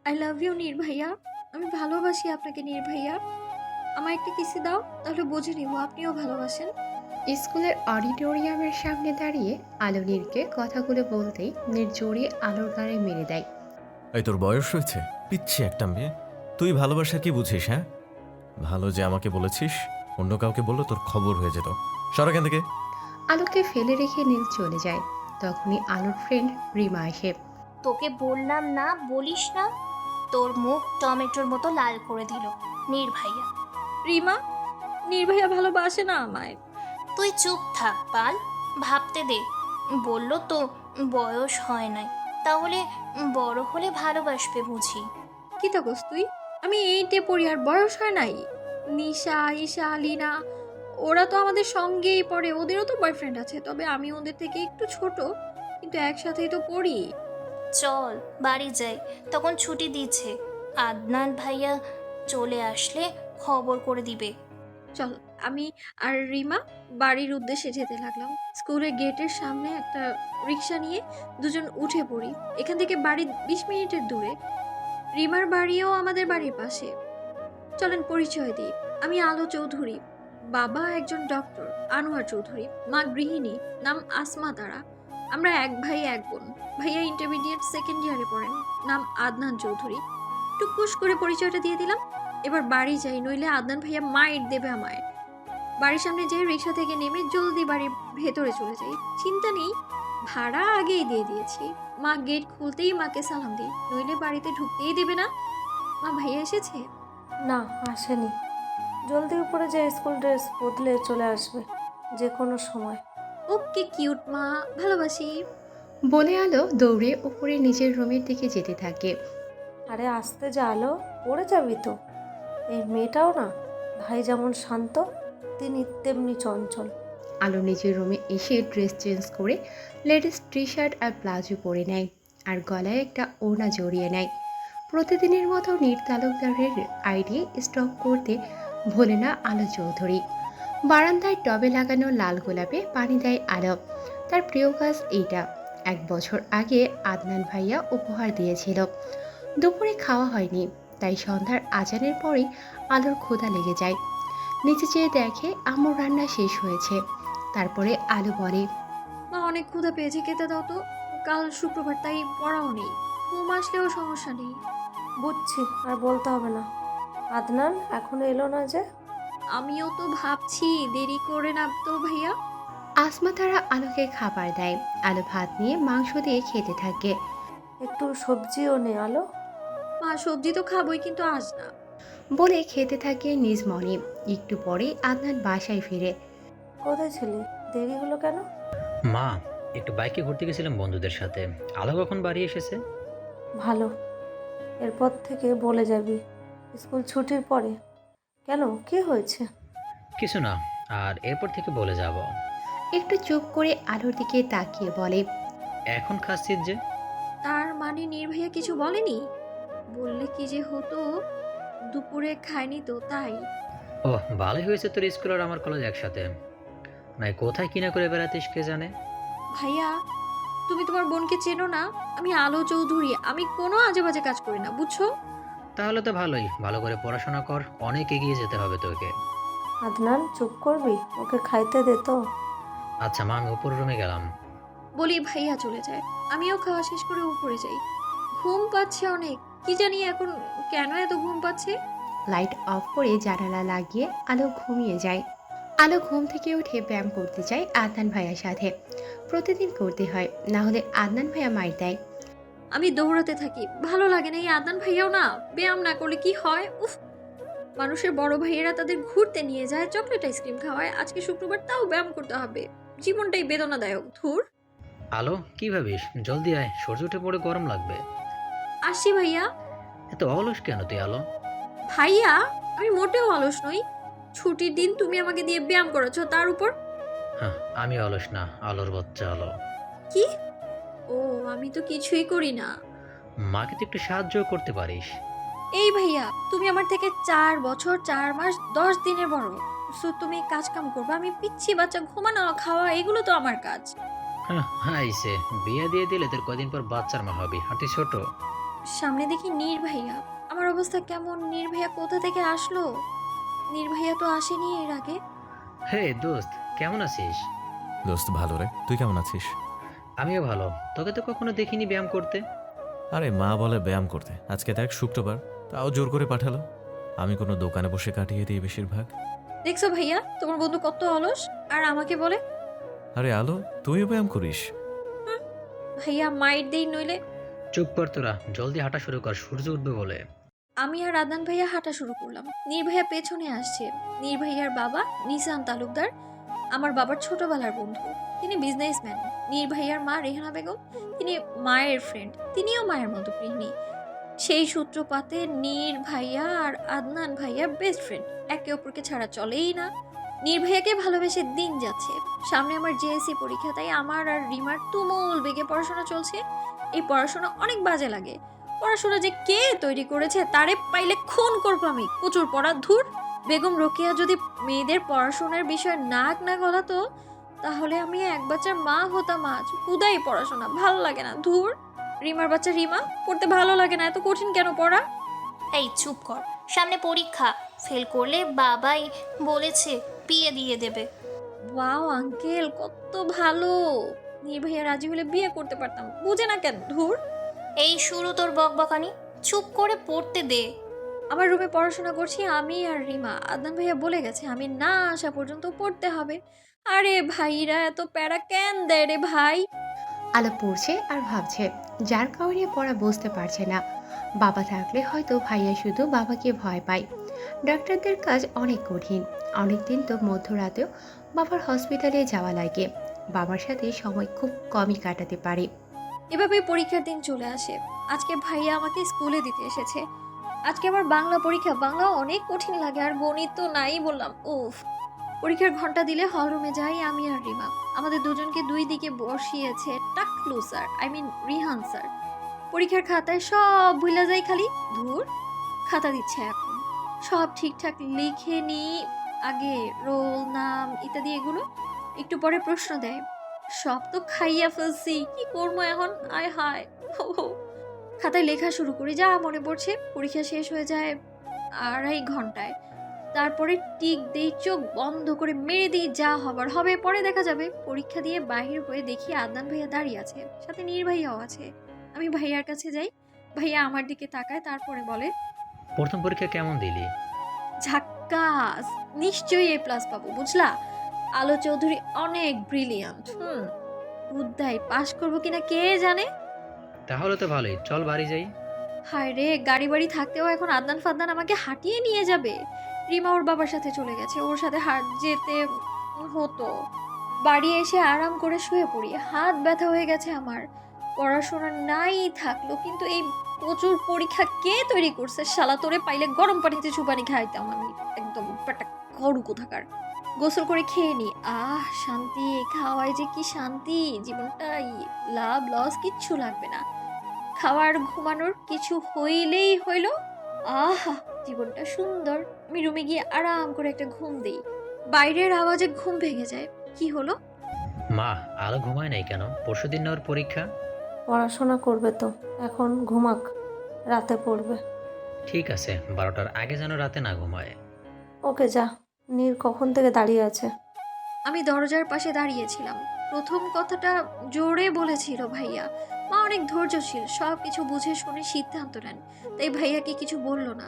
I love you নীর ভাইয়া। আমি ভালোবাসি আপনাকে নীর ভাইয়া। আমায় একটা কিসি দাও, তাহলে বুঝে নিব আপনিও ভালোবাসেন। স্কুলের অডিটোরিয়ামের সামনে দাঁড়িয়ে আলো নীরকে কথাগুলো বলতেই নীর জড়িয়ে আলোর গায়ে মেরে দেয়। এই তোর বয়স হয়েছে? পিচ্ছি একটা মেয়ে। তুই ভালোবাসা কি বুঝিস? হ্যাঁ, ভালো যে আমাকে বলেছিস, অন্য কাউকে বললে তোর খবর হয়ে যেত। সর এখান থেকে। আলোকে ফেলে রেখে নীল চলে যায়। তখনই আলোর ফ্রেন্ড রিমা আসে। তোকে বললাম না, বলিস না। তোর মুখ টমেটোর মতো লাল করে দিল নির্ভাইয়া। রিমা, নীর ভাইয়া ভালোবাসে না আমায়। তুই চুপ থাক পাল, ভাবতে দে। বলল তো বয়স হয় নাই, তাহলে বড় হলে ভালোবাসবে বুঝি। কি থাকস তুই? আমি এইটে পড়ি আর বয়স হয় নাই? নিশা, ঈশা, লিনা, ওরা তো আমাদের সঙ্গেই পড়ে, ওদেরও তো বয়ফ্রেন্ড আছে, তবে আমি ওদের থেকে একটু ছোট, কিন্তু একসাথেই তো পড়ি। চল বাড়ি যাই, তখন ছুটি দিচ্ছে। আদনান ভাইয়া চলে আসলে খবর করে দিবে। চল। আমি আর রিমা বাড়ির উদ্দেশ্যে যেতে লাগলাম। স্কুলের গেটের সামনে একটা রিক্সা নিয়ে দুজন উঠে পড়ি। এখান থেকে বাড়ি 20 মিনিটের দূরে। রিমার বাড়িও আমাদের বাড়ির পাশে। চলেন পরিচয় দিই। আমি আলো চৌধুরী। বাবা একজন ডক্টর, আনোয়ার চৌধুরী। মা গৃহিণী, নাম আসমা তারা। আমরা এক ভাই এক বোন। ভাইয়া ইন্টারমিডিয়েট সেকেন্ড ইয়ারে পড়েন, নাম আদনান চৌধুরী। টুকুস করে পরিচয়টা দিয়ে দিলাম। এবার বাড়ি যাই, নইলে আদনান ভাইয়া মাইর দেবে আমায়। বাড়ির সামনে যেয়ে রিক্সা থেকে নেমে জলদি বাড়ির ভেতরে চলে যাই। চিন্তা নেই, ভাড়া আগেই দিয়ে দিয়েছি। মা গেট খুলতেই মাকে সালাম দিই, নইলে বাড়িতে ঢুকতেই দেবে না। মা, ভাইয়া এসেছে? না, আসেনি। জলদি উপরে যে স্কুল ড্রেস বদলে চলে আসবে যে কোনো সময়। ওকে কিউট মা, ভালোবাসি। বলে আলো দৌড়ে উপরে নিজের রুমের দিকে যেতে থাকে। আরে আসতে যা আলো, পড়ে যাবি তো। এই মেয়েটাও না, ভাই যেমন শান্ত তিনি তেমনি চঞ্চল। আলো নিজের রুমে এসে ড্রেস চেঞ্জ করে লেডিস টি শার্ট আর প্লাজো পরে নেয়, আর গলায় একটা ওড়না জড়িয়ে নেয়। প্রতিদিনের মতো নীর তালুকদারের আইডি স্টক করতে ভোলে না আলো চৌধুরী। বারান্দায় টবে লাগানো লাল গোলাপে পানি দেয় আলো। তার প্রিয় গাছ এইটা। 1 বছর আগে আদনান ভাইয়া উপহার দিয়েছিল। দুপুরে খাওয়া হয়নি, তাই সন্ধ্যার আজানের পরেই আলোর ক্ষুধা লেগে যায়। নিচে চেয়ে দেখে আম্মুর রান্না শেষ হয়েছে। তারপরে আলো বলে, মা, অনেক ক্ষুধা পেয়েছে, খেতে দাও তো। কাল শুক্রবার, তাই পড়াও নেই। ঘুম আসলেও সমস্যা নেই। বুঝছি, আর বলতে হবে না। আদনান এখনো এলো না যে? আমিও তো ভাবছি, দেরি করে না তো ভাইয়া? আসমা তারা আলোকে খাবার দেয়। আলো ভাত নিয়ে মাংস দিয়ে খেতে থাকে। একটু সবজিও নে আলো। মা, সবজি তো খাবোই, কিন্তু আজ না। বলে খেতে থাকে নিজ মনে। একটু পরেই আদনান বাসায় ফিরে। কোথায় ছিলি? দেরি হলো কেন? মা, একটু বাইকে ঘুরতে গেছিলাম বন্ধুদের সাথে। আলো কখন বাড়ি এসেছে? ভালো, এরপর থেকে বলে যাবি স্কুল ছুটির পরে। কেন, কি হয়েছে? কিছু না, আর এরপর থেকে বলে যাব। একটু চুপ করে আলোর দিকে তাকিয়ে বলে, এখন খাচ্ছিস যে? তার মানে নীর ভাইয়া কিছু বলেনি? বললে কি যে হতো, দুপুরে খায়নি তো তাই। ওহ, ভালোই হয়েছে তোর স্কুল আর আমার কলেজ একসাথে। নাই কোথায় কিনা করে বেড়াতিস কে জানে। ভাইয়া, তুমি তোমার বোনকে চেনো না? আমি আলো চৌধুরী, আমি কোনো আজে বাজে কাজ করি না, বুঝছো? তাহলে তো ভালোই, ভালো করে পড়াশোনা কর, অনেক এগিয়ে যেতে হবে তোকে। আদনান চুপ করবি, ওকে খাইতে দে তো। আচ্ছা মা, আমি উপর রুমে গেলাম। বলি ভাইয়া চলে যায়। আমিও খাওয়া শেষ করে উপরে যাই। ঘুম পাচ্ছে অনেক, কি জানি এখন কেন এত ঘুম পাচ্ছে। লাইট অফ করে জানালা লাগিয়ে আলো ঘুমিয়ে যায়। আলো ঘুম থেকে উঠে ব্যায়াম করতে যায় আদনান ভাইয়ার সাথে। প্রতিদিন করতে হয়, না হলে আদনান ভাইয়া মাইর দেয়। আমি দৌড়াতে থাকি, ভালো লাগে না। এই আদনান ভাইয়াও না, ব্যায়াম না করলে কি হয়, উফ। মানুষের বড় ভাইয়েরা তাদের ঘুরতে নিয়ে যায়, চকলেট আইসক্রিম খাওয়ায়, আজকে শুক্রবার তাও ব্যায়াম করতে হবে। জীবনটাই বেদনাদায়ক, ধুর। আলো, কি ভাবিস? জলদি আয়, সূর্য উঠে পড়ে গরম লাগবে। আসি ভাইয়া। এত অলস কেন তুই আলো? ভাইয়া, আমি মোটেও অলস নই। ছুটির দিন তুমি আমাকে দিয়ে ব্যায়াম করেছো, তার উপর। হ্যাঁ, আমি অলস না, আলোর বাচ্চা আলো। কি? ও, আমি তো কিছুই করি না। মাকে তো একটু সাহায্য করতে পারিস। এই ভাইয়া, তুমি আমার থেকে 4 বছর 4 মাস 10 দিনের বড়। সো তুমি কাজ কাম করবে, আমি পিচ্ছি বাচ্চা, ঘুমানো খাওয়া এগুলো তো আমার কাজ। হ্যাঁ, আইসে বিয়ে দিয়ে দিলে তোর কদিন পর বাচ্চার মা হবি, আর তুই ছোট। সামনে দেখি নির্ভাইয়া। আমার অবস্থা কেমন, নির্ভাইয়া কোথা থেকে আসলো? নির্ভাইয়া তো আসেনি এর আগে। হে দোস্ত, কেমন আছিস? দোস্ত ভালো রে, তুই কেমন আছিস? আমিও ভালো। তোকে তো কখনো দেখিনি ব্যায়াম করতে। আরে মা বলে ব্যায়াম করতে, আজকে দেখ শুক্রবার, তাও জোর করে পাঠালো। আমি কোনো দোকানে বসে কাটিয়ে দিই বেশিরভাগ। দেখছো ভাইয়া, তোমার বন্ধু কত অলস, আর আমাকে বলে আরে আলো, তুইও ব্যায়াম করিস? ভাইয়া মাইট দেই নইলে। চুপ কর তোরা, জলদি হাঁটা শুরু কর, সূর্য উঠবে বলে। আমি আর আদনান ভাইয়া হাঁটা শুরু করলাম। নির্ভাইয়া পেছনে আসছে। নির্ভাইয়ার বাবা নিসান তালুকদার আমার বাবার ছোটবেলার বন্ধু। তিনি বিজনেসম্যান। নির্ভাইয়ার মা রেহানা বেগম, তিনি মায়ের ফ্রেন্ড, তিনিও মায়ের মতো গৃহিণী। সেই সূত্রপাতে নীর ভাইয়া আর আদনান ভাইয়া বেস্ট ফ্রেন্ড, একে অপরকে ছাড়া চলেই না। নীর ভাইয়াকে ভালোবেসে দিন যাচ্ছে। সামনে আমার জেএসসি পরীক্ষা, তাই আমার আর রিমার তুমুল বেগে পড়াশোনা চলছে। এই পড়াশোনা অনেক বাজে লাগে। পড়াশোনা যে কে তৈরি করেছে তারে পাইলে খুন করবো আমি। প্রচুর পড়া, ধুর। বেগম রোকেয়া যদি মেয়েদের পড়াশোনার বিষয়ে নাক না গলাতো, তাহলে আমি এক বাচ্চার মা হতাম আজ। হুদাই পড়াশোনা ভালো লাগে না, ধুর। রিমার বাচ্চা রিমা, পড়তে ভালো লাগে না, এত কঠিন কেন পড়া? এই চুপ কর, সামনে পরীক্ষা, ফেল করলে বাবাই বলেছে বিয়ে দিয়ে দেবে। ওয়াও আঙ্কেল, কত ভালো। নির্ভাইয়া রাজি হলে বিয়ে করতে পারতাম, বুঝে না কেন, ধুর। এই শুরু তোর বকবকানি, চুপ করে পড়তে দে। আমার রুমে পড়াশোনা করছি আমি আর রিমা। আদনান ভাইয়া বলে গেছে আমি না আসা পর্যন্ত পড়তে হবে। আরে ভাইরা এত প্যারা কেন দেয় রে ভাই? আলো পড়ছে আর ভাবছে, যার কারণে পড়া বুঝতে পারছে না। বাবা থাকলে হয়তো ভাইয়া শুধু বাবাকে ভয় পায়। ডাক্তারদের কাজ অনেক কঠিন। অনেকদিন তো মধ্যরাতেও বাবার হসপিটালে যাওয়া লাগে। বাবার সাথে সময় খুব কমই কাটাতে পারে। এভাবে পরীক্ষার দিন চলে আসে। আজকে ভাইয়া আমাকে স্কুলে দিতে এসেছে। আজকে আমার বাংলা পরীক্ষা। বাংলা অনেক কঠিন লাগে, আর গণিত তো নাই বললাম, উফ। পরীক্ষার ঘন্টা দিলে হলরুমে যাই আমি আর রিমা। আমাদের দুজনকে দুই দিকে বসিয়েছে টাকলু স্যার, রিহান স্যার। পরীক্ষার খাতায় সব ভুলা যায়, খালি ধুর। খাতা দিচ্ছে এখন, সব ঠিকঠাক লিখে নি। আগে রোল, নাম ইত্যাদি এগুলো। একটু পরে প্রশ্ন দেয়। সব তো খাইয়া ফেলছি, কি করবো এখন? আয় হায়। খাতায় লেখা শুরু করি, যা মনে পড়ছে। পরীক্ষা শেষ হয়ে যায় 2.5 ঘন্টায়। তারপরে টিক দেই, চোখ বন্ধ করে মেরে দিই, যা হবার হবে, পরে দেখা যাবে। পরীক্ষা দিয়ে বাহির হয়ে দেখি আদনান ভাইয়া দাঁড়িয়ে আছে, সাথে নীর ভাইয়াও আছে। আমি ভাইয়ার কাছে যাই। ভাইয়া আমার দিকে তাকায়, তারপরে বলে, প্রথম পরীক্ষা কেমন দিলি? ঝাক্কাস, নিশ্চয়ই A+ পাবো, বুঝলা? আলো চৌধুরী অনেক ব্রিলিয়ান্ট। বুদ্ধাই পাশ করবো কিনা কে জানে। তাহলে তো ভালোই, চল বাড়ি যাই। হায় রে, গাড়ি বাড়ি থাকতেও এখন আদনান ফাদনান আমাকে হাঁটিয়ে নিয়ে যাবে। রিমা ওর বাবার সাথে চলে গেছে, ওর সাথে হাঁট যেতে হতো। বাড়ি এসে আরাম করে শুয়ে পড়ি, হাত ব্যথা হয়ে গেছে আমার। পড়াশোনা নাই থাকলো, কিন্তু এই প্রচুর পরীক্ষা কে তৈরি করছে? শালা তোরে পাইলে গরম পানিতে চুপানি খাইতাম আমি, একদম পেটটা গরু কোথাকার। গোসল করে খেয়ে নি, আহ শান্তি। খাওয়ায় যে কি শান্তি, জীবনটা লাভ লস কিচ্ছু লাগবে না। খাওয়ার ঘুমানোর কিছু হইলেই হইল, আহা জীবনটা সুন্দর। আমি রুমে গিয়ে আরাম করে একটা ঘুম দিই। বাইরের আওয়াজে ঘুম ভেঙে যায়। কি হলো? মা, আলো ঘুমায় নাই কেন? পরশুদিন না ওর পরীক্ষা। পড়াশোনা করবে তো, এখন ঘুমাক, রাতে পড়বে। ঠিক আছে, 12টার আগে যেন রাতে না ঘুমায়। ওকে যা। নীর কখন থেকে দাঁড়িয়ে আছে? আমি দরজার পাশে দাঁড়িয়েছিলাম। প্রথম কথাটা জোরে বলেছিল ভাইয়া। মা অনেক ধৈর্যশীল, সব কিছু বুঝে শুনে সিদ্ধান্ত নেন। তাই ভাইয়াকে কিছু বলল না।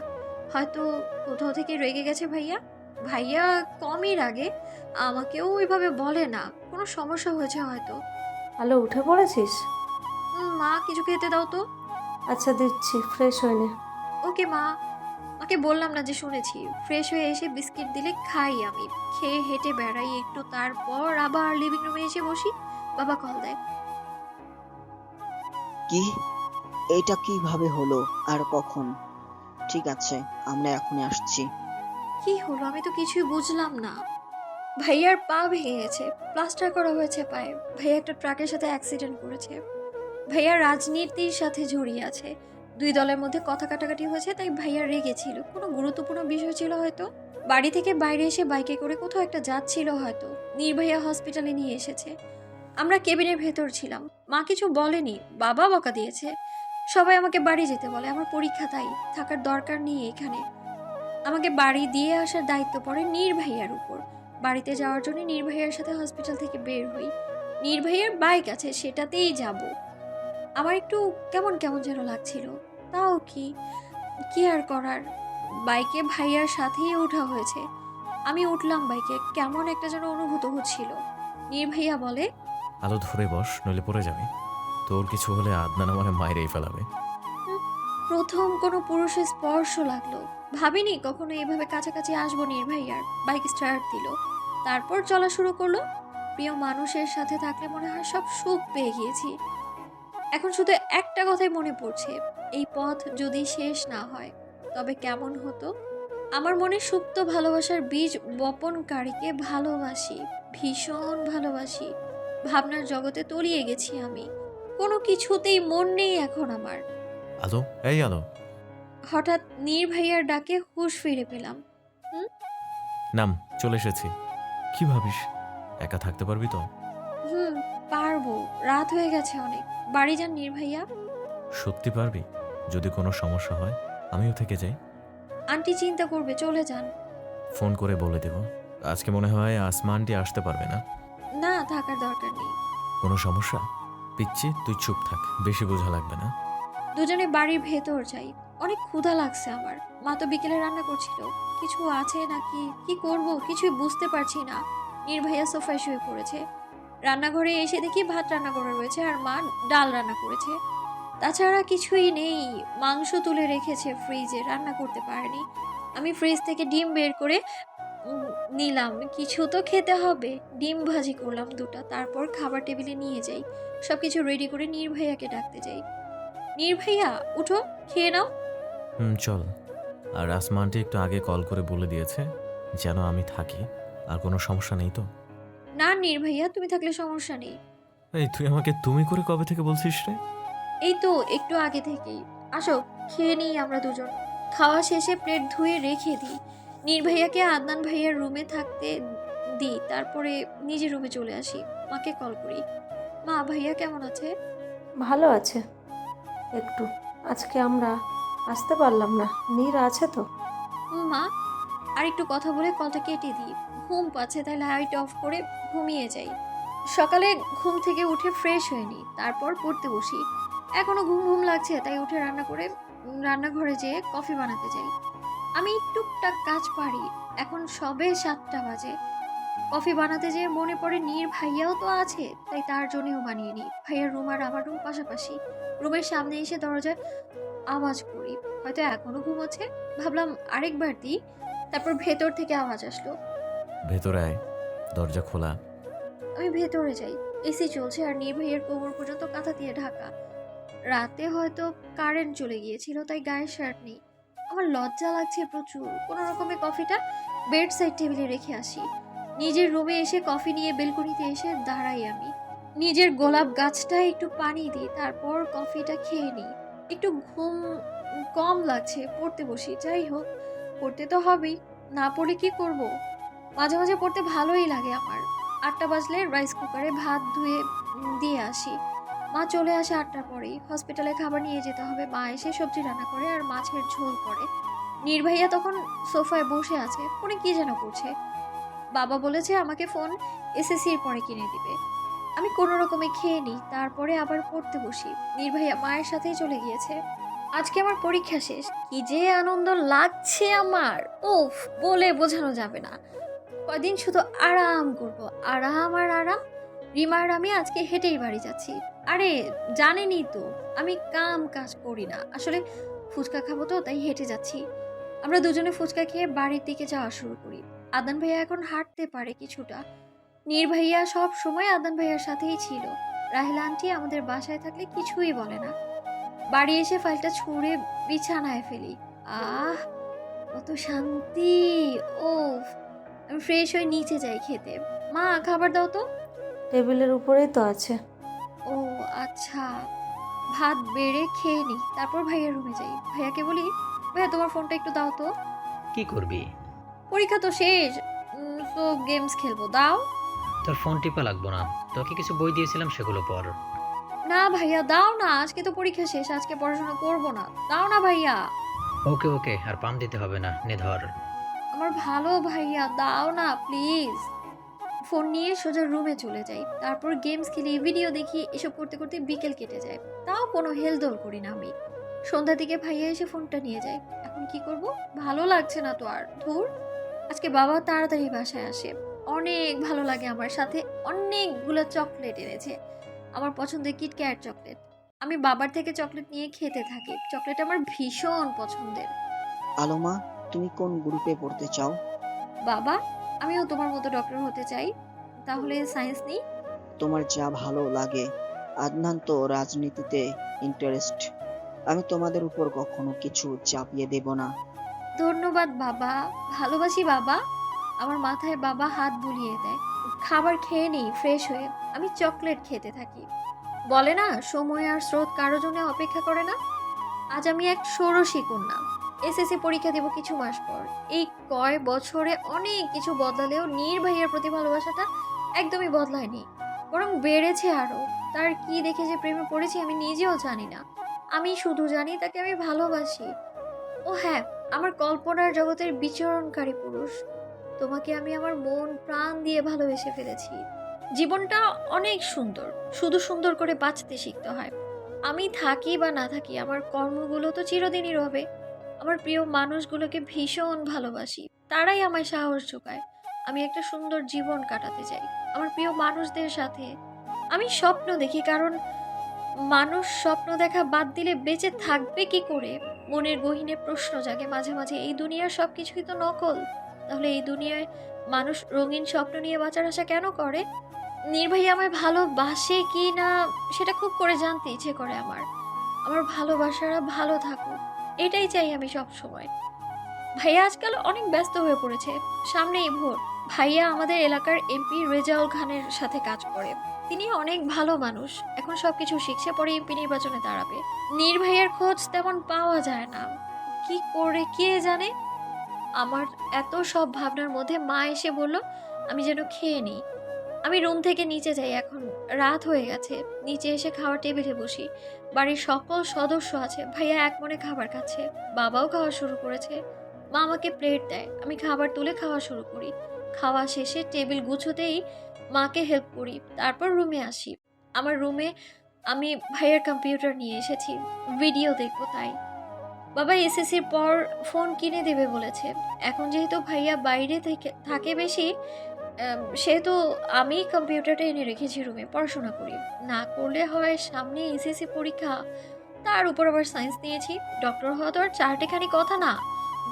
হয়তো কোথাও থেকে রেগে গেছে ভাইয়া। ভাইয়া কমই রাগে, আমাকেও ওইভাবে বলে না। কোনো সমস্যা হয়েছে হয়তো। আলো উঠে পড়েছিস? মা কিছু খেতে দাও তো। আচ্ছা দিচ্ছি, ফ্রেশ হয়ে নে। ওকে মা। মাকে বললাম না যে শুনেছি। ফ্রেশ হয়ে এসে বিস্কিট দিলে খাই আমি। খেয়ে হেঁটে বেড়াই একটু, তারপর আবার লিভিং রুমে এসে বসি। বাবা কল দেয়। কি? এটা কিভাবে হলো আর কখন? ঠিক আছে, আমরা এখনই আসছি। কি হলো? আমি তো কিছুই বুঝলাম না। ভাইয়ার পা ভেঙে গেছে, প্লাস্টার করা হয়েছে পায়ে। ভাইয়া একটা ট্রাকের সাথে অ্যাক্সিডেন্ট করেছে। ভাইয়া রাজনীতির সাথে জড়িয়ে আছে। দুই দলের মধ্যে কথা কাটাকাটি হয়েছে, তাই ভাইয়া রেগেছিল। কোনো গুরুত্বপূর্ণ বিষয় ছিল হয়তো। বাড়ি থেকে বাইরে এসে বাইকে করে কোথাও একটা যাচ্ছিল হয়তো। নির্ভাইয়া হসপিটালে নিয়ে এসেছে। আমরা কেবিনের ভেতর ছিলাম। মা কিছু বলেনি, বাবা বকা দিয়েছে। সবাই আমাকে বাড়ি যেতে বলে, আমার পরীক্ষা, তাই থাকার দরকার নেই এখানে। আমাকে বাড়ি দিয়ে আসার দায়িত্ব পড়ে নীর ভাইয়ার উপর। বাড়িতে যাওয়ার জন্য নীর ভাইয়ার সাথে হসপিটাল থেকে বের হই। নীর ভাইয়ার বাইক আছে, সেটাতেই যাব। আমার একটু কেমন কেমন যেন লাগছিল, তাও কি কি আর করার, বাইকে ভাইয়ার সাথেই ওঠা হয়েছে। আমি উঠলাম বাইকে, কেমন একটা যেন অনুভূত হচ্ছিল। নীর ভাইয়া বলে, আলো ধরে বস, নইলে পড়ে যাবে। তোর কিছু হলে আদনান আমার মায়েরই ফেলাবে। প্রথম কোনো পুরুষের স্পর্শ লাগলো। ভাবিনি কখনো এভাবে কাছাকাছি আসবো নীর ভাইয়ার। বাইক স্টার্ট দিল, তারপর চলা শুরু করলো। প্রিয় মানুষের সাথে থাকলে মনে হয় সব সুখ পেয়ে গিয়েছি। এখন শুধু একটা কথাই মনে পড়ছে, এই পথ যদি শেষ না হয় তবে কেমন হতো। আমার মনে সুপ্ত ভালোবাসার বীজ বপনকারীকে ভালোবাসি, ভীষণ ভালোবাসি। ভাবনার জগতে তলিয়ে গেছি আমি, কোনো কিছুতেই মন নেই এখন আমার। আলো, এই আলো, হঠাৎ নীর ভাইয়ার ডাকে হুঁশ ফিরে পেলাম। নাম, চলে এসেছি। কি ভাবিস, একা থাকতে পারবি তো? হুম, পারবো। রাত হয়ে গেছে অনেক। বাড়ি যান নীর ভাইয়া। সত্যি পারবি? যদি কোনো সমস্যা হয় আমিও থেকে যাই। আন্টি চিন্তা করবে, চলে যান। ফোন করে বলে দেব। আজকে মনে হয় আসমা আন্টি আসতে পারবে না। না, থাকার দরকার নেই। কোনো সমস্যা? পিচ্ছি, তুই চুপ থাক, বেশি বোঝা লাগবে না। দুজনে বাড়ির ভেতর যাই। অনেক ক্ষুধা লাগছে আমার। মা তো বিকেলে রান্না করছিল। কিছু আছে নাকি, কি করব কিছুই বুঝতে পারছি না। নীর ভাইয়া সোফায় শুয়ে পড়েছে। রান্নাঘরে এসে দেখি ভাত রান্না করা রয়েছে আর মা ডাল রান্না করেছে। তাছাড়া কিছুই নেই। মাংস তুলে রেখেছে ফ্রিজে, রান্না করতে পারেনি। আমি ফ্রিজ থেকে ডিম বের করে নিলাম, কিছু তো খেতে হবে। ডিম ভাজি করলাম দুটা, তারপর খাবার টেবিলে নিয়ে যাই। সবকিছু রেডি করে নীর ভাইয়াকে ডাকতে যাই। নীর ভাইয়া, উঠো, খেয়ে নাও। চল। আর আসমা আন্টি একটু আগে কল করে বলে দিয়েছে যেন আমি থাকি। আর কোনো সমস্যা নেই তো? না নীর ভাইয়া, তুমি থাকলে সমস্যা নেই। এই তুই আমাকে তুমি করে কবে থেকে বলছিস রে? এই তো একটু আগে থেকেই। আসো, খেয়ে নিই আমরা দুজন। খাওয়া শেষে প্লেট ধুয়ে রেখে দিই। নীর ভাইয়াকে আদনান ভাইয়ার রুমে থাকতে দিই, তারপরে নিজের রুমে চলে আসি। মাকে কল করি। মা, ভাইয়া কেমন আছে? ভালো আছে একটু। আজকে আমরা আসতে পারলাম না। নীর আছে তো? মা, আর একটু কথা বলে কলটা কেটে দিই। ঘুম পাচ্ছে, তাই লাইট অফ করে ঘুমিয়ে যাই। সকালে ঘুম থেকে উঠে ফ্রেশ হয়ে নিই, তারপর পড়তে বসি। এখনো ঘুম ঘুম লাগছে, তাই উঠে রান্নাঘরে যেয়ে কফি বানাতে যাই। আমি টুকটাক কাজ পারি। এখন সবে 7টা বাজে। কফি বানাতে যেয়ে মনে পড়ে নীর ভাইয়াও তো আছে, তাই তার জন্যও বানিয়ে নিই। ভাইয়ার রুম আর আমার রুম পাশাপাশি। রুমের সামনে এসে দরজায় আওয়াজ করি, হয়তো এখনো ঘুমোচ্ছে। ভাবলাম আরেকবার দিই, তারপর ভেতর থেকে আওয়াজ আসলো। ভেতরে আয়, দরজা খোলা। আমি ভেতরে যাই। এসি চলছে আর নীর ভাইয়ের কোমর পর্যন্ত কাঁথা দিয়ে ঢাকা। রাতে হয়তো কারেন্ট চলে গিয়েছিল, তাই গায়ে শার্ট নেই। আমার লজ্জা লাগছে প্রচুর। কোনো রকমে কফিটা বেড সাইড টেবিলে রেখে আসি। নিজের রুমে এসে কফি নিয়ে বেলকনিতে এসে দাঁড়াই আমি। নিজের গোলাপ গাছটায় একটু পানি দিই, তারপর কফিটা খেয়ে নিই। একটু ঘুম কম লাগছে, পড়তে বসি। যাই হোক, পড়তে তো হবেই, না পড়লে কি করব। মাঝে মাঝে পড়তে ভালোই লাগে আমার। 8টা বাজলে রাইস কুকারে ভাত ধুয়ে দিয়ে আসি। মা চলে আসে 8টার পরেই। হসপিটালে খাবার নিয়ে যেতে হবে। মা এসে সবজি রান্না করে আর মাছের ঝোল করে। নীর ভাইয়া তখন সোফায় বসে আছে, ফোনে কি যেন করছে। বাবা বলেছে আমাকে ফোন এসএসসির পরে কিনে দিবে। আমি কোনো রকমে খেয়ে নিই, তারপরে আবার পড়তে বসি। নীর ভাইয়া মায়ের সাথেই চলে গিয়েছে। আজকে আমার পরীক্ষা শেষ, কি যে আনন্দ লাগছে আমার, উফ, বলে বোঝানো যাবে না। কয়দিন শুধু আরাম করব, আরাম আর আরাম। রিমা আর আমি আজকে হেঁটেই বাড়ি যাচ্ছি। আরে জানেনই তো আমি কাজ করি না, আসলে ফুচকা খাবো তো, তাই হেঁটে যাচ্ছি। আমরা দুজনে ফুচকা খেয়ে বাড়ির দিকে যাওয়া শুরু করি। আদনান ভাইয়া এখন হাঁটতে পারে কিছুটা। নীর ভাইয়া সব সময় আদনান ভাইয়ার সাথেই ছিল। রাহিলা আন্টি আমাদের বাসায় থাকলে কিছুই বলে না। বাড়ি এসে ফাইলটা ছুঁড়ে বিছানায় ফেলি। আহ, কত শান্তি! ওফ! আমি ফ্রেশ হয়ে নিচে যাই খেতে। মা, খাবার দাও তো। টেবিলের উপরেই তো আছে। ও আচ্ছা। ভাত বেড়ে খেয়ে নিই, তারপর ভাইয়ার রুমে যাই। ভাইয়াকে বলি, ভাইয়া তোমার ফোনটা একটু দাও তো। কি করবি? পরীক্ষা তো শেষ, তো গেমস খেলবো, দাও। তোর ফোন টিপা লাগবো না, তোকে কিছু বই দিয়েছিলাম সেগুলো পর। না ভাইয়া, দাও না, আজকে তো পরীক্ষা শেষ, আজকে পড়াশোনা করব না, দাও না ভাইয়া। ওকে ওকে, আর পাম দিতে হবে না, নে ধর। আমার ভালো ভাইয়া, দাও না প্লিজ। ফোন নিয়ে সোজা রুমে চলে যাই, তারপর গেমস খেলি, ভিডিও দেখি, এসব করতে করতে বিকেল কেটে যায়। তাও কোনো হেলদোল করি না আমি। সন্ধ্যার দিকে ভাইয়া এসে ফোনটা নিয়ে যায়। এখন কি করব, ভালো লাগছে না তো আর, ধুর। আজকে বাবা তাড়াতাড়ি বাসায় আসে, অনেক ভালো লাগে আমার, সাথে অনেকগুলো চকলেট এনেছে, আমার পছন্দের কিটক্যাট চকলেট। আমি বাবার থেকে চকলেট নিয়ে খেতে থাকি, চকলেট আমার ভীষণ পছন্দের। আলোমা, তুমি কোন গ্রুপে পড়তে চাও? বাবা, আমিও তোমার মতো ডক্টর হতে চাই, তাহলে সায়েন্স নিই। তোমার যা ভালো লাগে। আদনান তো রাজনীতিতে ইন্টারেস্ট। আমি তোমাদের উপর কখনো কিছু চাপিয়ে দেব না। ধন্যবাদ বাবা, ভালোবাসি বাবা। আমার মাথায় বাবা হাত বুলিয়ে দেয়। খাবার খেয়ে নিই ফ্রেশ হয়ে, আমি চকলেট খেতে থাকি। বলে না, সময় আর স্রোত কারো জন্য অপেক্ষা করে না। আজ আমি এক ষোড়শী কন্যা, এসএসসি পরীক্ষা দেব কিছু মাস পর। এই কয় বছরে অনেক কিছু বদলালেও নীর ভাইয়ের প্রতি ভালোবাসাটা একদমই বদলায়নি, বরং বেড়েছে আরো। তার কি দেখে যে প্রেমে পড়েছি আমি নিজেও জানি না। আমি শুধু জানি তাকে আমি ভালোবাসি। ও হ্যাঁ, আমার কল্পনার জগতের বিচরণকারী পুরুষ, তোমাকে আমি আমার মন প্রাণ দিয়ে ভালোবেসে ফেলেছি। জীবনটা অনেক সুন্দর, শুধু সুন্দর করে বাঁচতে শিখতে হয়। আমি থাকি বা না থাকি, আমার কর্মগুলো তো চিরদিনই রবে। আমার প্রিয় মানুষগুলোকে ভীষণ ভালোবাসি, তারাই আমায় সাহস যোগায়। আমি একটা সুন্দর জীবন কাটাতে চাই আমার প্রিয় মানুষদের সাথে। আমি স্বপ্ন দেখি, কারণ মানুষ স্বপ্ন দেখা বাদ দিলে বেঁচে থাকবে কি করে? মনের গহীনে প্রশ্ন জাগে মাঝে মাঝে, এই দুনিয়ার সবকিছুই তো নকল, তাহলে এই দুনিয়ায় মানুষ রঙিন স্বপ্ন নিয়ে বাঁচার আশা কেন করে? নির্বাহী আমায় ভালোবাসে কি না সেটা খুব করে জানতে ইচ্ছে করে আমার। আমার ভালোবাসারা ভালো থাকুক, এটাই চাই আমি সব সময়। ভাইয়া আজকাল অনেক ব্যস্ত হয়ে পড়েছে, সামনেই ভোট। ভাইয়া আমাদের এলাকার এমপি রেজাউল খানের সাথে কাজ করে। তিনি অনেক ভালো মানুষ, এখন সবকিছু শিখছে, পরে এমপি নির্বাচনে দাঁড়াবে। নির্ভাইয়ের খোঁজ তেমন পাওয়া যায় না, কি করে কে জানে। আমার এত সব ভাবনার মধ্যে মা এসে বলল আমি যেন খেয়ে নিই। আমি রুম থেকে নিচে যাই, এখন রাত হয়ে গেছে। নিচে এসে খাওয়ার টেবিলে বসি, বাড়ির সকল সদস্য আছে, ভাইয়া এক মনে খাবার খাচ্ছে, বাবাও খাওয়া শুরু করেছে। মা আমাকে প্লেট দেয়, আমি খাবার তুলে খাওয়া শুরু করি। খাওয়া শেষে টেবিল গুছোতেই মাকে হেল্প করি, তারপর রুমে আসি। আমার রুমে আমি ভাইয়ার কম্পিউটার নিয়ে এসেছি, ভিডিও দেখবো তাই। বাবা এসএসসির পর ফোন কিনে দেবে বলেছে। এখন যেহেতু ভাইয়া বাইরে থেকে থাকে বেশি, সেহেতু আমি কম্পিউটারটা এনে রেখেছি রুমে, পড়াশোনা করি। না করলে হয় সামনে এসএসসি পরীক্ষা, তার উপর আবার সায়েন্স নিয়েছি। ডক্টর হওয়া তো আর চারটেখানি কথা না,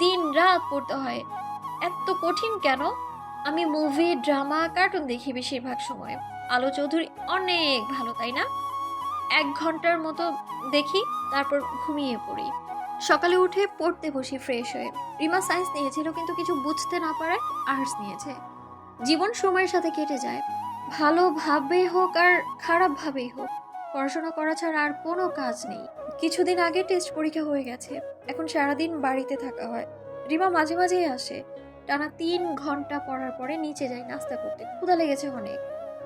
দিন রাত পড়তে হয়। এত কঠিন কেন? আমি মুভি, ড্রামা, কার্টুন দেখি বেশিরভাগ সময়। আলো চৌধুরী অনেক ভালো, তাই না? 1 ঘন্টার মতো দেখি, তারপর ঘুমিয়ে পড়ি। সকালে উঠে পড়তে বসি ফ্রেশ হয়ে। রিমা সায়েন্স নিয়েছিল, কিন্তু কিছু বুঝতে না পারায় আর্টস নিয়েছে। জীবন সময়ের সাথে কেটে যায়, ভালোভাবেই হোক আর খারাপভাবেই হোক। পড়াশোনা করা ছাড়া আর কোনো কাজ নেই। কিছুদিন আগে টেস্ট পরীক্ষা হয়ে গেছে, এখন সারাদিন বাড়িতে থাকা হয়। রিমা মাঝে মাঝেই আসে, টানা 3 ঘন্টা পড়ার পরে নিচে যাই নাস্তা করতে, ক্ষুধা লেগেছে অনেক।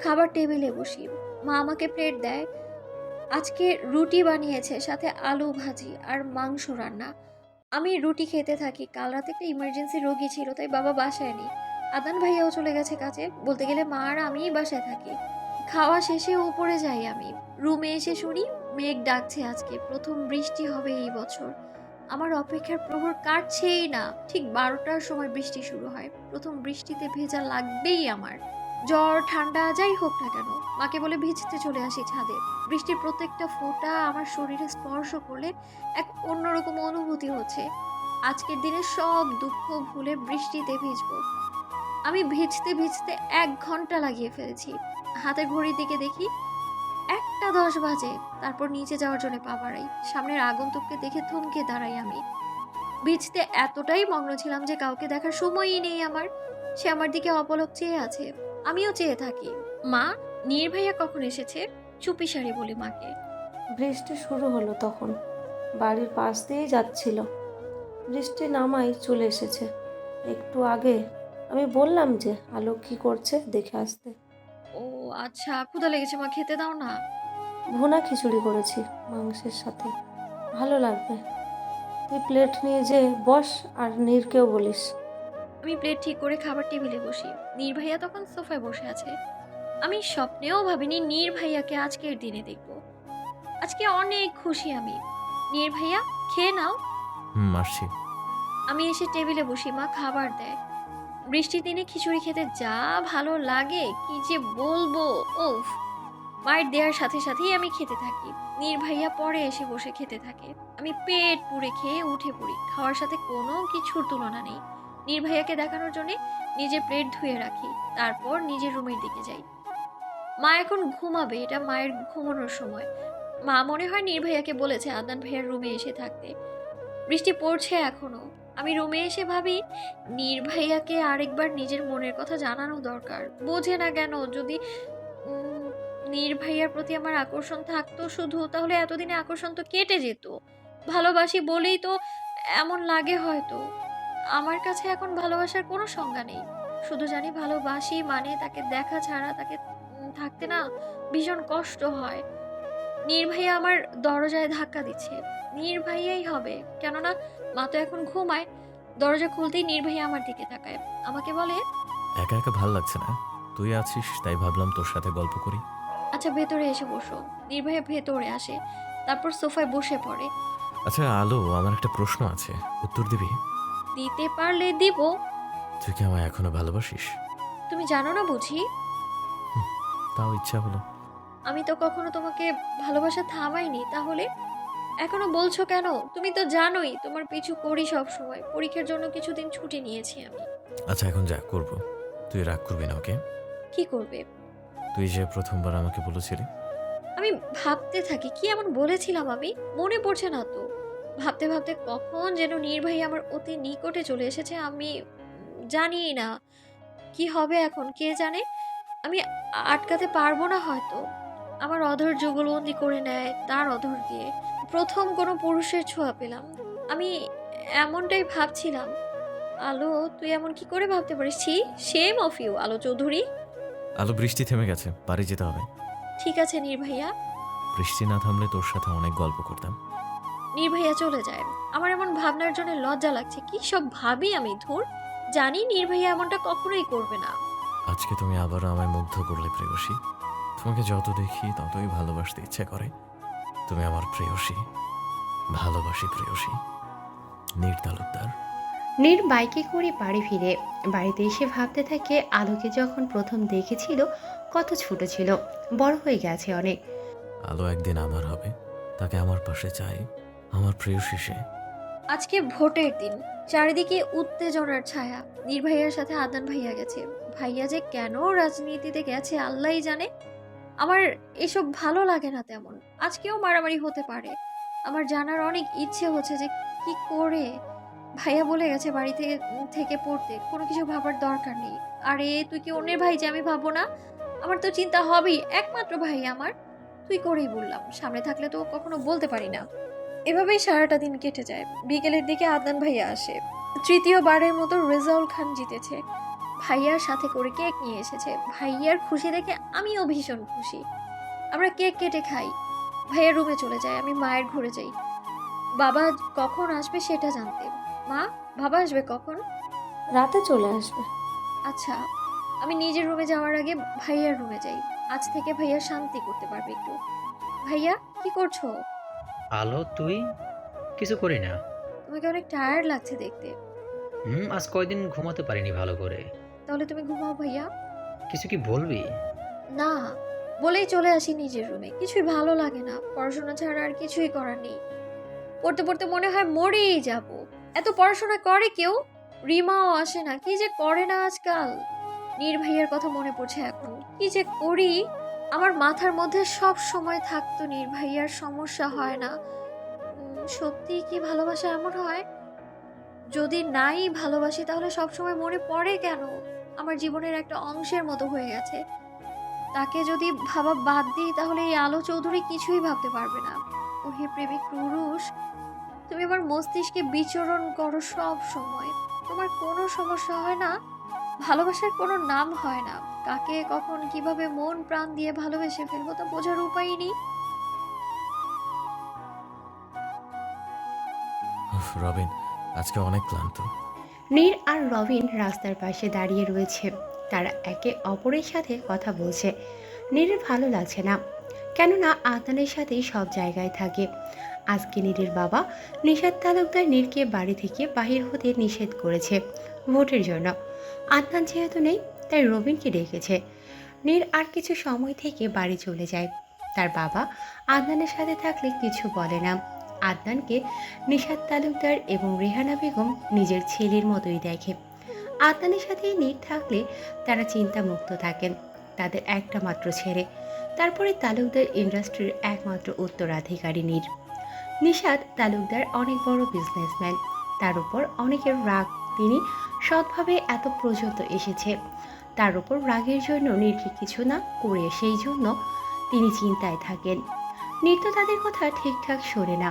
খাবার টেবিলে বসি, মা আমাকে প্লেট দেয়। আজকে রুটি বানিয়েছে, সাথে আলু ভাজি আর মাংস রান্না। আমি রুটি খেতে থাকি। কাল রাতে একটা ইমার্জেন্সি রোগী ছিল, তাই বাবা বাসায় নেই। আদান ভাইয়াও চলে গেছে কাজে, বলতে গেলে মা আর আমিই বাসায় থাকি। খাওয়া শেষে উপরে যাই আমি, রুমে এসে শুনি মেঘ ডাকছে, আজকে প্রথম বৃষ্টি হবে এই বছর। আমার অপেক্ষার প্রহর কাটছেই না, ঠিক 12টার সময় বৃষ্টি শুরু হয়। প্রথম বৃষ্টিতে ভেজা লাগবেই আমার, জ্বর ঠান্ডা যাই হোক না কেন। মাকে বলে ভিজতে চলে আসি ছাদে। বৃষ্টির প্রত্যেকটা ফোঁটা আমার শরীরে স্পর্শ করলে এক অন্যরকম অনুভূতি হচ্ছে। আজকের দিনে সব দুঃখ ভুলে বৃষ্টিতে ভিজবো। আমি ভিজতে ভিজতে 1 ঘন্টা লাগিয়ে ফেলেছি। হাতের ঘড়ির দিকে দেখি 1টা 10 বাজে। তারপর নিচে যাওয়ার জন্য পা বাড়াই, সামনের আগন্তুককে দেখে থমকে দাঁড়াই আমি। ভিজতে এতটাই মগ্ন ছিলাম যে কাউকে দেখার সময়ই নেই আমার। সে আমার দিকে অপলক চেয়ে আছে, আমিও চেয়ে থাকি। মা, নির্ভাইয়া কখন এসেছে? চুপিসারি বলি মাকে। বৃষ্টি শুরু হলো তখন, বাড়ির পাশ দিয়েই যাচ্ছিল। বৃষ্টি নামাই চলে এসেছে একটু আগে। আমি বললাম যে আলো কি করছে দেখে আসতে। ও আচ্ছা, ক্ষুধা লেগেছে মা, খেতে দাও না। ভুনা খিচুড়ি করেছি মাংসের সাথে, ভালো লাগবে। তুই প্লেট নিয়ে যে বস, আর নীরকেও বলিস। আমি প্লেট ঠিক করে খাবার টেবিলে বসি। নীর ভাইয়া তখন সোফায় বসে আছে। আমি স্বপ্নেও ভাবিনি নীর ভাইয়াকে আজকের দিনে দেখব। আজকে অনেক খুশি আমি। নীর ভাইয়া, খেয়ে নাও। আসছি। আমি এসে টেবিলে বসি, মা খাবার দেয়। বৃষ্টির দিনে খিচুড়ি খেতে যা ভালো লাগে কি যে বলবো। উফ। মায়ের দেওয়ার সাথে সাথেই আমি খেতে থাকি। নীর ভাইয়া পরে এসে বসে খেতে থাকে। আমি পেট পুড়ে খেয়ে উঠে পড়ি। খাওয়ার সাথে কোনো কিছুর তুলনা নেই। নীর ভাইয়াকে দেখানোর জন্য নিজের প্লেট ধুয়ে রাখি, তারপর নিজের রুমের দিকে যাই। মা এখন ঘুমাবে, এটা মায়ের ঘুমানোর সময়। মা মনে হয় নীর ভাইয়াকে বলেছে আদনান ভাইয়ার রুমে এসে থাকতে। বৃষ্টি পড়ছে এখনো। আমি রুমে এসে ভাবি নীর ভাইয়াকে আরেকবার নিজের মনের কথা জানানো দরকার। বোঝে না কেন? যদি উম, নীর ভাইয়ার প্রতি আমার আকর্ষণ থাকতো শুধু, তাহলে এতদিনে আকর্ষণ তো কেটে যেত। ভালোবাসি বলেই তো এমন লাগে হয়তো। আমার কাছে এখন ভালোবাসার কোনো সংজ্ঞা নেই। শুধু জানি ভালোবাসি মানে তাকে দেখা ছাড়া তাকে থাকতে না ভীষণ কষ্ট হয়। নীর ভাইয়া আমার দরজায় ধাক্কা দিচ্ছে। নীর ভাইয়াই হবে, কেননা মা তো এখন ঘুমায়। দরজা খুলতেই নীর ভাইয়া আমার দিকে তাকায়, আমাকে বলে, একা একা ভাল লাগছে না, তুই আছিস তাই ভাবলাম তোর সাথে গল্প করি। আচ্ছা ভেতরে এসে বসো। নীর ভাইয়া ভেতরে আসে, তারপর সোফায় বসে পড়ে। আচ্ছা আলো, আমার একটা প্রশ্ন আছে, উত্তর দিবি? দিতে পারলে দিব। তুই কি আমায় এখনো ভালোবাসিস? তুমি জানো না বুঝি? তাও ইচ্ছা হলো। আমি তো কখনো তোমাকে ভালোবাসা থামাইনি, তাহলে এখনো বলছো কেন? তুমি তো জানোই তোমার পিছু করি সব সময়। পরীক্ষার জন্য কিছুদিন ছুটি নিয়েছি আমি। আচ্ছা এখন যা করব, তুই রাগ করবি না ওকে? কি করবে? তুই যে প্রথমবার আমাকে বলেছিলি। আমি ভাবতে থাকি কি এমন বলেছিলাম আমি, মনে পড়ছে না তো। ভাবতে ভাবতে কখন যেন নির্বাহী আমার অতি নিকটে চলে এসেছে। আমি জানি না কি হবে এখন, কে জানে। আমি আটকাতে পারবো না হয়তো। আমার অধৈর্য যুগলবন্দি করে নেয় তার অধর দিয়ে। প্রথম কোনো পুরুষের ছোঁয়া পেলাম। আমি এমনটাই ভাবছিলাম। আলো, তুই এমন কি করে ভাবতে পারিস? ছি, শেম অফ ইউ আলো চৌধুরী। আলো, বৃষ্টি থেমে গেছে, বাড়ি যেতে হবে। ঠিক আছে নির্ভাইয়া। বৃষ্টি না থামলে তোর সাথে অনেক গল্প করতাম। নির্ভাইয়া চলে যায়। আমার এমন ভাবনার জন্য লজ্জা লাগছে। কি সব ভাবি আমি, ধুর। জানি নির্ভাইয়া এমনটা কখনোই করবে না। আজকে তুমি আবারও আমায় মুগ্ধ করলে প্রেয়সী। তোমাকে যত দেখি ততই ভালোবাসতে ইচ্ছে করে। তুমি আমার প্রেয়সী, ভালোবাসি প্রেয়সী। নীর তালুকদার। নীর বাইকে করে বাড়ি ফিরে। বাড়িতে এসে ভাবতে থাকে আলোকে যখন প্রথম দেখেছিল কত ছোট ছিল, বড় হয়ে গেছে অনেক। আলো একদিন আমার হবে, তাকে আমার পাশে চাই, আমার প্রেয়সী সে। আজকে ভোটের দিন, চারিদিকে উত্তেজনার ছায়া। নির্ভাইয়ার সাথে আদনান ভাইয়া গেছে। ভাইয়া যে কেন রাজনীতিতে গেছে আল্লাহই জানে। আমার এসব ভালো লাগে না তেমন। আজকেও মারামারি হতে পারে। আমার জানার অনেক ইচ্ছে হচ্ছে যে কি করে। ভাইয়া বলে গেছে বাড়ি থেকে থেকে পড়তে, কোনো কিছু ভাবার দরকার নেই। আরে তুই কি অন্যের ভাই যে আমি ভাববো না? আমার তো চিন্তা হবেই, একমাত্র ভাই আমার। তুই করেই বললাম, সামনে থাকলে তো কখনো বলতে পারি না। এভাবেই সারাটা দিন কেটে যায়। বিকেলের দিকে আদনান ভাইয়া আসে। তৃতীয়বারের মতো রেজাউল খান জিতেছে। ভাইয়ার সাথে করে কেক নিয়ে এসেছে। ভাইয়ার খুশি দেখে আমিও ভীষণ খুশি। আমরা কেক কেটে খাই। ভাইয়ার রুমে চলে যায়, আমি মায়ের ঘরে যাই। বাবা কখন আসবে সেটা জানতে। মা, বাবা আসবে কখন? রাতে চলে আসবে। আচ্ছা। আমি নিজের রুমে যাওয়ার আগে ভাইয়ার রুমে যাই। আজ থেকে ভাইয়া শান্তি করতে পারবে একটু। ভাইয়া, কি করছো? আলো, তুই? কিছু করি না। তোমাকে অনেক টায়ার্ড লাগছে দেখতে। আজ কয়দিন ঘুমাতে পারিনি ভালো করে। তাহলে তুমি ঘুমাও ভাইয়া। কিছু কি বলবি? না, বলেই চলে আসি নিজের রুমে। কিছুই ভালো লাগে না, পড়াশোনা ছাড়া আর কিছুই করার নেই। পড়তে পড়তে মনে হয় মরেই যাব। এত পড়াশোনা করে কেউ? রিমাও আসে না, কি যে করে না আজকাল। নির্ভাইয়ের কথা মনে পড়ছে এখন, কি যে করি। আমার মাথার মধ্যে সব সময় থাকতো নির্ভাইয়ার সমস্যা হয় না। সত্যি কি ভালোবাসা এমন হয়? যদি নাই ভালোবাসি তাহলে সব সময় মনে পড়ে কেন? আমার জীবনের একটা অংশের মতো হয়ে গেছে। তাকে যদি ভাবা বাদ দিই তাহলে এই আলো চৌধুরী কিছুই ভাবতে পারবে না। ও হে প্রেমিক পুরুষ, তুমি আমার মস্তিষ্কে বিচরণ করো সব সময়। তোমার কোনো সমস্যা হয় না? ভালোবাসার কোনো নাম হয় না। কাকে কখন কিভাবে মন প্রাণ দিয়ে ভালোবেসে ফেলবো তা বোঝার উপায় নেই। উফ, রবিন, আজকে অনেক ক্লান্ত। নীর আর রবিন রাস্তার পাশে দাঁড়িয়ে রয়েছে। তারা একে অপরের সাথে কথা বলছে। নীরের ভালো লাগছে না, কেননা আদনানের সাথেই সব জায়গায় থাকে। আজকে নীরের বাবা নিশাত তালুকদার নীরকে বাড়ি থেকে বাহির হতে নিষেধ করেছে ভোটের জন্য। আদনান যেহেতু নেই, তাই রবিনকে ডেকেছে। নীর আর কিছু সময় থেকে বাড়ি চলে যায়। তার বাবা আদনানের সাথে থাকলে কিছু বলে না। আদনানকে নিশাত তালুকদার এবং রেহানা বেগম নিজের ছেলের মতোই দেখে। আদনানের সাথে নীর থাকলে তারা চিন্তামুক্ত থাকেন। তাদের একটা মাত্র ছেলে, তারপরে তালুকদার ইন্ডাস্ট্রির একমাত্র উত্তরাধিকারী নীর। নিশাত তালুকদার অনেক বড় বিজনেসম্যান, তার উপর অনেকের রাগ। তিনি সৎভাবে এত পর্যন্ত এসেছে, তার উপর রাগের জন্য নীরকে কিছু না করে সেই জন্য তিনি চিন্তায় থাকেন। নীর তো তাদের কথা ঠিকঠাক শোনে না।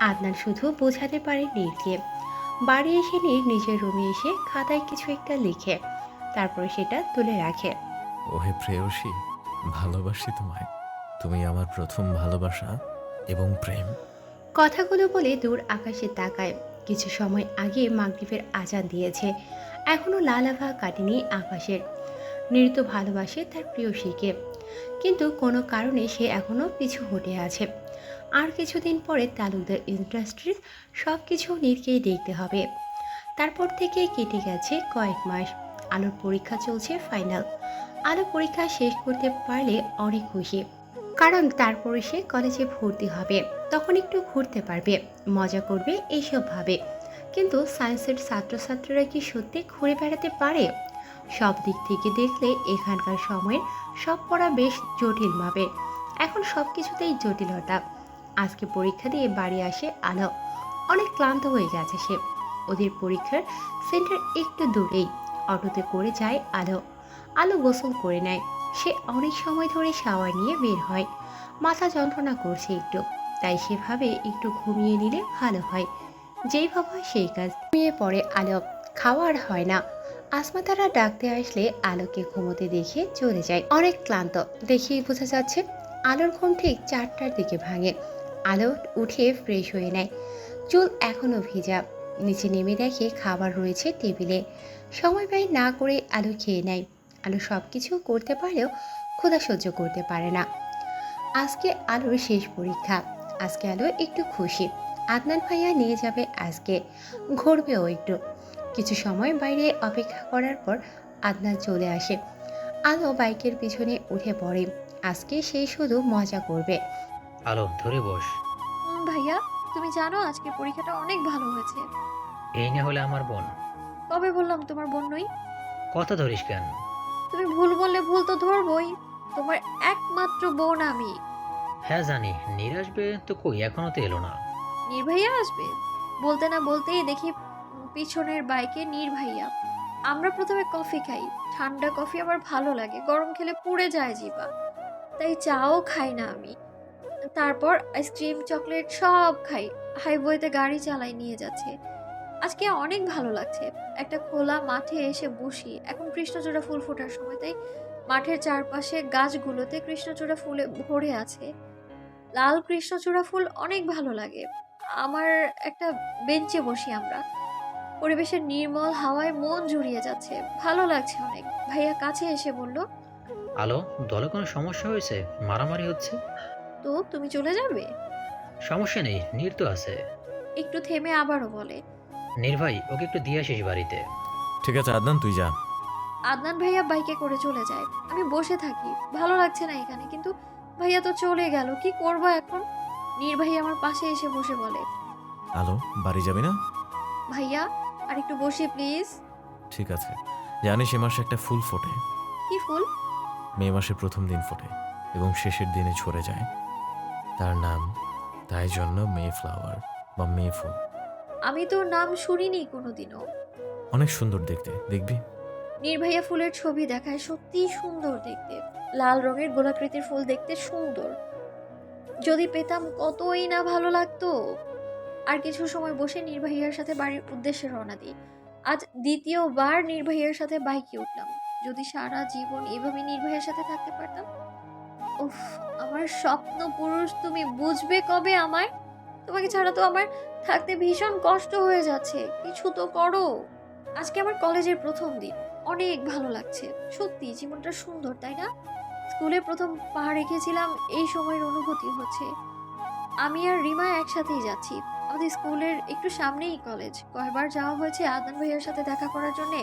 আদনান শুধু বোঝাতে পারে নীরকে। বাড়ি এসে নীর নিজের রুমে এসে খাতায় কিছু একটা লিখে, তারপরে সেটা তুলে রাখে। ওহে প্রেয়সী, ভালোবাসি তোমায়। তুমি আমার প্রথম ভালোবাসা এবং প্রেম। কথাগুলো বলে দূর আকাশে তাকায়। কিছু সময় আগে মাগরিবের আজান দিয়েছে, এখনো লাল আভা কাটেনি আকাশের। নৃত্য ভালোবাসে তার প্রিয়সীকে, কিন্তু কোনো কারণে সে এখনো পিছু হটে আছে। আর কিছুদিন পরে তালুকদার ইন্ডাস্ট্রিজ সব কিছু নীরকেই দেখতে হবে। তারপর থেকে কেটে গেছে কয়েক মাস। আলোর পরীক্ষা চলছে ফাইনাল। আলো পরীক্ষা শেষ করতে পারলে অনেক খুশি, কারণ তারপরে সে কলেজে ভর্তি হবে। তখন একটু ঘুরতে পারবে, মজা করবে, এইসব ভাবে। কিন্তু সায়েন্সের ছাত্রছাত্রীরা কি সত্যি ঘুরে বেড়াতে পারে? সব দিক থেকে দেখলে এখানকার সময়ের সব পড়া বেশ জটিল ভাবে। এখন সব কিছুতেই জটিলতা। আজকে পরীক্ষা দিয়ে বাড়ি আসে আলো। অনেক ক্লান্ত হয়ে গেছে সে। ওদের পরীক্ষার সেন্টার একটু দূরেই। অটোতে করে যায় আলো। আলো গোসল করে নেয়। সে অনেক সময় ধরে শাওয়ার নিয়ে বের হয়। মাথা যন্ত্রণা করছে একটু, তাই সেভাবে একটু ঘুমিয়ে নিলে ভালো হয়। যেই ভাবা সেই কাজ। ঘুমিয়ে পড়ে আলো। খাওয়া আর হয় না। আসমা তারা ডাকতে আসলে আলোকে ঘুমোতে দেখে চলে যায়। অনেক ক্লান্ত দেখেই বোঝা যাচ্ছে। আলোর ঘুম ঠিক 4টার দিকে ভাঙে। আলো উঠে ফ্রেশ হয়ে নেয়। চুল এখনো ভিজা। নিচে নেমে দেখে খাবার রয়েছে টেবিলে। সময় ব্যয় না করে আলো খেয়ে নেয়। আলো সব কিছু করতে পারলেও ক্ষুধা সহ্য করতে পারে না। আজকে আলোর শেষ পরীক্ষা। আজকে আলো একটু খুশি। আদনান ভাইয়া নিয়ে যাবে আজকে, ঘুরবেও একটু। কিছু সময় বাইরে অপেক্ষা করার পর আদনান চলে আসে। আলো বাইকের পিছনে উঠে পড়ে। আজকে সে শুধু মজা করবে। আলো, ধরে বস। ভাইয়া, তুমি জানো আজকে পরীক্ষাটা অনেক ভালো হয়েছে। এই না হলে আমার বোন। কবে বললাম তোমার বোন নই? কথা ধরিস কেন? তুমি ভুল বললে ভুল তো ধরবই। তোমার একমাত্র বোন আমি। হ্যাঁ জানি, নীর আসবে তো কই, এখনো তো এলো না। নির্ভাইয়া আসবে বলতে না বলতেই দেখি পিছনের বাইকে নির্ভাইয়া। আমরা প্রথমে কফি খাই। ঠান্ডা কফি আমার ভালো লাগে, গরম খেলে পুড়ে যায় জিভা। তাই চাও খাই না আমি। তারপর আইসক্রিম চকলেট সব খাই। হাইওয়েতে গাড়ি চালাই নিয়ে যাচ্ছে। আজকে অনেক ভালো লাগছে। একটা খোলা মাঠে এসে বসি। এখন কৃষ্ণচূড়া ফুল ফোটার সময়, তাই মাঠের চারপাশে গাছগুলোতে কৃষ্ণচূড়া ফুলে ভরে আছে। লাল কৃষ্ণচূড়া ফুল অনেক ভালো লাগে আমার। একটা বেঞ্চে বসি আমরা। পরিবেশের নির্মল হাওয়ায় মন জুড়িয়ে যাচ্ছে, ভালো লাগছে অনেক। ভাইয়া কাছে এসে বলল, আলো, দলে কোনো সমস্যা হয়েছে? মারামারি হচ্ছে? তো তুমি চলে যাবে? সমস্যা নেই, নীর তো আছে। একটু থেমে আবারও বলে, নীর ভাই, ওকে একটু দিয়ে আসিস বাড়িতে। ঠিক আছে আদনান, তুই যা। আদনান ভাইয়া বাইকে করে চলে যায়। আমি বসে থাকি, ভালো লাগছে না এখানে। কিন্তু ভাইয়া তো চলে গেল, কি করব এখন? ভাইয়া আমার পাশে এসে বসে বলে, আলো, বাড়ি যাবি না? ভাইয়া আর একটু বসি প্লিজ। ঠিক আছে। জানিস এ মাসে একটা ফুল ফোটে। কি ফুল? মে মাসের প্রথম দিন ফোটে এবং শেষের দিনে ঝরে যায়। তার নাম, তাই জন্য মে ফ্লাওয়ার বা মে ফুল। আমি তো নাম শুনিনি কোনোদিনও। অনেক সুন্দর দেখতে, দেখবি। ভাইয়া ফুলের ছবি দেখায়, সত্যিই সুন্দর দেখতে। লাল রঙের গোলাকৃতির ফুল দেখতে সুন্দর। যদি পেতাম কতই না ভালো লাগতো। আর কিছু সময় বসে ভাইয়ার সাথে বাড়ির উদ্দেশ্যে রওনা দিই। আজ দ্বিতীয়বার ভাইয়ার সাথে বাইকে উঠলাম। যদি সারা জীবন এভাবে ভাইয়ার সাথে থাকতে পারতাম। উফ, আমার স্বপ্ন পুরুষ তুমি বুঝবে কবে আমায়? তোমাকে ছাড়া তো আমার থাকতে ভীষণ কষ্ট হয়ে যাচ্ছে, কিছু তো করো। আজকে আমার কলেজের প্রথম দিন, অনেক ভালো লাগছে। সত্যি জীবনটা সুন্দর, তাই না? স্কুলে প্রথম পা রেখেছিলাম, এই সময়ের অনুভূতি হচ্ছে। আমি আর রিমা একসাথেই যাচ্ছি। আমাদের স্কুলের একটু সামনেই কলেজ। কয়বার যাওয়া হয়েছে আদনান ভাইয়ার সাথে দেখা করার জন্যে।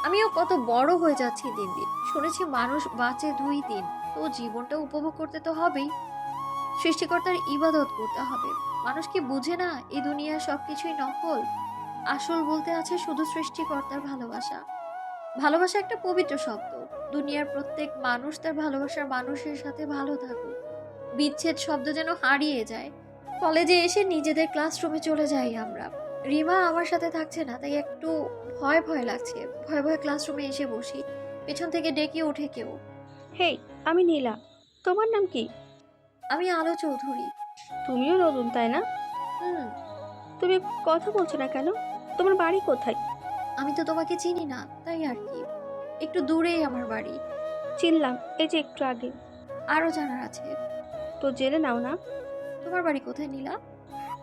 আমিও কত বড় হয়ে যাচ্ছি দিন দিন। শুনেছি মানুষ বাঁচে 2 দিন, তো জীবনটা উপভোগ করতে তো হবেই। সৃষ্টিকর্তার ইবাদত করতে হবে। মানুষ কি বুঝে না এই দুনিয়ার সবকিছুই নকল? আসল বলতে আছে শুধু সৃষ্টিকর্তার ভালোবাসা। ভালোবাসা একটা পবিত্র শব্দ। দুনিয়ার প্রত্যেক মানুষ তার ভালোবাসার মানুষের সাথে ভালো থাকুক। বিচ্ছেদ শব্দ যেন হারিয়ে যায়। কলেজে এসে নিজেদের ক্লাসরুমে চলে যাই আমরা। রিমা আমার সাথে থাকছে না, তাই একটু ভয় ভয় লাগছে। ভয়ে ভয়ে ক্লাসরুমে এসে বসি। পেছন থেকে ডেকে ওঠে কেউ। হেই, আমি নীলা। তোমার নাম কি? আমি আলো চৌধুরী। তুমিও নতুন, তাই না? হুম। তুমি কথা বলছো না কেন? তোমার বাড়ি কোথায়? আমি তো তোমাকে চিনি না, তাই আর কি। একটু দূরেই আমার বাড়ি। চিনলাম, এই যে একটু আগে। আরো জানার আছে। তো জেনে নাও না। তোমার বাড়ি কোথায় নীলা?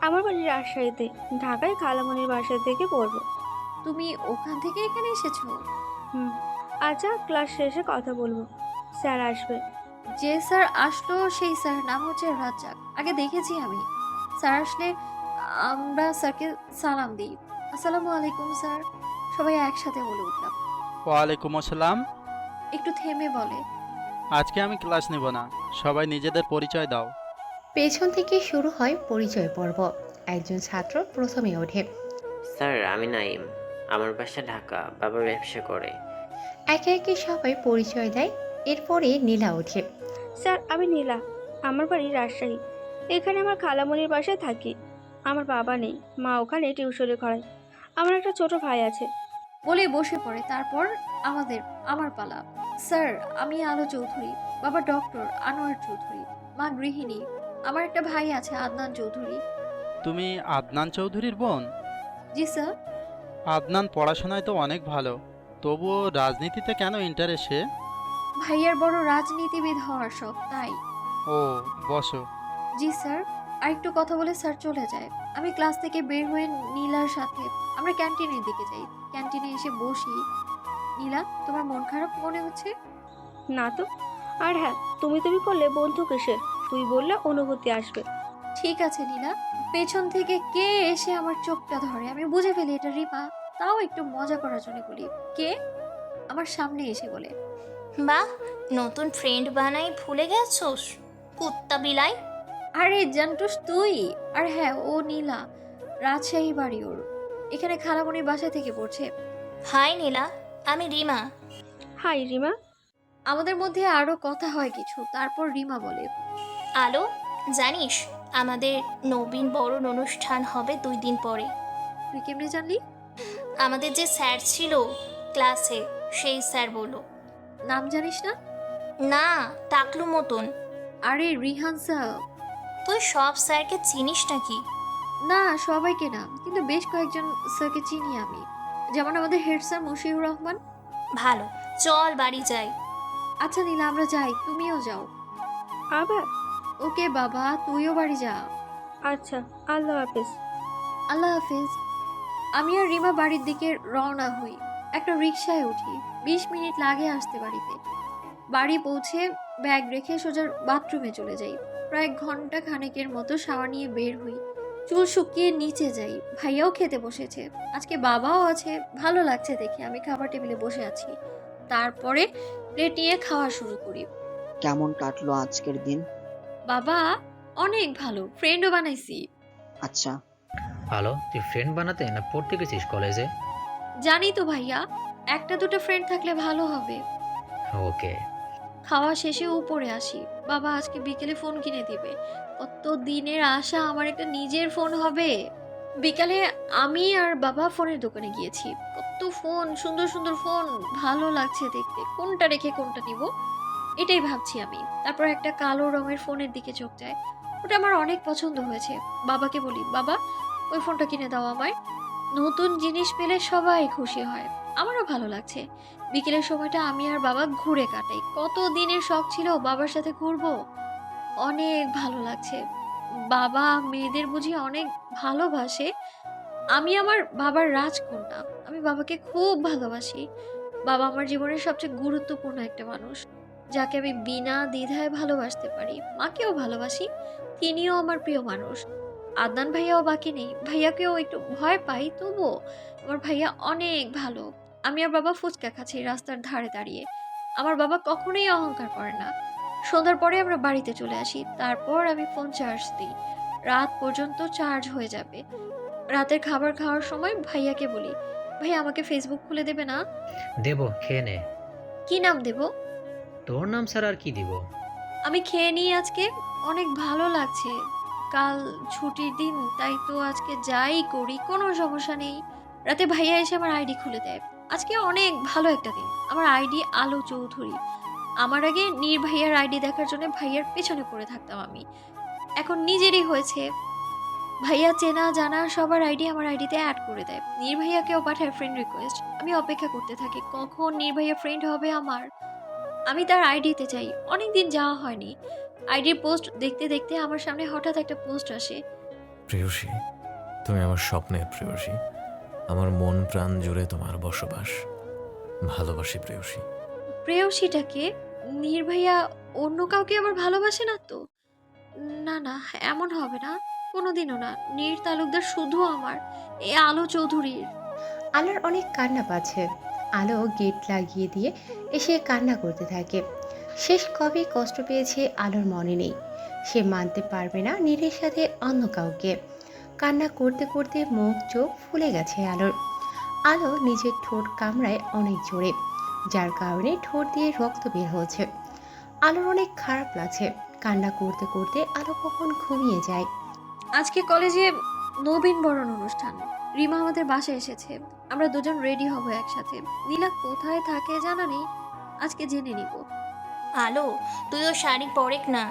আমার বাড়ি রাজশাহীতে। ঢাকায় খালামণির বাসা থেকে পড়বো। তুমি ওখান থেকে এখানে এসেছো? হুম। আচ্ছা, ক্লাস শেষে কথা বলবো। স্যার আসবে। যে স্যার আসলো সেই স্যার নাম হচ্ছে রাজ্জাক। আগে দেখেছি আমি। স্যার আসলে আমরা স্যারকে সালাম দিই। আসসালামু আলাইকুম স্যার। সবাই একসাথে বলে উঠলাম। ওয়ালাইকুম আসসালাম। একটু থেমে বলে, আজকে আমি ক্লাস নেব না, সবাই নিজেদের পরিচয় দাও। পেছন থেকে শুরু হয় পরিচয় পর্ব। একজন ছাত্র প্রথমে ওঠে। স্যার, আমি নাইম। আমার বাসা ঢাকা, বাবা ব্যবসা করে। একে একে সবাই পরিচয় দেয়। এরপরে নীলা ওঠে। স্যার, আমি নীলা। আমার বাড়ি রাজশাহী। এখানে আমার খালামণির বাসায় থাকি। আমার বাবা নেই, মা ওখানে টিউশনে করায়। আমার একটা ছোট ভাই আছে। বলে বসে পড়ে। তারপর আমার পালা। স্যার, আমি আলো চৌধুরী। বাবা ডক্টর আনোয়ার চৌধুরী, মা গৃহিণী। আমার একটা ভাই আছে আদনান চৌধুরী। তুমি আদনান চৌধুরীর বোন? জি স্যার। আদনান পড়াশোনায় তো অনেক ভালো, তবুও রাজনীতিতে কেন ইন্টারেস্ট সে? ভাইয়ার বড় রাজনীতিবিদ হওয়ার শখ, তাই। ও, বসো। জি স্যার। আর একটু কথা বলে স্যার চলে যায়। আমি ক্লাস থেকে বের হয়ে নীলার সাথে আমরা ক্যান্টিনের দিকে যাই। ক্যান্টিনে এসে বসি। নীলা, তোমার মন খারাপ মনে হচ্ছে? না তো। আর হ্যাঁ, তুমি করলে বন্ধু কিসের? তুই বললে অনুভূতি আসবে। ঠিক আছে নীলা। পেছন থেকে কে এসে আমার চোখটা ধরে, আমি বুঝে ফেলি এটা রিমা। তাও একটু মজা করার জন্য বলি, কে? আমার সামনে এসে বলে, বাহ, নতুন ফ্রেন্ড বানাই ভুলে গেছোস কুত্তা বিলাই। আরে জান্টুস তুই? আর হ্যাঁ, ও নীলা। রাজশাহী বাড়ি ওর। এখানে খালামণির বাসা থেকে পড়ছে। হাই নীলা, আমি রিমা। হাই রিমা। আমাদের মধ্যে আরো কথা হয় কিছু। তারপর রিমা বলে, আলো, জানিস আমাদের নবীন বরণ অনুষ্ঠান হবে 2 দিন পরে। তুই কেমনে জানলি? আমাদের যে স্যার ছিল ক্লাসে, সেই স্যার বলল। নাম জানিস না? না, টাকলু মতন। আরে রিহান স্যার। তুই সব স্যারকে চিনিস নাকি? না, সবাইকে না, কিন্তু বেশ কয়েকজন স্যারকে চিনি আমি। যেমন আমাদের হেড স্যার মশিউর রহমান। ভালো, চল বাড়ি যাই। আচ্ছা নীলা, আমরা যাই, তুমিও যাও। আবার? ওকে বাবা, তুইও বাড়ি যা। আচ্ছা, আল্লাহ হাফেজ। আল্লাহ হাফিজ। আমি আর রিমা বাড়ির দিকে রওনা হই। একটা রিকশায় উঠি। 20 মিনিট লাগে আসতে বাড়িতে। বাড়ি পৌঁছে ব্যাগ রেখে সোজা বাথরুমে চলে যাই। প্রায় ঘন্টা খানেকের মতো শাওয়ার নিয়ে বের হই। চুল শুকিয়ে নিচে যাই। ভাইয়াও খেতে বসেছে। আজকে বাবাও আছে, ভালো লাগছে দেখে। আমি খাবার টেবিলে বসে আছি। তারপরে প্লেট নিয়ে খাওয়া শুরু করি। কেমন কাটলো আজকের দিন? বাবা, অনেক ভালো, ফ্রেন্ডও বানাইছি। আচ্ছা, ভালো। তুই ফ্রেন্ড বানাতে না পড়তে গেছিস কলেজে? জানি তো ভাইয়া, একটা দুটো ফ্রেন্ড থাকলে ভালো হবে। ওকে। খাওয়া শেষে উপরে আসি। বাবা আজকে বিকেলে ফোন কিনে দিবে। কত দিনের আশা আমার একটা নিজের ফোন হবে। বিকালে আমি আর বাবা ফোনের দোকানে গিয়েছি। কত ফোন, সুন্দর সুন্দর ফোন, ভালো লাগছে দেখতে। কোনটা রেখে কোনটা নিব এটাই ভাবছি আমি। তারপর একটা কালো রঙের ফোনের দিকে চোখ যায়। ওটা আমার অনেক পছন্দ হয়েছে। বাবাকে বলি, বাবা ওই ফোনটা কিনে দাও আমায়। নতুন জিনিস পেলে সবাই খুশি হয়, আমারও ভালো লাগছে। বিকেলের সময়টা আমি আর বাবা ঘুরে কাটাই। কত দিনের শখ ছিল বাবার সাথে ঘুরবো, অনেক ভালো লাগছে। বাবা মেয়েদের বুঝি অনেক ভালোবাসে। আমি আমার বাবার রাজকন্যা। আমি বাবাকে খুব ভালোবাসি। বাবা আমার জীবনের সবচেয়ে গুরুত্বপূর্ণ একটা মানুষ, যাকে আমি বিনা দ্বিধায় ভালোবাসতে পারি। মাকেও ভালোবাসি, তিনিও আমার প্রিয় মানুষ। আদনান ভাইয়াও বাকি নেই, ভাইয়াকেও একটু ভয় পাই, তবুও আমার ভাইয়া অনেক ভালো। আমি আর বাবা ফুচকা খাচ্ছি রাস্তার ধারে দাঁড়িয়ে। আমার বাবা কখনোই অহংকার করে না। সন্ধ্যার পরে আমরা বাড়িতে চলে আসি, তারপর আমি ফোন চার্জ দিই। রাত পর্যন্ত চার্জ হয়ে যাবে। রাতের খাবার খাওয়ার সময় ভাইয়াকে বলি, ভাইয়া আমাকে ফেসবুক খুলে দেবে না? দেবো, খেয়ে নে। কি নাম দেব? তোর নাম ছাড়া আর কি দিব? আমি খেয়ে নিই আজকে, অনেক ভালো লাগছে। কাল ছুটির দিন, তাই তো আজকে যাই করি কোনো সমস্যা নেই। রাতে ভাইয়া এসে আমার আইডি খুলে দেয়। আজকে অনেক ভালো একটা দিন। আমার আইডি আলো চৌধুরী। আমার আগে নীর ভাইয়ার আইডি দেখার জন্য ভাইয়ার পেছনে পড়ে থাকতাম আমি। এখন নিজেরই হয়েছে। ভাইয়া চেনা জানা সবার আইডি আমার আইডিতে অ্যাড করে দেয়। নীর ভাইয়াকেও পাঠায় ফ্রেন্ড রিকোয়েস্ট। আমি অপেক্ষা করতে থাকি কখন নীর ভাইয়া ফ্রেন্ড হবে আমার। আমি তার আইডিতে চাই, অনেকদিন যাওয়া হয়নি। আইডির পোস্ট দেখতে দেখতে আমার সামনে হঠাৎ একটা পোস্ট আসে। প্রেয়সী, তুমি আমার স্বপ্নের প্রেয়সী। আমার মন প্রাণ জুড়ে তোমার বসবাস। ভালোবাসি প্রেয়সী। প্রেয়সীটাকে? নীর ভাইয়া অন্য কাউকে আবার ভালোবাসে না তো? না না, এমন হবে না, কোনোদিনও না। নীর তালুকদার শুধু আমার, এ আলো চৌধুরীর। আলোর অনেক কান্না পাচ্ছে। আলো গেট লাগিয়ে দিয়ে এসে কান্না করতে থাকে। শেষ কবে কষ্ট পেয়েছে আলোর মনে নেই। সে মানতে পারবে না নীরের সাথে অন্য কাউকে। কান্না করতে করতে মুখ চোখ ফুলে গেছে আলোর। আলো নিজের ঠোঁট কামড়ায় অনেক জোরে, যার কারণে ঠোঁট দিয়ে রক্ত বের হচ্ছে। আলোর অনেক খারাপ লাগছে। কান্না করতে করতে আলো কখন ঘুমিয়ে যায়। আজকে কলেজে নবীন বরণ অনুষ্ঠান। রিমা আমাদের বাসায় এসেছে। আমরা দুজন রেডি হব একসাথে। নীলা কোথায় থাকে জানা নেই, আজকে জেনে নিব। আলো, তুইও শাড়ি পরেক না।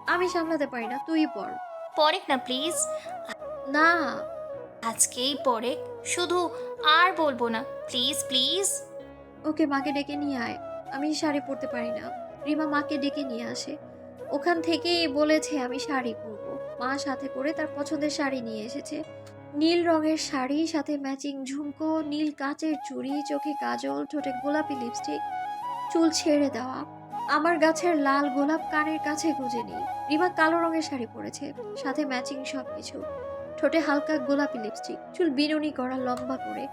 আমি সামলাতে পারি না, তুই পর। পরেক না প্লিজ। না। আজকেই পরেক, শুধু আর বলবো না, প্লিজ প্লিজ। ওকে মাকে ডেকে নিয়ে আয়। আমি শাড়ি পরতে পারি না। রিমা মাকে ডেকে নিয়ে আসে। ওখান থেকেই বলেছে আমি শাড়ি পরবো। মা সাথে করে তার পছন্দের শাড়ি নিয়ে এসেছে। নীল রঙের শাড়ি, সাথে ম্যাচিং ঝুমকো, নীল কাচের চুড়ি, চোখে কাজল, ঠোঁটে গোলাপি লিপস্টিক, চুল ছেড়ে দেওয়া। আমার গাছের লাল গোলাপ কানের কাছে গুজে নি। রিমা কালো রঙের শাড়ি পরেছে, সাথে ম্যাচিং সবকিছু। ঠোঁটে হালকা গোলাপি লিপস্টিক, চুল বিনুনি করা লম্বা করে,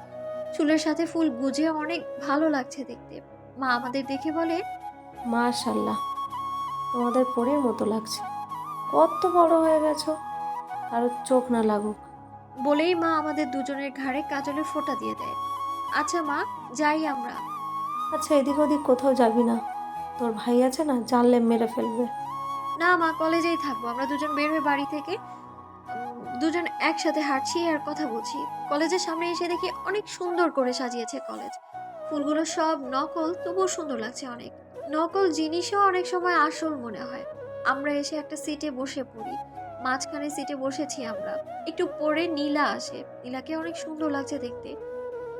চুলের সাথে ফুল গুজে অনেক ভালো লাগছে দেখতে। মা আমাদের দেখে বলে, মাশাল্লাহ, তোমাদের পরীর মতো লাগছে। কত বড় হয়ে গেছো, কারোর চোখ না লাগুক। বলেই মা আমাদের দুজনের ঘাড়ে কাজলের ফোঁটা দিয়ে দেয়। আচ্ছা মা, যাই আমরা। আচ্ছা, এদিক ওদিক কোথাও যাবি না? তোর ভাই আছে না, জানলে মেরে ফেলবে। না মা, কলেজেই থাকবো। আমরা দুজন বের হয়ে বাড়ি থেকে দুজন একসাথে হাঁটছি আর কথা বলছি। কলেজের সামনে এসে দেখি অনেক সুন্দর করে সাজিয়েছে কলেজ। ফুলগুলো সব নকল, তবুও সুন্দর লাগছে অনেক। নকল জিনিসও অনেক সময় আসল মনে হয়। আমরা এসে একটা সিটে বসে পড়ি। মাঝখানে সিটে বসেছি আমরা। একটু পরে নীলা আসে। নীলাকে অনেক সুন্দর লাগছে দেখতে।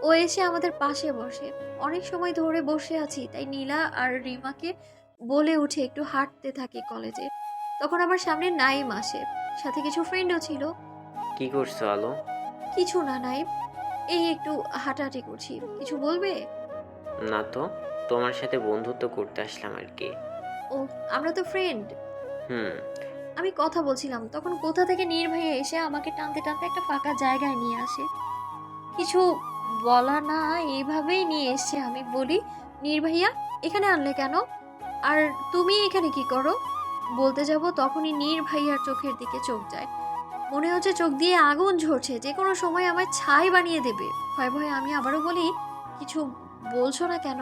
ও এসে আমাদের পাশে বসে। অনেক সময় ধরে বসে আছি, তাই নীলা আর রিমাকে বলে উঠে একটু হাঁটতে থাকি কলেজে। তখন আমার সামনে নাইম আসে, সাথে কিছু ফ্রেন্ডও ছিল। কি করছো আলো? কিছু না নাইম, এই একটু হাঁটাহাঁটি করছি। কিছু বলবে? না তো, তোমার সাথে বন্ধুত্ব করতে আসলাম আর কি। ও, আমরা তো ফ্রেন্ড। হুম। আমি কথা বলছিলাম, তখন কোথা থেকে নীর ভাইয়া এসে আমাকে টানতে টানতে একটা ফাঁকা জায়গায় নিয়ে আসে। কিছু বলা না, এইভাবেই নিয়ে এসছে। আমি বলি, নীর ভাইয়া এখানে আনলে কেন? আর তুমি এখানে কি করো? বলতে যাব, তখনই নীর ভাইয়ার চোখের দিকে চোখ যায়। মনে হচ্ছে চোখ দিয়ে আগুন ঝরছে, যে কোনো সময় আমায় ছাই বানিয়ে দেবে। ভয় ভয়ে আমি আবারও বলি, কিছু বলছো না কেন?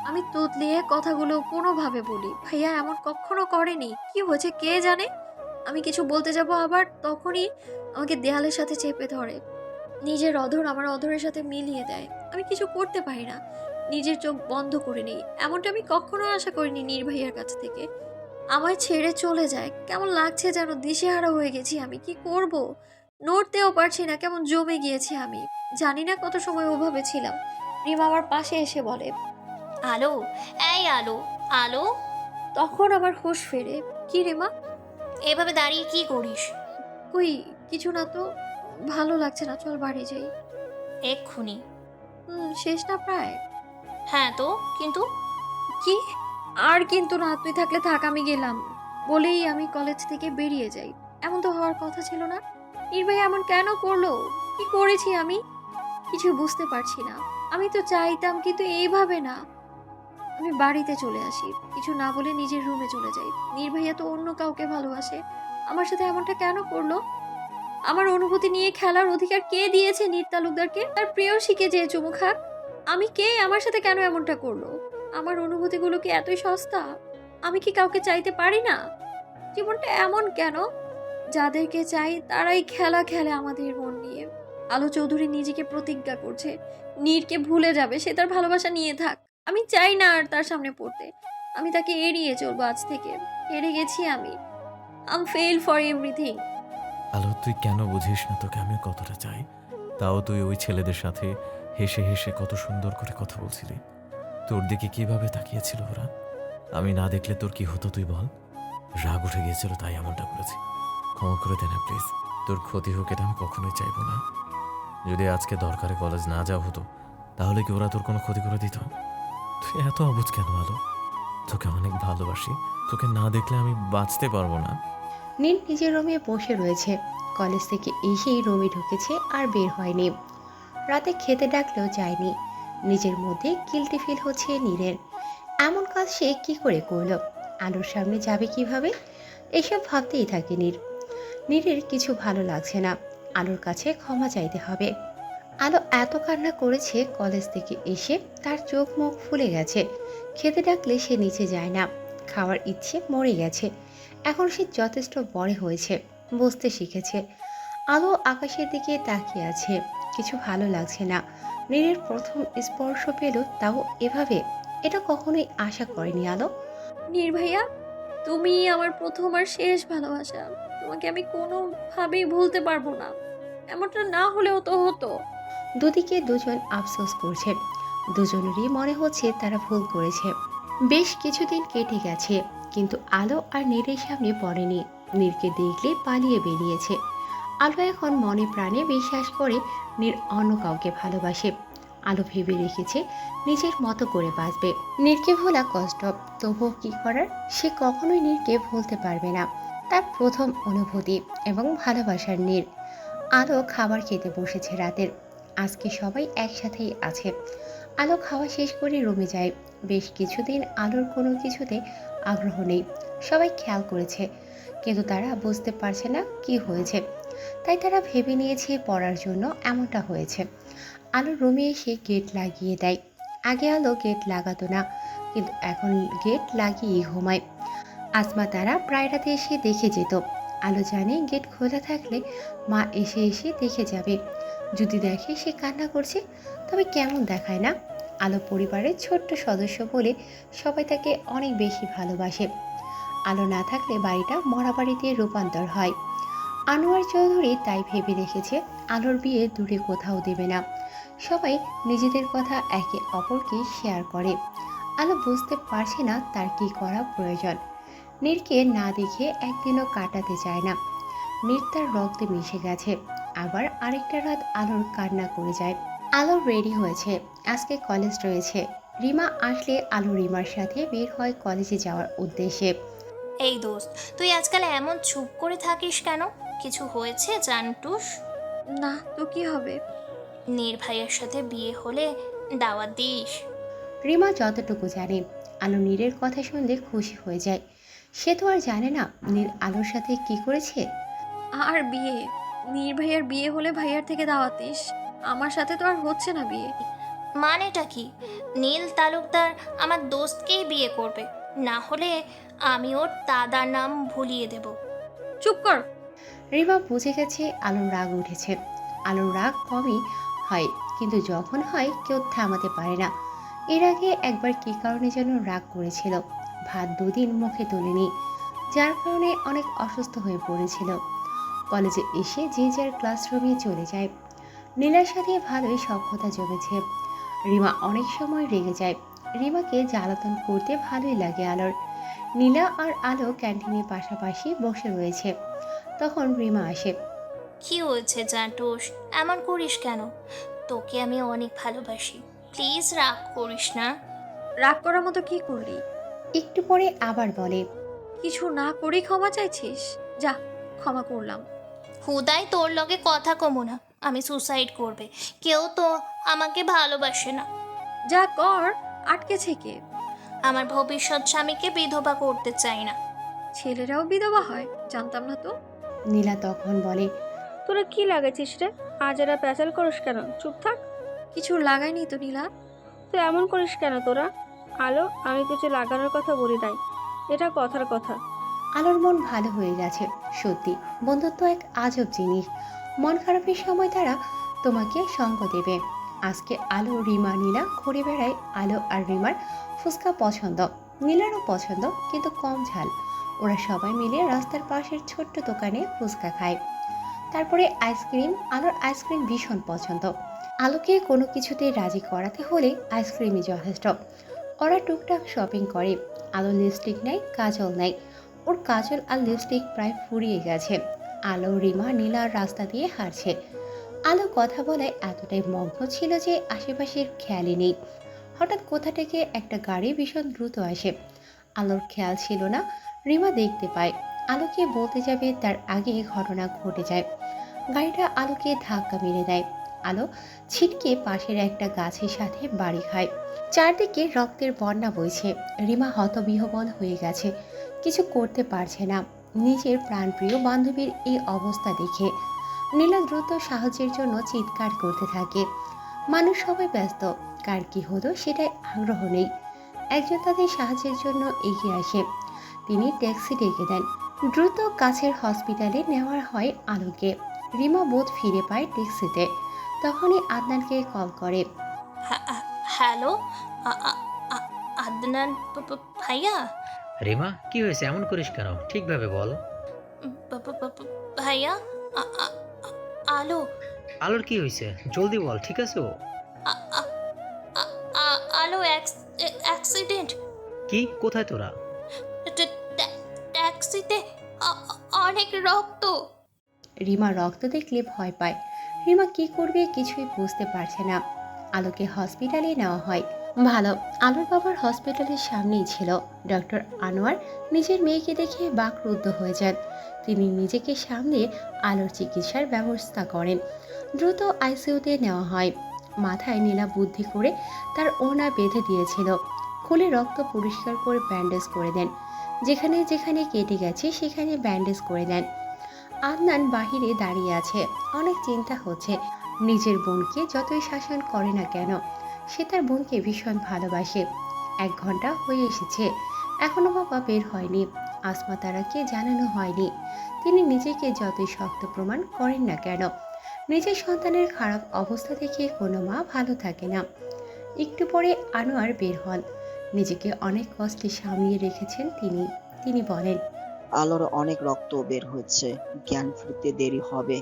আমি তোতলিয়ে কথাগুলো কোনোভাবে বলি, ভাইয়া এমন কখনো করেনি। কি হয়েছে কে জানে? আমি কিছু বলতে যাব, আবার তখনই আমাকে দেয়ালের সাথে চেপে ধরে। নিজের অধর আমার অধরের সাথে মিলিয়ে দেয়। আমি কিছু করতে পারি না, নিজের চোখ বন্ধ করে নিই। এমনটা আমি কখনো আশা করিনি নীর ভাইয়ার কাছ থেকে। আমায় ছেড়ে চলে যায়। কেমন লাগছে যেন, দিশেহারা হয়ে গেছি আমি। কি করব? নড়তেও পারছি না, কেমন জমে গিয়েছি আমি। জানি না কত সময় ওভাবে ছিলাম। রিমা আমার পাশে এসে বলে, আলো, এই আলো, আলো। তখন আমার হুঁশ ফেরে। কি রিমা? এভাবে দাঁড়িয়ে কি করিস? কই কিছু না তো, ভালো লাগছে না, চল বাড়ি যাই। এক্ষুনি? শেষ না প্রায়? হ্যাঁ তো, কিন্তু কি? আর কিন্তু না, তুই থাকলে থাক, আমি গেলাম বলেই আমি কলেজ থেকে বেরিয়ে যাই। এমন তো হওয়ার কথা ছিল না। নির্ভয় এমন কেন করলো? কি করেছি আমি? কিছু বুঝতে পারছি না। আমি তো চাইতাম, কিন্তু এইভাবে না। আমি বাড়িতে চলে আসি, কিছু না বলে নিজের রুমে চলে যাই। নির্ভয়া তো অন্য কাউকে ভালোবাসে, আমার সাথে এমনটা কেন করলো? আমার অনুভূতি নিয়ে খেলার অধিকার কে দিয়েছে নীর তালুকদারকে? তার প্রেয়সীকে যে চুমু খাক? আমি কে? আমার সাথে কেন এমনটা করলো? আমার অনুভূতিগুলো কি এতই সস্তা? আমি কি কাউকে চাইতে পারি না? জীবনটা এমন কেন? যাদেরকে চাই তারাই খেলা খেলে আমাদের মন নিয়ে। আলো চৌধুরী নিজেকে প্রতিজ্ঞা করছে নীরকে ভুলে যাবে, সে তার ভালোবাসা নিয়ে থাক। আমি চাই না আর তার সামনে পড়তে। আমি তাকে এড়িয়ে চলবো আজ থেকে। হেরে গেছি আমি। I am fail for everything. আলো, তুই কেন বুঝিস না তোকে আমি কতটা চাই? তাও তুই ওই ছেলেদের সাথে হেসে হেসে কত সুন্দর করে কথা বলছিলি। তোর দিকে কিভাবে তাকিয়েছিল ওরা? আমি না দেখলে তোর কি হতো তুই বল? রাগ উঠে গিয়েছিল তাই এমনটা করেছি। ক্ষমা করে দে না প্লিজ। তোর ক্ষতি হোক এটা আমি কখনোই চাইবো না। যদি আজকে দরকারে কলেজ না যাওয়া হতো তাহলে কি ওরা তোর কোনো ক্ষতি করে দিত? তুই এত অবুঝ কেন আলো? তোকে অনেক ভালোবাসি, তোকে না দেখলে আমি বাঁচতে পারবো না। নীল নিজের রুমে বসে রয়েছে। কলেজ থেকে এসেই রুমে ঢুকেছে আর বের হয়নি। রাতে খেতে ডাকলেও যায়নি। নিজের মধ্যে গিল্টি ফিল হচ্ছে নীরের। এমন কাজ সে কি করে করলো? আলোর সামনে যাবে কিভাবে? এসব ভাবতেই থাকে নীর। নীরের কিছু ভালো লাগছে না। আলোর কাছে ক্ষমা চাইতে হবে। আলো এত কান্না করেছে কলেজ থেকে এসে, তার চোখ মুখ ফুলে গেছে। খেতে ডাকলে সে নিচে যায় না। খাওয়ার ইচ্ছে মরে গেছে। এখন সে যথেষ্ট বড় হয়েছে, বুঝতে শিখেছে। আলো আকাশের দিকে তাকিয়ে আছে। কিছু ভালো লাগছে না। নীরের প্রথম স্পর্শ পেল, তাও এভাবে। এটা কখনোই আশা করেনি আলো। নির্ভাইয়া, তুমি আমার প্রথম আর শেষ ভালোবাসা। তোমাকে আমি কোনোভাবেই ভুলতে পারবো না। এমনটা না হলেও তো হতো। দুদিকে দুজন আফসোস করছে। দুজনেরই মনে হচ্ছে তারা ভুল করেছে। বেশ কিছুদিন কেটে গেছে, কিন্তু আলো আর নীরের সামনে পড়েনি। নীরকে দেখলে পালিয়ে বেরিয়েছে। আলো এখন মনে প্রাণে বিশ্বাস করে নীর অন্য কাউকে ভালোবাসে। আলো ভেবে রেখেছে নিজের মতো করে বাঁচবে। নীরকে ভোলা কষ্ট, তবুও কি করার? সে কখনোই নীরকে ভুলতে পারবে না। তার প্রথম অনুভূতি এবং ভালোবাসার নীর। আলো খাবার খেতে বসেছে রাতের। আজকে সবাই একসাথেই আছে। আলো খাওয়া শেষ করে রুমে যায়। বেশ কিছুদিন আলোর কোনো কিছুতে আগ্রহ নেই। সবাই খেয়াল করেছে, কিন্তু তারা বুঝতে পারছে না কি হয়েছে। তাই তারা ভেবে নিয়েছে পড়ার জন্য এমনটা হয়েছে। আলো রুমে এসে গেট লাগিয়ে দেয়। আগে আলো গেট লাগাতো না, কিন্তু এখন গেট লাগিয়ে ঘুমায়। আসমা তারা প্রায় রাতে এসে দেখে যেত। আলো জানে গেট খোলা থাকলে মা এসে এসে দেখে যাবে। যদি দেখে সে কান্না করছে, তবে কেমন দেখায় না? আলো পরিবারের ছোট্ট সদস্য বলে সবাই তাকে অনেক বেশি ভালোবাসে। আলো না থাকলে বাড়িটা মরা বাড়িতে রূপান্তর হয়। আনোয়ার চৌধুরী তাই ভেবে রেখেছে আলোর বিয়ে দূরে কোথাও দেবে না। সবাই নিজেদের কথা একে অপরকে শেয়ার করে। আলো বুঝতে পারছে না তার কি করা প্রয়োজন। নীরকে না দেখে একদিনও কাটাতে চায় না। নীর তার রক্তে মিশে গেছে। আবার আরেকটা রাত আলোর কান্না করে যায়। আলো রেডি হয়েছে, আজকে কলেজ রয়েছে। রিমা আসলে আলো রিমার সাথে বের হয় কলেজে যাওয়ার উদ্দেশ্যে। এই দোস্ত, তুই আজকাল এমন চুপ করে থাকিস কেন? কিছু হয়েছে জানটুস? না তো কি হবে? নির্ভাইয়ের সাথে বিয়ে হলে দাওয়াত দিস। রিমা যতটুকু জানে, আলো নীরের কথা শুনলে খুশি হয়ে যায়। সে তো আর জানে না নীর আলোর সাথে কি করেছে। আর বিয়ে? নির্ভাইয়ার বিয়ে হলে ভাইয়ার থেকে দাওয়াত দিস। আমার সাথে তো আর হচ্ছে না বিয়ে। মানেটা কি? নীল তালুকদার আমার দোস্তকেই বিয়ে করবে, না হলে আমি ওর দাদার নাম ভুলিয়ে দেব। চুপ কর। রিমা বুঝে গেছে আলোর রাগ উঠেছে। আলোর রাগ কমই হয়, কিন্তু যখন হয় কেউ থামাতে পারে না। এর আগে একবার কী কারণে যেন রাগ করেছিল। ভাত দুদিন মুখে তোলেনি, যার কারণে অনেক অসুস্থ হয়ে পড়েছিল। কলেজে এসে যে যার ক্লাসরুমে চলে যায়। নীলার সাথে ভালোই সখ্যতা জমেছে। রিমা অনেক সময় রেগে যায়। রিমাকে জ্বালাতন করতে ভালোই লাগে আলোর। নীলা আর আলো ক্যান্টিনের পাশাপাশি বসে রয়েছে। তখন রিমা আসে। কি হয়েছে জান্টুস, এমন করিস কেন? তোকে আমি অনেক ভালোবাসি, প্লিজ রাগ করিস না। রাগ করার মতো কি করলি? একটু পরে আবার বলে, কিছু না করেই ক্ষমা চাইছিস? যা, ক্ষমা করলাম। হুদাই তোর লগে কথা কমো না, আমি সুসাইড করবে। কেউ তো আমাকে ভালোবাসে না। যা কর, আটকেছে কে? আমার ভবিষ্যৎ স্বামীকে বিধবা করতে চাই না। ছেলেরাও বিধবা হয়? জানতাম না তো। নীলা তখন বলে, তোরা কি লাগাইছিস রে? আজ এরা প্যাচাল করিস কেন? চুপ থাক। কিছু লাগাইনি তো নীলা। তুই এমন করিস কেন তোরা? আলো, আমি কিছু লাগানোর কথা বলি নাই, এটা কথার কথা। আলোর মন ভালো হয়ে গেছে। সত্যি বন্ধুত্ব এক আজব জিনিস। মন খারাপের সময় তারা তোমাকে সঙ্গ দেবে। আজকে আলো, রিমা, নীলা ঘুরে বেড়ায়। আলো আর রিমার ফুচকা পছন্দ, নীলারও পছন্দ, কিন্তু কম ঝাল। ওরা সবাই মিলে রাস্তার পাশের ছোট্ট দোকানে ফুচকা খায়। তারপরে আইসক্রিম। আলোর আইসক্রিম ভীষণ পছন্দ। আলোকে কোনো কিছুতে রাজি করাতে হলে আইসক্রিমই যথেষ্ট। ওরা টুকটাক শপিং করে। আলো লিপস্টিক নেয়, কাজল নেয়। ওর কাজল আর লিপস্টিক প্রায় ফুরিয়ে গেছে। আলো, রিমা, নীলার রাস্তা দিয়ে হাঁটছে। আলো কথা বলায় এতটাই মগ্ন ছিল যে আশেপাশের খেয়ালই নেই। হঠাৎ কোথা থেকে একটা গাড়ি ভীষণ দ্রুত আসে। আলোর খেয়াল ছিল না। রিমা দেখতে পায়। আলোকে বলতে যাবে তার আগে ঘটনা ঘটে যায়। গাড়িটা আলোকে ধাক্কা মেরে দেয়। আলো ছিটকে পাশের একটা গাছের সাথে বাড়ি খায়। চারদিকে রক্তের বন্যা বইছে। রিমা হতবিহ্বল হয়ে গেছে, কিছু করতে পারছে না নিজের প্রাণপ্রিয় বান্ধবীর এই অবস্থা দেখে। নীলা দ্রুত সাহায্যের জন্য চিৎকার করতে থাকে। মানুষ সবাই ব্যস্ত, কার কি হলো সেটাই আগ্রহ নেই। একজন তাদের সাহায্যের জন্য এগিয়ে আসে। তিনি ট্যাক্সি ডেকে দেন। দ্রুত কাছের হসপিটালে নেওয়া হয় আলোকে। রিমা বোধ ফিরে পায় ট্যাক্সিতে। তখনই আদনানকে কল করে। হ্যালো, আদনান ভাইয়া? রিমা, কি হয়েছে? এমন করিস কেন? ঠিকভাবে বল। ভাইয়া, আলো। আলোর কি হয়েছে? জলদি বল। ঠিক আছে ও? আলো অ্যাক্সিডেন্ট। কি? কোথায় তোরা? ট্যাক্সিতে অনেক রক্ত। রিমা রক্ত দেখলে ভয় পায়। রিমা কি করবে কিছুই বুঝতে পারছে না। আলোকে হসপিটালে নেওয়া হয়। ভালো, আলোর বাবার হসপিটালের সামনেই ছিল। ডক্টর আনোয়ার নিজের মেয়েকে দেখে বাকরুদ্ধ হয়ে যান। তিনি নিজেকে সামলে আলোর চিকিৎসার ব্যবস্থা করেন। দ্রুত আইসিইউতে নেওয়া হয়। মাথায় নীলা বুদ্ধি করে তার ওড়না বেঁধে দিয়েছিল। খুলে রক্ত পরিষ্কার করে ব্যান্ডেজ করে দেন। যেখানে যেখানে কেটে গেছে সেখানে ব্যান্ডেজ করে দেন। আদনান বাহিরে দাঁড়িয়ে আছে। অনেক চিন্তা হচ্ছে। নিজের বোনকে যতই শাসন করে না কেন, সে তার বোনকে ভীষণ ভালোবাসে। 1 ঘন্টা হয়ে এসেছে, এখনো বাবা বের হয়নি। আসমা তারাকে জানানো হয়নি। তিনি নিজেকে যতই শক্ত প্রমাণ করেন না কেন, নিজের সন্তানের খারাপ অবস্থা দেখে কোনো মা ভালো থাকে না। একটু পরে আনোয়ার বের হন। নিজেকে অনেক কষ্টে সামলিয়ে রেখেছেন তিনি। তিনি বলেন, আলোর অনেক রক্ত বের হয়েছে, জ্ঞান ফিরতে দেরি হবে,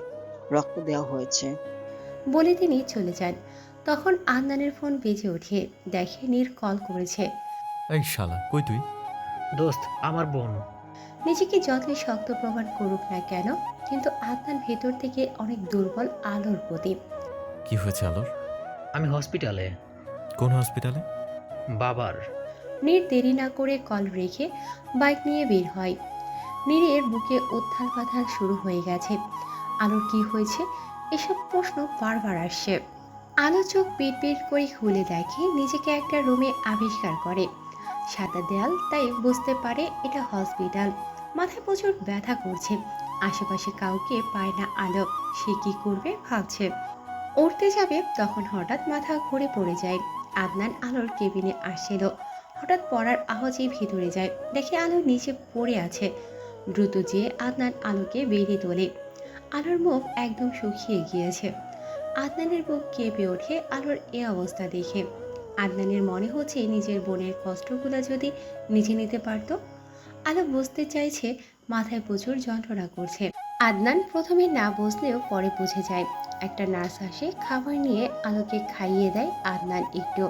রক্ত দেওয়া হয়েছে। বলে তিনি চলে যান। তখন আদনানের ফোন বেজে ওঠে। দেখে নীর কল করেছে। এই শালা, কই তুই? দোস্ত, আমার বোন। নিজেকে যতই শক্ত প্রমাণ করুক না কেন, কিন্তু আদনান ভেতর থেকে অনেক দুর্বল আলোর প্রতি। কি হয়েছে আলোর? আমি হসপিটালে। কোন হসপিটালে? বাবার। নীর দেরি না করে কল রেখে বাইক নিয়ে বের হয়। নীরের বুকে উত্থাল পাথাল শুরু হয়ে গেছে। আলোর কি হয়েছে এসব প্রশ্ন বারবার আসছে। আলো চোখ পিট করে খুলে দেখে নিজেকে একটা রুমে আবিষ্কার করে। সাদা দেয়াল, তাই বুঝতে পারে এটা হসপিটাল। মাথায় প্রচুর ব্যথা করছে। আশেপাশে কাউকে পায় না আলো। সে কি করবে ভাবছে। উঠতে যাবে তখন হঠাৎ মাথা ঘুরে পড়ে যায়। আদনান আলোর কেবিনে আসছিল। হঠাৎ পড়ার আওয়াজে ভিতরে যায়, দেখে আলো নিচে পড়ে আছে। দ্রুত যেয়ে আদনান আলোকে বেরিয়ে তোলে। আলোর মুখ একদম শুকিয়ে গিয়েছে। আদনানের বুক কেঁপে ওঠে আলোর এ অবস্থা দেখে। আদনানের মনে হচ্ছে নিজের বোনের কষ্টগুলো যদি নিজে নিতে পারত। আলো বুঝতে চাইছে মাথায় প্রচুর যন্ত্রণা করছে। আদনান প্রথমে না বুঝলেও পরে বুঝে যায়। একটা নার্স আসে, খাবার নিয়ে আলোকে খাইয়ে দেয় আদনান একটু।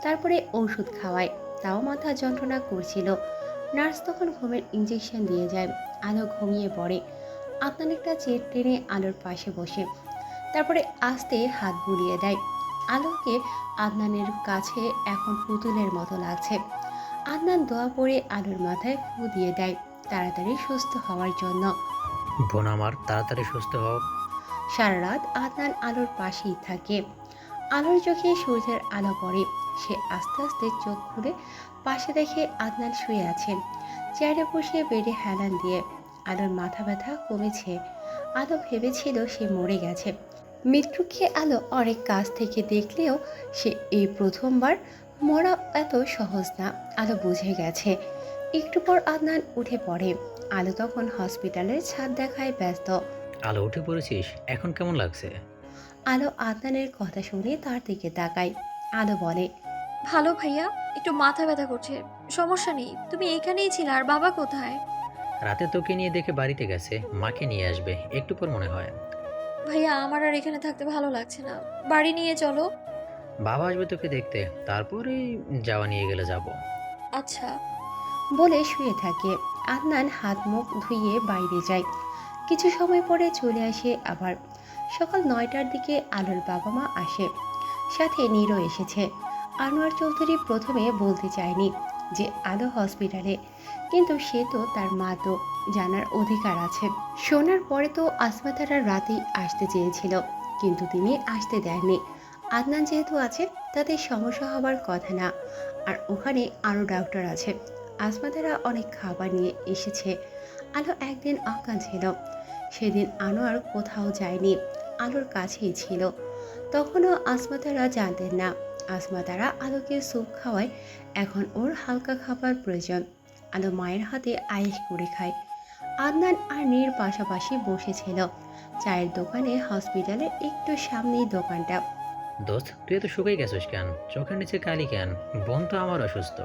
তারপরে ওষুধ খাওয়ায়, তাও মাথা যন্ত্রণা করছিল। নার্স তখন ঘুমের ইঞ্জেকশন দিয়ে যায়। আলো ঘুমিয়ে পড়ে। আদনান একটা চেয়ার টেনে আলোর পাশে বসে, তারপরে আস্তে হাত বুলিয়ে দেয়। আলোকে আদনানের কাছে এখন পুতুলের মতো লাগছে। আদনান দোয়া পড়ে আলোর মাথায় ফু দিয়ে দেয় তাড়াতাড়ি সুস্থ হওয়ার জন্য। বোন আমার, তাড়াতাড়ি সুস্থ হও। সারা রাত আদনান আলোর পাশেই থাকে। আলোর চোখে সূর্যের আলো পড়ে। সে আস্তে আস্তে চোখ খুলে পাশে দেখে আদনান শুয়ে আছে, চেয়ারে বসে বেডে হেলান দিয়ে। আলোর মাথা ব্যথা কমেছে। আলো ভেবেছিল সে মরে গেছে। মৃত্যুকে আলো অনেক কাছ থেকে দেখলেও সে এই প্রথমবার। মরা এত সহজ না, আলো বুঝে গেছে। একটু পর আদনান উঠে পড়ে। আলো তখন হসপিটালের ছাদ দেখায় ব্যস্ত। আলো, উঠে পড়েছিস? এখন কেমন লাগছে? আলো আদনানের কথা শুনে তার দিকে তাকায়। আলো বলে, ভালো ভাইয়া, একটু মাথা ব্যথা করছে, সমস্যা নেই। তুমি এখানেই ছিলে, আর বাবা কোথায়? রাতে তোকে নিয়ে দেখে বাড়িতে গেছে, মাকে নিয়ে আসবে একটু পর মনে হয়। ভাইয়া, আমার আর এখানে থাকতে ভালো লাগছে না, বাড়ি নিয়ে চলো। বাবা আসবে তোকে দেখতে, তারপরে যাওয়া নিয়ে গেলে যাব। আচ্ছা। বলে শুয়ে থাকে। আদনান হাত মুখ ধুইয়ে বাইরে যায়। কিছু সময় পরে চলে আসে আবার। সকাল 9টার দিকে আলোর বাবা মা আসে, সাথে নীরও এসেছে। আনোয়ার চৌধুরী প্রথমে বলতে চায়নি যে আলো হসপিটালে, কিন্তু সে তো তার মা, তো জানার অধিকার আছে। শোনার পরে তো আসমা তারা রাতেই আসতে চেয়েছিল, কিন্তু তিনি আসতে দেননি। আদনান যেহেতু আছে তাতে সমস্যা হবার কথা না। আর ওখানে আরও ডাক্তার আছে। আসমা তারা অনেক খাবার নিয়ে এসেছে। আলো একদিন অজ্ঞান ছিল। সেদিন আনোয়ার কোথাও যায়নি, আলোর কাছেই ছিল। তখনও আসমা তারা জানতেন না। আসমা তারা আলোকে স্যুপ খাওয়ায়, এখন ওর হালকা খাবার প্রয়োজন। আলো মায়ের হাতে আয়েশ করে খায়। আদনান আর নীর পাশাপাশি বসেছিল চায়ের দোকানে। হসপিটালের একটু সামনেই দোকানটা। দোস্ত, তুই এত শুকিয়ে গেছিস কেন? চোখের নিচে কালি কেন? বোন তো আমার অসুস্থ।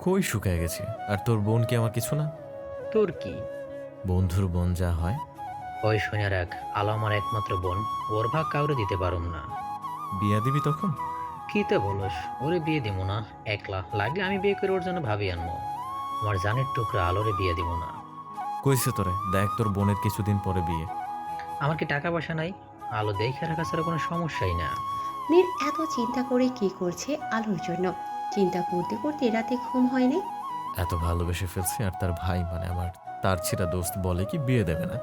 কই শুকায় গেছে? আর তোর বোন কি আমার কিছু না? তোর কি? বন্ধুর বোন যা হয়। ওই শুনে রাখ, আলো আমার একমাত্র বোন, ওর ভাগ কাউরে দিতে পারুম না। বিয়া দিবি তখন? কি তো বলস, ওরে বিয়ে দিব না। একলা লাগলে আমি বিয়ে করে ওর জন্য ভাবি আনবো। আমার জানের টুকরা আলোরে বিয়ে দিব না। কইছে তোরে, দেখ তোর বোনের কিছুদিন পরে বিয়ে। আমার কি টাকা পয়সা নাই? আলো দেখে রাখা ছাড়া কোনো সমস্যাই না। নীর এত চিন্তা করে কি করছে আলোর জন্য। চিন্তা করতে করতে রাতে ঘুম হয়নি। এত ভালোবেসে ফেলছে, আর তার ভাই মানে আমার তার ছিঁড়া দোস্ত বলে কি বিয়ে দেবে না।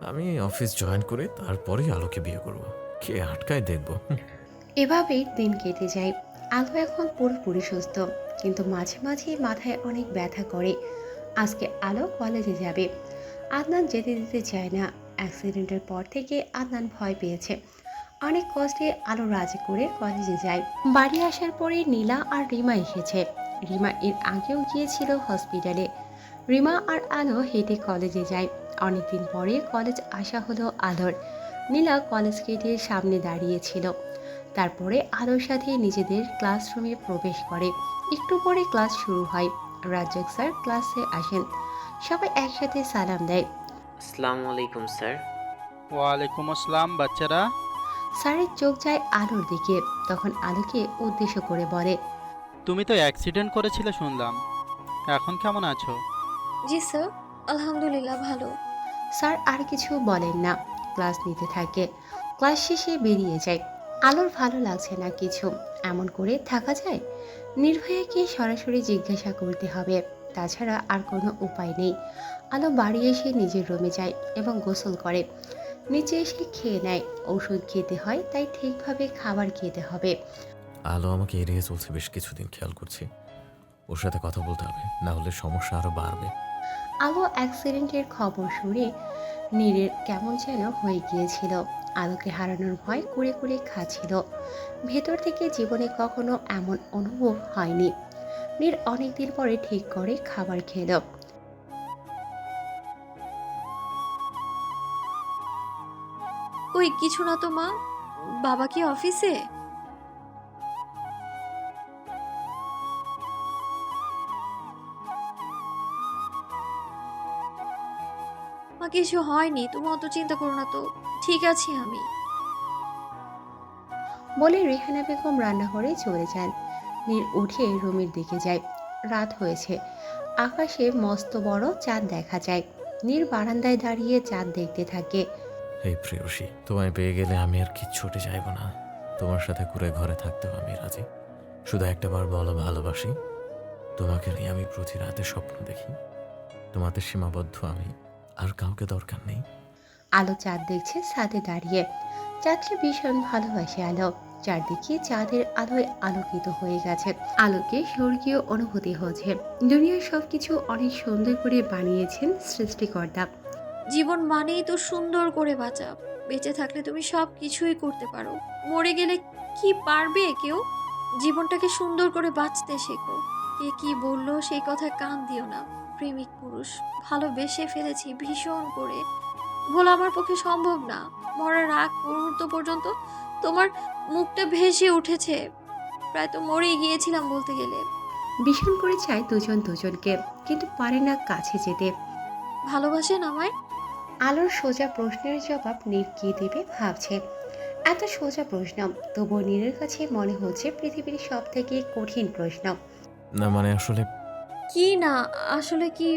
আমি অফিস জয়েন করে তারপরেই আলোকে বিয়ে করব। কে আটকায় দেখবো। এভাবেই দিন কেটে যায়। আলো এখন পুরোপুরি সুস্থ, কিন্তু মাঝে মাঝে মাথায় অনেক ব্যথা করে। আজকে আলো কলেজে যাবে। আদনান যেতে দিতে চায় না। অ্যাক্সিডেন্টের পর থেকে আদনান ভয় পেয়েছে। অনেক কষ্টে আলো রাজি করে কলেজে যায়। বাড়ি আসার পরে নীলা আর রিমা এসেছে। রিমা এর আগেও গিয়েছিল হসপিটালে। রিমা আর আলো হেঁটে কলেজে যায়। অনেকদিন পরে কলেজ আসা হলো আলোর। নীলা কলেজ গেটের সামনে দাঁড়িয়েছিল। তারপরে আলোর সাথে নিজেদের ক্লাসরুমে প্রবেশ করে। একটু পরে ক্লাস শুরু হয়। রাজ্জাক স্যার ক্লাসে আসেন। সবাই একসাথে সালাম দেয়। আসসালামু আলাইকুম স্যার। ওয়ালাইকুম আসসালাম বাচ্চারা। স্যারের চোখ যায় আলোর দিকে। তখন আলোকে উদ্দেশ্য করে বলে, তুমি তো অ্যাক্সিডেন্ট করেছিলে শুনলাম, এখন কেমন আছো? জি স্যার, আলহামদুলিল্লাহ ভালো। স্যার আর কিছু বলেন না, ক্লাস নিতে থাকে। ক্লাস শেষে বেরিয়ে যায়। আলোর ভালো লাগছে না কিছু। এমন করে থাকা যায়? নির্ভয়াকে সরাসরি জিজ্ঞাসা করতে হবে, তাছাড়া আর কোনো উপায় নেই। আলো বাড়ি এসে নিজের রুমে যায় এবং গোসল করে। নিচে এসে খেয়ে নেয়। ওষুধ খেতে হয়, তাই ঠিকভাবে খাবার খেতে হবে। আলো আমাকে এড়িয়ে চলছে বেশ কিছুদিন, খেয়াল করছি। ওর সাথে কথা বলতে হবে, না হলে সমস্যা আরো বাড়বে। আলো অ্যাক্সিডেন্টের খবর শুনে নীরের কেমন যেন হয়ে গিয়েছিল। আলোকে হারানোর ভয় কুড়ে কুড়ে খাচ্ছিল। ভেতর থেকে জীবনে কখনো এমন অনুভব হয়নি। নীর অনেকদিন পরে ঠিক করে খাবার খেল। ওই কিছু না তো মা, বাবা কি অফিসে? মা কিছু হয়নি, তুমি অত চিন্তা করো না তো, ঠিক আছি আমি। বলে রেহানা বেগম রান্নাঘরে চলে যান। নীর উঠে রুমের দিকে যায়। রাত হয়েছে। আকাশে মস্ত বড় চাঁদ দেখা যায়। নীর বারান্দায় দাঁড়িয়ে চাঁদ দেখতে থাকে। এই প্রেয়সী, তোমায় পেয়ে গেলে আমি আর কিচ্ছুটে চাইব না। তোমার সাথে ঘুরে ঘরে থাকতেও আমি রাজি। শুধু একটাবার বলো ভালোবাসি। তোমাকে নিয়ে আমি প্রতি রাতে স্বপ্ন দেখি। তোমাদের সীমাবদ্ধ আমি, আর কাউকে দরকার নেই। আলো চাঁদ দেখছে ছাদে দাঁড়িয়ে। চাঁদকে ভীষণ ভালোবাসে আলো। চারদিকে চাঁদের আলোয় আলোকিত হয়ে গেছে। আলোকে স্বর্গীয় অনুভূতি হচ্ছে। দুনিয়ার সবকিছু অনেক সুন্দর করে বানিয়েছেন সৃষ্টিকর্তা। জীবন মানেই তো সুন্দর করে বাঁচা। বেঁচে থাকলে তুমি সব কিছুই করতে পারো, মরে গেলে কি পারবে কেউ? জীবনটাকে সুন্দর করে বাঁচতে শেখো। কে কি বললো সেই কথায় কান দিও না। প্রেমিক পুরুষ, ভালোবেসে ফেলেছি ভীষণ করে, বলা আমার পক্ষে সম্ভব না। মরার আগ মুহূর্ত পর্যন্ত তোমার মুখটা ভেসে উঠেছে। প্রায় তো মরেই গিয়েছিলাম বলতে গেলে। ভীষণ করে চায় দুজন দুজনকে, কিন্তু পারে না কাছে যেতে। ভালোবাসেন আমায়? আলোর সোজা প্রশ্নের জবাব নীর কি দেবে ভাবছে। এত সোজা প্রশ্ন, তবুও নীরের কাছে মনে হচ্ছে পৃথিবীর সব থেকে কঠিন প্রশ্ন। না মানে আসলে কি না আসলে কি,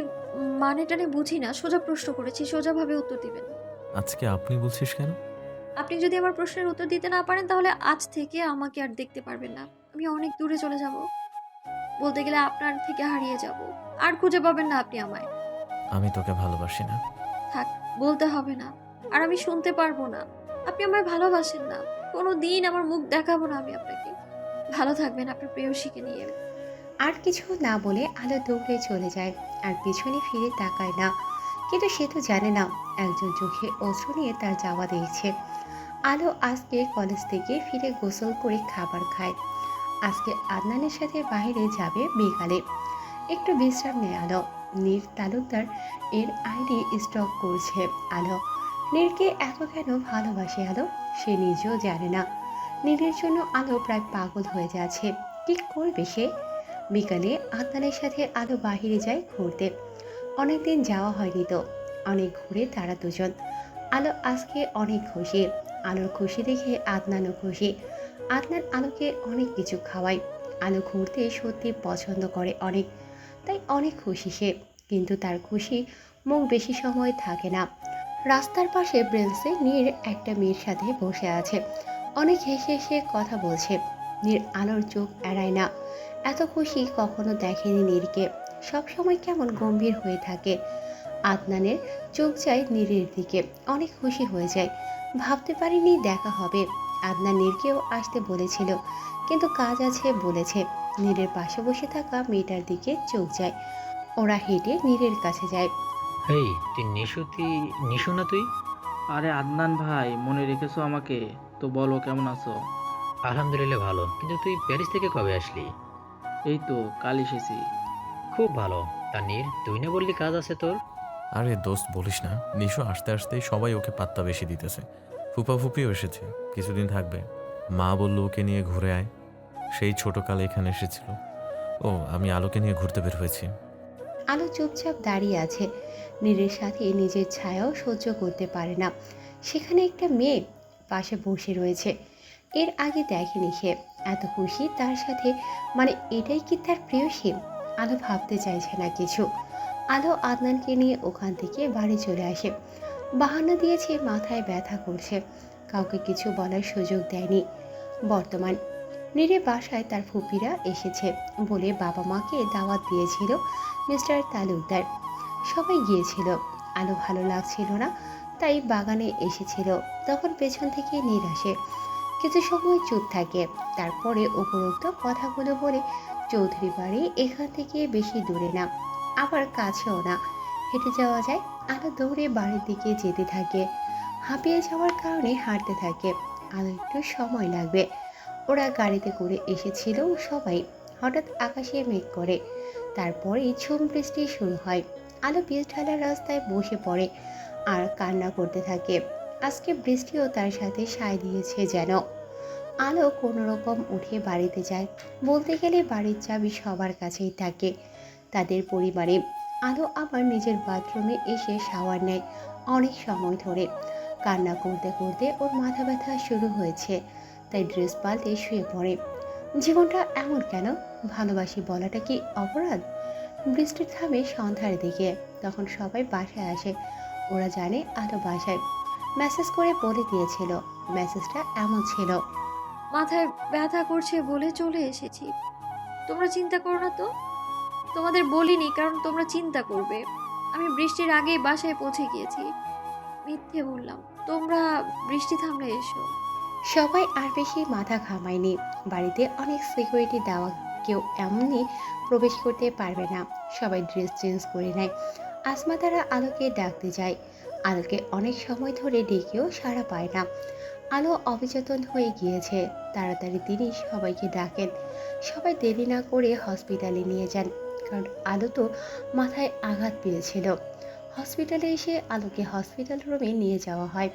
মানে টানে বুঝি না। সোজা প্রশ্ন করেছি, সোজাভাবে উত্তর দিবেন। আজকে আপনি বলছিস কেন? আপনি যদি আমার প্রশ্নের উত্তর দিতে না পারেন তাহলে আজ থেকে আমাকে আর দেখতে পারবেন না। আমি অনেক দূরে চলে যাব, বলতে গেলে আপনার থেকে হারিয়ে যাব। আর খুঁজে পাবেন না আপনি আমায়। আমি তোকে ভালোবাসি না। থাক, বলতে হবে না। আর আমি শুনতে পারবো না। আপনি আমায় ভালোবাসেন না। কোনো দিন আমার মুখ দেখাবো না আমি আপনাকে। ভালো থাকবেন আপনার প্রেয়সীকে নিয়ে। আর কিছু না বলে আলো দৌড়ে চলে যায়, আর পিছনে ফিরে তাকায় না। কিন্তু সে তো জানে না একজন চোখে অশ্রু নিয়ে তার যাওয়া দেখছে। আলো আজকে কলেজ থেকে ফিরে গোসল করে খাবার খায়। আজকে আদনানের সাথে বাইরে যাবে বিকালে। একটু বিশ্রাম নেয় আলো। নীর তালুকদার এর আইডি স্টক করছে আলো। নীরকে এত কেন ভালোবাসে আলো সে নিজেও জানে না। নীরের জন্য আলো প্রায় পাগল হয়ে যাচ্ছে। কি করবে সে? বিকালে আদনানের সাথে আলো বাহিরে যায় ঘুরতে। অনেকদিন যাওয়া হয়নি তো, অনেক ঘুরে তারা দুজন। আলো আজকে অনেক খুশি। আলোর খুশি দেখে আদনানও খুশি। আদনান আলোকে অনেক কিছু খাওয়ায়। আলো ঘুরতে সত্যি পছন্দ করে অনেক, তাই অনেক খুশি সে। কিন্তু তার খুশি মুখ বেশি সময় থাকে না। রাস্তার পাশে ব্রেঞ্চে নীর একটা মেয়ের সাথে বসে আছে। অনেক হেসে হেসে কথা বলছে। নীর আলোর চোখ এড়ায় না। এত খুশি কখনো দেখেনি নীরকে। সবসময় কেমন গম্ভীর হয়ে থাকে। আদনানের চোখ যায় নীরের দিকে, অনেক খুশি হয়ে যায়। ভাবতে পারিনি দেখা হবে। আদনান নীরকেও আসতে বলেছিল, কিন্তু কাজ আছে বলেছে। নীরের পাশে বসে থাকা মেয়েটার দিকে চোখ যায়। ওরা হেঁটে নীরের কাছে যায়। হেই, নিশু না তুই? আরে আদনান ভাই, মনে রেখেছো আমাকে? তো বলো, কেমন আছো? আলহামদুলিল্লাহ ভালো, কিন্তু তুই প্যারিস থেকে কবে আসলি? এই তো কাল এসেছি। খুব ভালো। তানির, তুই না বললি কাজ আছে তোর? আরে দোস্ত বলিস না, নিশো আসতে আসতেই সবাই ওকে পাত্তা বেশি দিতেছে। ফুপা ফুপিও এসেছে, কিছুদিন থাকবে। মা বলল ওকে নিয়ে ঘুরে আয়। সেই ছোটকালে এখানে এসেছিল ও। আমি আলোকে নিয়ে ঘুরতে বের হয়েছি। আলো চুপচাপ দাঁড়িয়ে আছে। নীরের সাথে নিজের ছায়াও সহ্য করতে পারে না। সেখানে একটা মেয়ে পাশে বসে রয়েছে। এর আগে দেখেনি সে। এত খুশি তার সাথে, মানে এটাই কি তার প্রেয়সী? আলো ভাবতে চাইছে না কিছু। আলো আদনানকে নিয়ে ওখান থেকে বাড়ি চলে আসে। বাহানা দিয়েছে মাথায় ব্যথা করছে, কাউকে কিছু বলার সুযোগ দেয়নি। বর্তমান নীরের বাসায় তার ফুপিরা এসেছে বলে বাবা মাকে দাওয়াত দিয়েছিল মিস্টার তালুকদার। সবাই গিয়েছিল। আলো ভালো লাগছিল না, তাই বাগানে এসেছিল। তখন পেছন থেকে নীর আসে, কিছু সময় চুপ থাকে। তারপরে উপরোক্ত কথাগুলো বলে চৌধুরী বাড়ি এখান থেকে বেশি দূরে না, আবার কাছেও না, হেঁটে যাওয়া যায়। আলো দৌড়ে বাড়ির দিকে যেতে থাকে। হাঁপিয়ে যাওয়ার কারণে হাঁটতে থাকে। আলো একটু সময় লাগবে। ওরা গাড়িতে করে এসেছিল সবাই। হঠাৎ আকাশে মেঘ করে, তারপরে ঝুম বৃষ্টি শুরু হয়। আলো পিচ ঢালা রাস্তায় বসে পড়ে আর কান্না করতে থাকে। আজকে বৃষ্টিও তার সাথে সায় দিয়েছে যেন। আলো কোনো রকম উঠে বাড়িতে যায়। বলতে গেলে বাড়ির চাবি সবার কাছেই থাকে তাদের পরিবারে। আলো আবার নিজের বাথরুমে এসে শাওয়ার নেয় অনেক সময় ধরে। কান্না করতে করতে ওর মাথা ব্যথা শুরু হয়েছে, তাই ড্রেস পাল্টে শুয়ে পড়ে। জীবনটা এমন কেন? ভালোবাসি বলাটা কি অপরাধ? বৃষ্টি থামে সন্ধ্যার দিকে। তখন সবাই বাসায় আসে। ওরা জানে আলো বাসায়। মেসেজ করে বলে দিয়েছিল। মেসেজটা এমন ছিল: মাথায় ব্যথা করছে বলে চলে এসেছি। তোমরা চিন্তা করো না তো। তোমাদের বলিনি কারণ তোমরা চিন্তা করবে। আমি বৃষ্টির আগেই বাসায় পৌঁছে গিয়েছি। মিথ্যে বললাম। তোমরা বৃষ্টি থামলে এসো। সবাই আর বেশি মাথা ঘামায়নি। বাড়িতে অনেক সিকিউরিটি দেওয়া, কেউ এমনি প্রবেশ করতে পারবে না। সবাই ড্রেস চেঞ্জ করে নেয়। আসমা তারা আলোকে ডাকতে যায়। আলোকে অনেক সময় ধরে ডেকেও সাড়া পায় না। আলো অবচেতন হয়ে গিয়েছে। তাড়াতাড়ি তিনি সবাইকে ডাকেন। সবাই দেরি না করে হসপিটালে নিয়ে যান, কারণ আলো তো মাথায় আঘাত পেয়েছিল। হসপিটালে এসে আলোকে হসপিটাল রুমে নিয়ে যাওয়া হয়।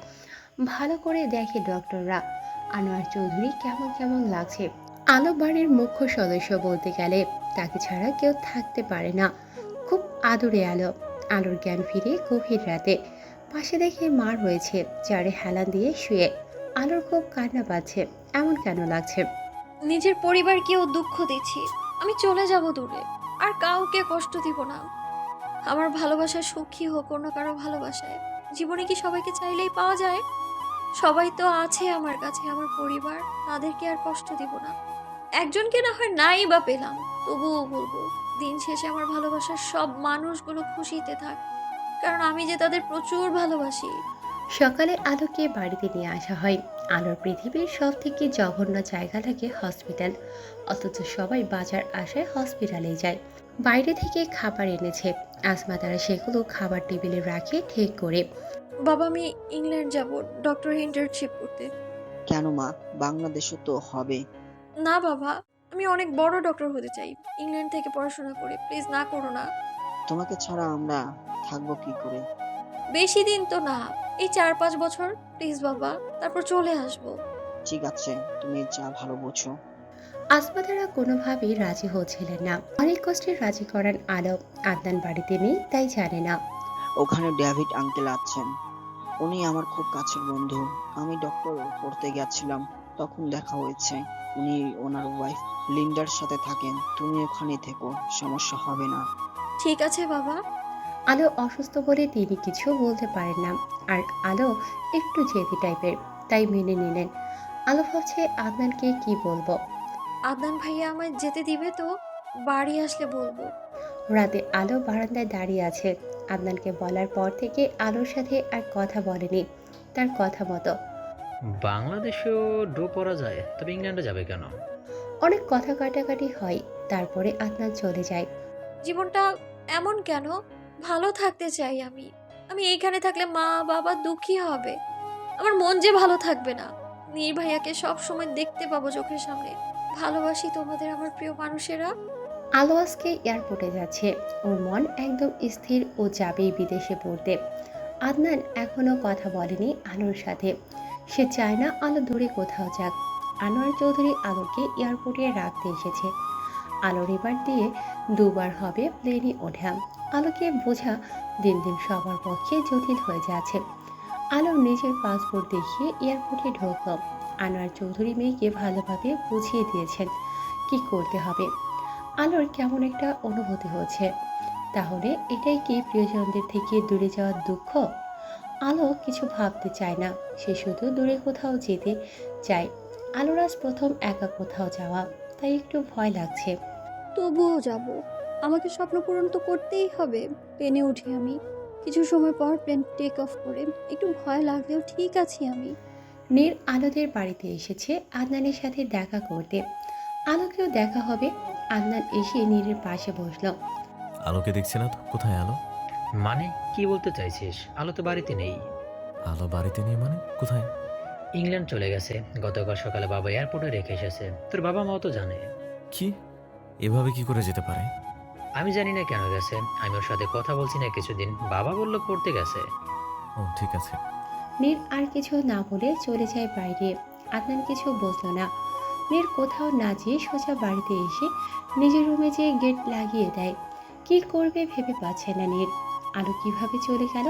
ভালো করে দেখে ডক্টররা। আনোয়ার চৌধুরী কেমন কেমন লাগছে। আলো বাড়ির মুখ্য সদস্য বলতে গেলে। তাকে ছাড়া কেউ থাকতে পারে না। খুব আদরে আলো। আলোর জ্ঞান ফিরে গভীর রাতে। পাশে দেখে মা রয়েছে, চারে হেলান দিয়ে শুয়ে। আলোর খুব কান্না পাচ্ছে। এমন কেন লাগছে? নিজের পরিবারকেও দুঃখ দিচ্ছি। আমি চলে যাব দূরে। আর কাউকে কষ্ট দিব না। আমার ভালোবাসা সুখী হোক অন্য কারো ভালোবাসায়। জীবনে কি সবাইকে চাইলেই পাওয়া যায়? সবাই তো আছে আমার কাছে, আমার পরিবার। তাদেরকে আর কষ্ট দিব না। একজনকে না হয় নাই বা পেলাম, তবুও বলবো দিন শেষে আমার ভালোবাসার সব মানুষগুলো খুশিতে থাক, কারণ আমি যে তাদের প্রচুর ভালোবাসি। সকালে আলোকে বাড়িতে নিয়ে আসা হয়। আলোর পৃথিবীর সব থেকে জঘন্য জায়গা লাগে হসপিটাল। অথচ সবাই বাজার আসায় হসপিটালে যায়। বাইরে থেকে খাবার এনেছে। আসমা তারা সেগুলো খাবার টেবিলে রাখে ঠিক করে। বাবা, আমি ইংল্যান্ড যাব ডক্টর ইন্টার্নশিপ করতে। কেন মা, বাংলাদেশে তো হবে। না বাবা, আমি অনেক বড় ডক্টর হতে চাই। ইংল্যান্ড থেকে পড়াশোনা করে। প্লিজ না করো না। তোমাকে ছাড়া আমরা থাকবো কি করে? বেশি দিন তো না, এই 4-5 বছর। প্লিজ বাবা, তারপর চলে আসবো। ঠিক আছে, তুমি যা ভালো বোঝো। আসমা তারা কোনোভাবেই রাজি হচ্ছিলেন না। অনেক কষ্টে রাজি করান আলো। আদনান বাড়িতে নেই, তাই জানে না। ওখানে ডেভিড আঙ্কেল আছেন, উনি আমার খুব কাছের বন্ধু। আমি ডক্টর পড়তে গেছিলাম, তখন দেখা হয়েছে। উনি ওনার ওয়াইফ লিন্ডার সাথে থাকেন। তুমি ওখানে থেকো, সমস্যা হবে না। ঠিক আছে বাবা। আলো অসুস্থ বলে তিনি কিছু বলতে পারেন না। আর আলো একটু জেদি টাইপের, তাই মেনে নিলেন। আলো ভাবছে আদনানকে কি বলবো। আদনান ভাইয়া আমায় যেতে দিবে তো? বাড়ি আসলে বলবো। রাতে আলো বারান্দায় দাঁড়িয়ে আছে। আদনানকে বলার পর থেকে আলোর সাথে আর কথা বলেনি। তার কথা মতো বাংলাদেশেও ড্র করা যায়, তবে ইংল্যান্ডে যাবে কেন? অনেক কথা কাটাকাটি হয়। তারপরে আদনান চলে যায়। জীবনটা এমন কেন? ভালো থাকতে চাই আমি। আমি এইখানে থাকলে মা বাবা দুঃখী হবে। আমার মন যে ভালো থাকবে না। নীর ভাইয়াকে সব সময় দেখতে পাবো চোখের সামনে। ভালোবাসি তোমাদের আমার প্রিয় মানুষেরা। আলো আজকে এয়ারপোর্টে যাচ্ছে। ওর মন একদম স্থির, ও যাবেই বিদেশে পড়তে। আদনান এখনো কথা বলেনি আলোর সাথে। সে চায় না আলো দূরে কোথাও যাক। আনোয়ার চৌধুরী আলোকে এয়ারপোর্টে রাখতে এসেছে। আলোর এবার দিয়ে 2বার হবে প্লেনে ওঠা। আলোকে বোঝা দিন দিন সবার পক্ষে জটিল হয়ে যাচ্ছে। আলো নিজের পাসপোর্ট দেখিয়ে এয়ারপোর্টে ঢুকল। আনোয়ার চৌধুরী মেয়েকে ভালোভাবে বুঝিয়ে দিয়েছেন কি করতে হবে। আলোর কেমন একটা অনুভূতি হচ্ছে। তাহলে এটাই কি প্রিয়জনদের থেকে দূরে যাওয়ার দুঃখ? আলো কিছু ভাবতে চায় না। সে শুধু দূরে কোথাও যেতে চায়। আলোর আজ প্রথম একা কোথাও যাওয়া, তাই একটু ভয় লাগছে। তবুও যাব। আমাকে স্বপ্ন পূরণ তো করতেই হবে। প্লেনে উঠি আমি। কিছু সময় পর প্লেন টেক অফ করে। একটু ভয় লাগলেও ঠিক আছি আমি। নীর আলোদের বাড়িতে এসেছে আদনানের সাথে দেখা করতে। আলোকেও দেখা হবে। আদনান এসে নীরের পাশে বসলো। আলোকে দেখছি না তো, কোথায় আলো? মানে কি বলতে চাইছিস? আলো তো বাড়িতে নেই। আলো বাড়িতে নেই মানে কোথায়? ইংল্যান্ড চলে গেছে। গতকাল সকালে বাবা এয়ারপোর্টে রেখে এসেছে। তোর বাবা মাও তো জানে। কি? এভাবে কি করে যেতে পারে? আমি জানি না কেন গেছে। আমি ওর সাথে কথা বলছি না কিছুদিন। বাবা বললো পড়তে গেছে। ও ঠিক আছে। নীর আর কিছু না বলে চলে যায় বাইরে। আদনান কিছু বুঝলো না। নীর কোথাও না যেয়ে সোজা বাড়িতে এসে নিজের রুমে যেয়ে গেট লাগিয়ে দেয়। কি করবে ভেবে পাচ্ছে না নীর। আলো কিভাবে চলে গেল?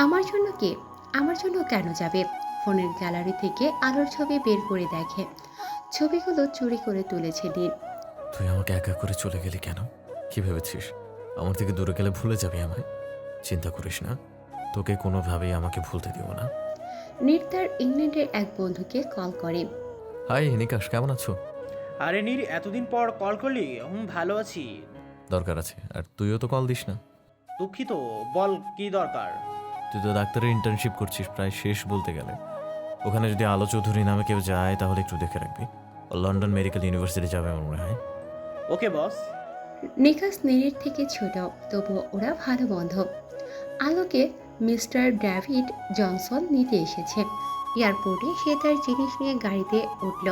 আমার জন্য কে? আমার জন্য কেন যাবে? ফোনের গ্যালারি থেকে আলোর ছবি বের করে দেখে। ছবিগুলো চুরি করে তুলেছে নীর। তুই আমাকে একা করে চলে গেলি কেন? কি ভেবেছিস আমার থেকে দূরে গেলে ভুলে যাবি আমায়। চিন্তা করিস না, তোকে কোনোভাবেই আমাকে ভুলতে দিব না। নীর তার ইংল্যান্ডের এক বন্ধুকে কল করে। হাই নিকাশ, কেমন আছো? আরে নীর, এতদিন পর কল করলি? ভালো আছি। দরকার আছে, আর তুইও তো কল দিস না। দুঃখিত, বল কি দরকার? তুই তো ডাক্তারের ইন্টার্নশিপ করছিস, প্রায় শেষ বলতে গেলে। ওখানে যদি আলো চৌধুরী নামে কেউ যায় তাহলে একটু দেখে রাখবি। ও লন্ডন মেডিকেল ইউনিভার্সিটি যাবে আমার মনে হয়। ওকে বস। নিকাশ নীরের থেকে ছোট, তবুও ওরা ভালো বন্ধু। আলোকে মিস্টার ডেভিড জনসন নিতে এসেছে। এয়ারপোর্টে সে তার জিনিস নিয়ে গাড়িতে উঠল।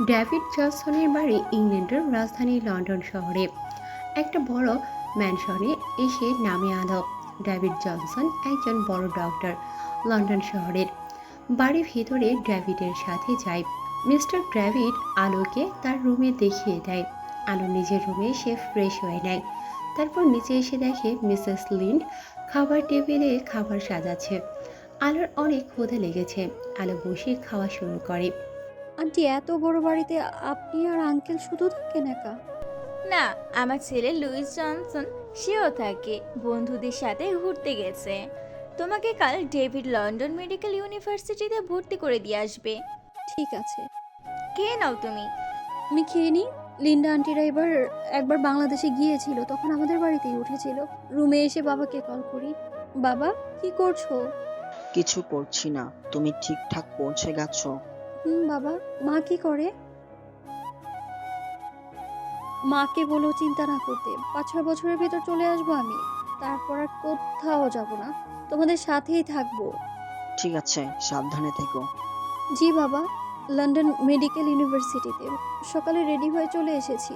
ডেভিড জনসনের বাড়ি ইংল্যান্ডের রাজধানী লন্ডন শহরে একটা বড় ম্যানশনে এসে নামে আলো। ডেভিড জনসন একজন বড় ডক্টর লন্ডন শহরের। বাড়ির ভিতরে ডেভিডের সাথে যায়। মিস্টার ডেভিড আলোকে তার রুমে দেখিয়ে দেয়। আলো নিজের রুমে সে ফ্রেশ হয়ে নেয়। তারপর নিচে এসে দেখে মিসেস লিন্ড খাবার টেবিলে খাবার সাজাচ্ছে। আলোর অনেক ক্ষুধা লেগেছে। আলো বসে খাওয়া শুরু করে। আন্টি, এত বড় বাড়িতে আপনি আর আঙ্কেল শুধু থাকেন একা? না, আমার ছেলে লুইস জনসন সেও থাকে, বন্ধুদের সাথে ঘুরতে গেছে। তোমাকে কাল ডেভিড লন্ডন মেডিকেল ইউনিভার্সিটিতে ভর্তি করে দিয়ে আসবে। ঠিক আছে, কে নাও তুমি? আমি খেয়ে নিই। লিন্ডা আন্টিরা একবার বাংলাদেশে গিয়েছিল, তখন আমাদের বাড়িতেই উঠেছিল। রুমে এসে বাবাকে কল করি। বাবা, কি করছো? কিছু করছি না। তুমি ঠিকঠাক পৌঁছে গেছো? বাবা। মা কি করে? মাকে বলো চিন্তা না করতে। 5-6 বছরের ভেতর চলে আসবো আমি। তারপর আর কোথাও যাব না, তোমাদের সাথেই থাকবো। ঠিক আছে, সাবধানে থেকো। জি বাবা। লন্ডন মেডিকেল ইউনিভার্সিটিতে সকালে রেডি হয়ে চলে এসেছি।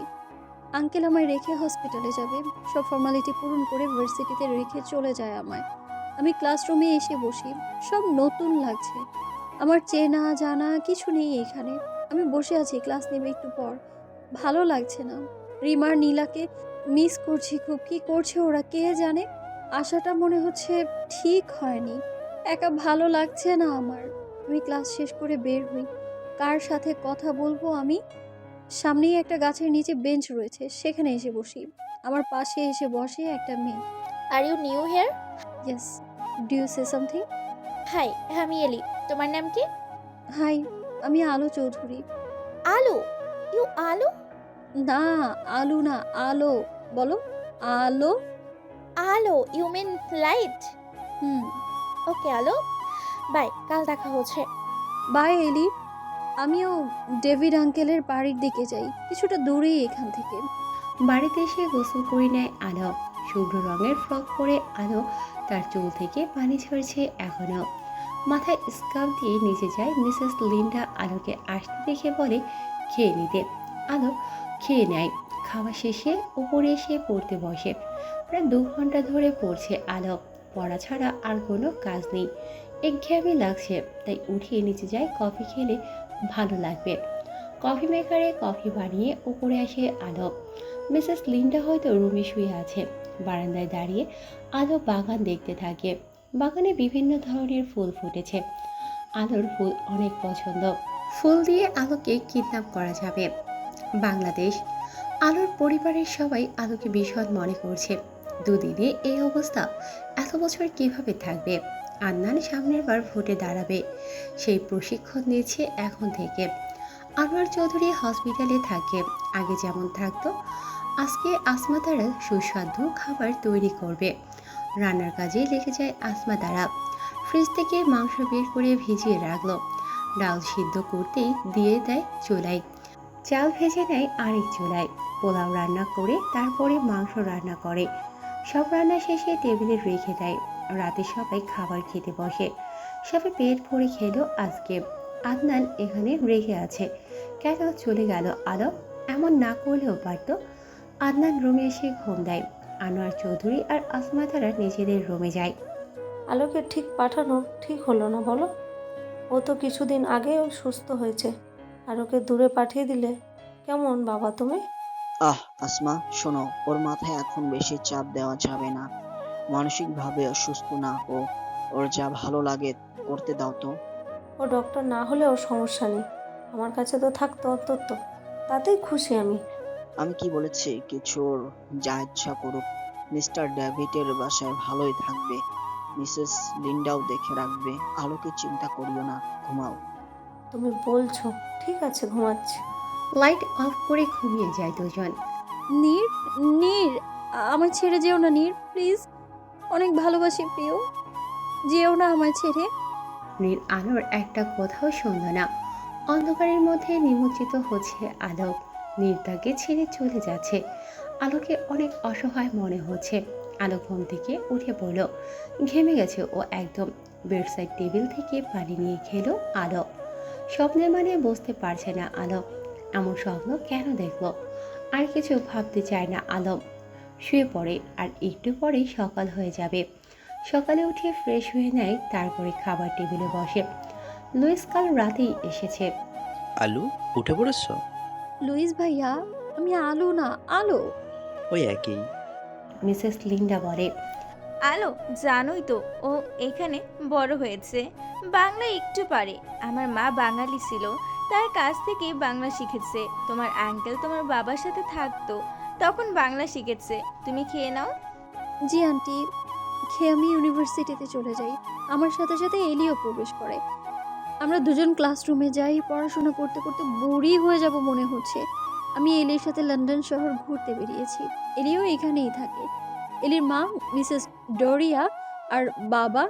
আঙ্কেল আমায় রেখে হসপিটালে যাবে। সব ফর্মালিটি পূরণ করে ভার্সিটিতে রেখে চলে যায় আমায়। আমি ক্লাসরুমে এসে বসি। সব নতুন লাগছে। আমার চেনা জানা কিছু নেই এখানে। আমি বসে আছি, ক্লাস নেবে একটু পর। ভালো লাগছে না। রিমার নীলাকে মিস করছি খুব। কি করছে ওরা কে জানে। আশাটা মনে হচ্ছে ঠিক হয়নি। একা ভালো লাগছে না আমার। আমি ক্লাস শেষ করে বের হই। কার সাথে কথা বলবো আমি? সামনেই একটা গাছের নিচে বেঞ্চ রয়েছে, সেখানে এসে বসি। আমার পাশে এসে বসে একটা মেয়ে। Are you new here? Yes. Do you say something? Hi, আমি এলি। তোমার নাম কি? হাই, আমি আলো চৌধুরী। আলো? ইউ আলো? না, আলু না, আলো। বলো আলো। আলো, ইউ মিন লাইট? হুম। ওকে আলো, বাই, কাল দেখা হচ্ছে। বাই এলি। আমিও ডেভিড আঙ্কেলের বাড়ির দিকে যাই, কিছুটা দূরেই এখান থেকে। বাড়িতে এসে গোসল করে নেয় আলো। শুভ্র রঙের ফ্রক পরে আলো তার চুল থেকে পানি ঝরছে এখনো। মাথায় স্কার্ফ দিয়ে নিচে যায়। মিসেস লিন্ডা আলোকে আসতে দেখে বলে খেয়ে নিতে। আলো খেয়ে নেয়। খাওয়া শেষে উপরে এসে পড়তে বসে। প্রায় 2 ঘন্টা ধরে পড়ছে আলো। পড়া ছাড়া আর কোনো কাজ নেই। একঘেয়েমি লাগছে, তাই উঠিয়ে নিচে যায়। কফি খেলে ভালো লাগবে। কফি মেকারে কফি বানিয়ে উপরে আসে আলো। মিসেস লিন্ডা হয়তো রুমে শুয়ে আছে। বারান্দায় দাঁড়িয়ে আলো বাগান দেখতে থাকে। বাগানে বিভিন্ন ধরনের ফুল ফুটেছে। আলোর ফুল অনেক পছন্দ। ফুল দিয়ে আলোকে কিডন্যাপ করা যাবে। বাংলাদেশ। আলোর পরিবারের সবাই আলোকে ভীষণ মনে করছে। দুদিনে এই অবস্থা, এত বছর কিভাবে থাকবে? আন্নান সামনের বার ভোটে দাঁড়াবে, সেই প্রশিক্ষণ নিচ্ছে এখন থেকে। আনোয়ার চৌধুরী হসপিটালে থাকে, আগে যেমন থাকতো। আজকে আসমা তারা সুস্বাদু খাবার তৈরি করবে। রান্নার কাজে লেগে যায় আসমা তারা। ফ্রিজ থেকে মাংস বের করে ভিজিয়ে রাখলো। ডাল সিদ্ধ করতেই দিয়ে দেয় চুলায়। চাল ভেজে নেয় আরেক চুলায়। পোলাও রান্না করে তারপরে মাংস রান্না করে। সব রান্না শেষে টেবিলে রেখে দেয়। রাতে সবাই খাবার খেতে বসে। সবাই পেট ভরে খেলো আজকে। আদনান এখানে রেখে আছে, কেন চলে গেল আলো? এমন না করলেও পারত। আদনান রুমে এসে ঘুম দেয়। আনোয়ার চৌধুরী আর আসমা তারা নিজেদের রুমে যায়। আলোকে ঠিক পাঠানো ঠিক হলো না বলো? ও তো কিছুদিন আগেও সুস্থ হয়েছে, আর ওকে দূরে পাঠিয়ে দিলে কেমন বাবা তুমি? আসমা, শোনো, ওর মাথায় এখন বেশি চাপ দেওয়া যাবে না। মানসিকভাবে অসুস্থ না ও। ওর যা ভালো লাগে করতে দাও তো। ও ডক্টর না হলেও সমস্যা নেই, আমার কাছে তো থাকতো অন্তত, তাতেই খুশি আমি। আমি কি বলেছি? কিছু ওর যা ইচ্ছা করুক। মিস্টার ডেভিডের বাসায় ভালোই থাকবে। মিসেস লিন্ডাও দেখে রাখবে। আলোকে চিন্তা করিও না, ঘুমাও। তুমি বলছো, ঠিক আছে, ঘুমাচ্ছি। লাইট অফ করে ঘুমিয়ে যায় দুজন। নীর, নীর, আমায় ছেড়ে যেও না নীর, প্লিজ। অনেক ভালোবাসি প্রিয়, যেও না আমায় ছেড়ে। নীর আলোর একটা কথাও শুনল না। অন্ধকারের মধ্যে নিমজ্জিত হচ্ছে আলো। নীর তাকে ছেড়ে চলে যাচ্ছে। আলোকে অনেক অসহায় মনে হচ্ছে। আলো ঘুম থেকে উঠে পড়ল। ঘেমে গেছে ও একদম। বেডসাইড টেবিল থেকে পানি নিয়ে খেলো আলো। স্বপ্নের মানে বুঝতে পারছে না আলো। এমন স্বপ্ন কেন দেখলো? আর কিছু ভাবতে চায় না আলো। শুয়ে পড়ে। আর একটু পরেই সকাল হয়ে যাবে। সকালে উঠে ফ্রেশ হয়ে নেয়, তারপরে খাবার টেবিলে বসে। লুইস কাল রাতেই এসেছে। আলু, উঠে পড়েছ? লুইস ভাইয়া, আমি আলো না, আলো। ওই একই। মিসেস লিন্ডা বলে। আলো, জানোই তো ও এখানে বড় হয়েছে, বাংলা একটু পারে। আমার মা বাঙালি ছিল, তার কাছ থেকে বাংলা শিখেছে। তোমার আঙ্কেল তোমার বাবার সাথে থাকতো, তখন বাংলা শিখেছে। তুমি খেয়ে নাও। জি আন্টি, খেয়ে আমি ইউনিভার্সিটিতে চলে যাই। আমার সাথে সাথে এলিও প্রবেশ করে। আমরা দুজন ক্লাসরুমে যাই। পড়াশোনা করতে করতে বোরই হয়ে যাব মনে হচ্ছে। আমি এলির সাথে লন্ডন শহর ঘুরতে বেরিয়েছি। এলিও এখানেই থাকে। এলির মা মিসেস ডোরিয়া আর বাবা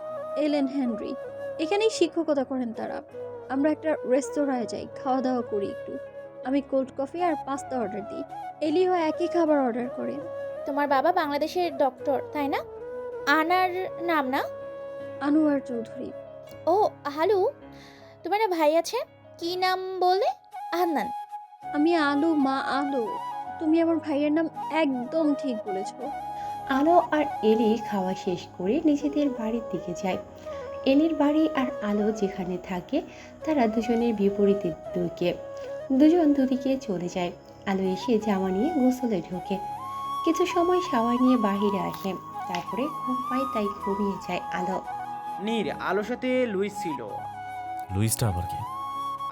এলেন হেনরি। এখানেই শিক্ষকতা করেন তারা। আমরা একটা রেস্তোরাঁয় যাই, খাওয়া দাওয়া করি একটু। আমি কোল্ড কফি আর পাস্তা অর্ডার দিই। এলিও একই খাবার অর্ডার করে। তোমার বাবা বাংলাদেশের ডক্টর, তাই না? আনার নাম না? আনোয়ার চৌধুরী। ও হ্যালো, তোমার না ভাই আছে, কি নাম বলে? আদনান। আমি আলো মা, আলো। তুমি আমার ভাইয়ের নাম একদম ঠিক বলেছো। আলো আর এলি খাওয়া শেষ করে নিজেদের বাড়ির দিকে যায়। এলির বাড়ি আর আলো যেখানে থাকে তারা দুজনের বিপরীতে দিকে। দুজন দুদিকে চলে যায়। আলো এসে জামা নিয়ে গোসলে ঢোকে। কিছু সময় শাওয়ার নিয়ে বাহিরে আসে। তারপরে ঘুম পায়, তাই ঘুমিয়ে যায় আলো। নীর, আলোর সাথে লুইস ছিল। লুইসটা আবার কি?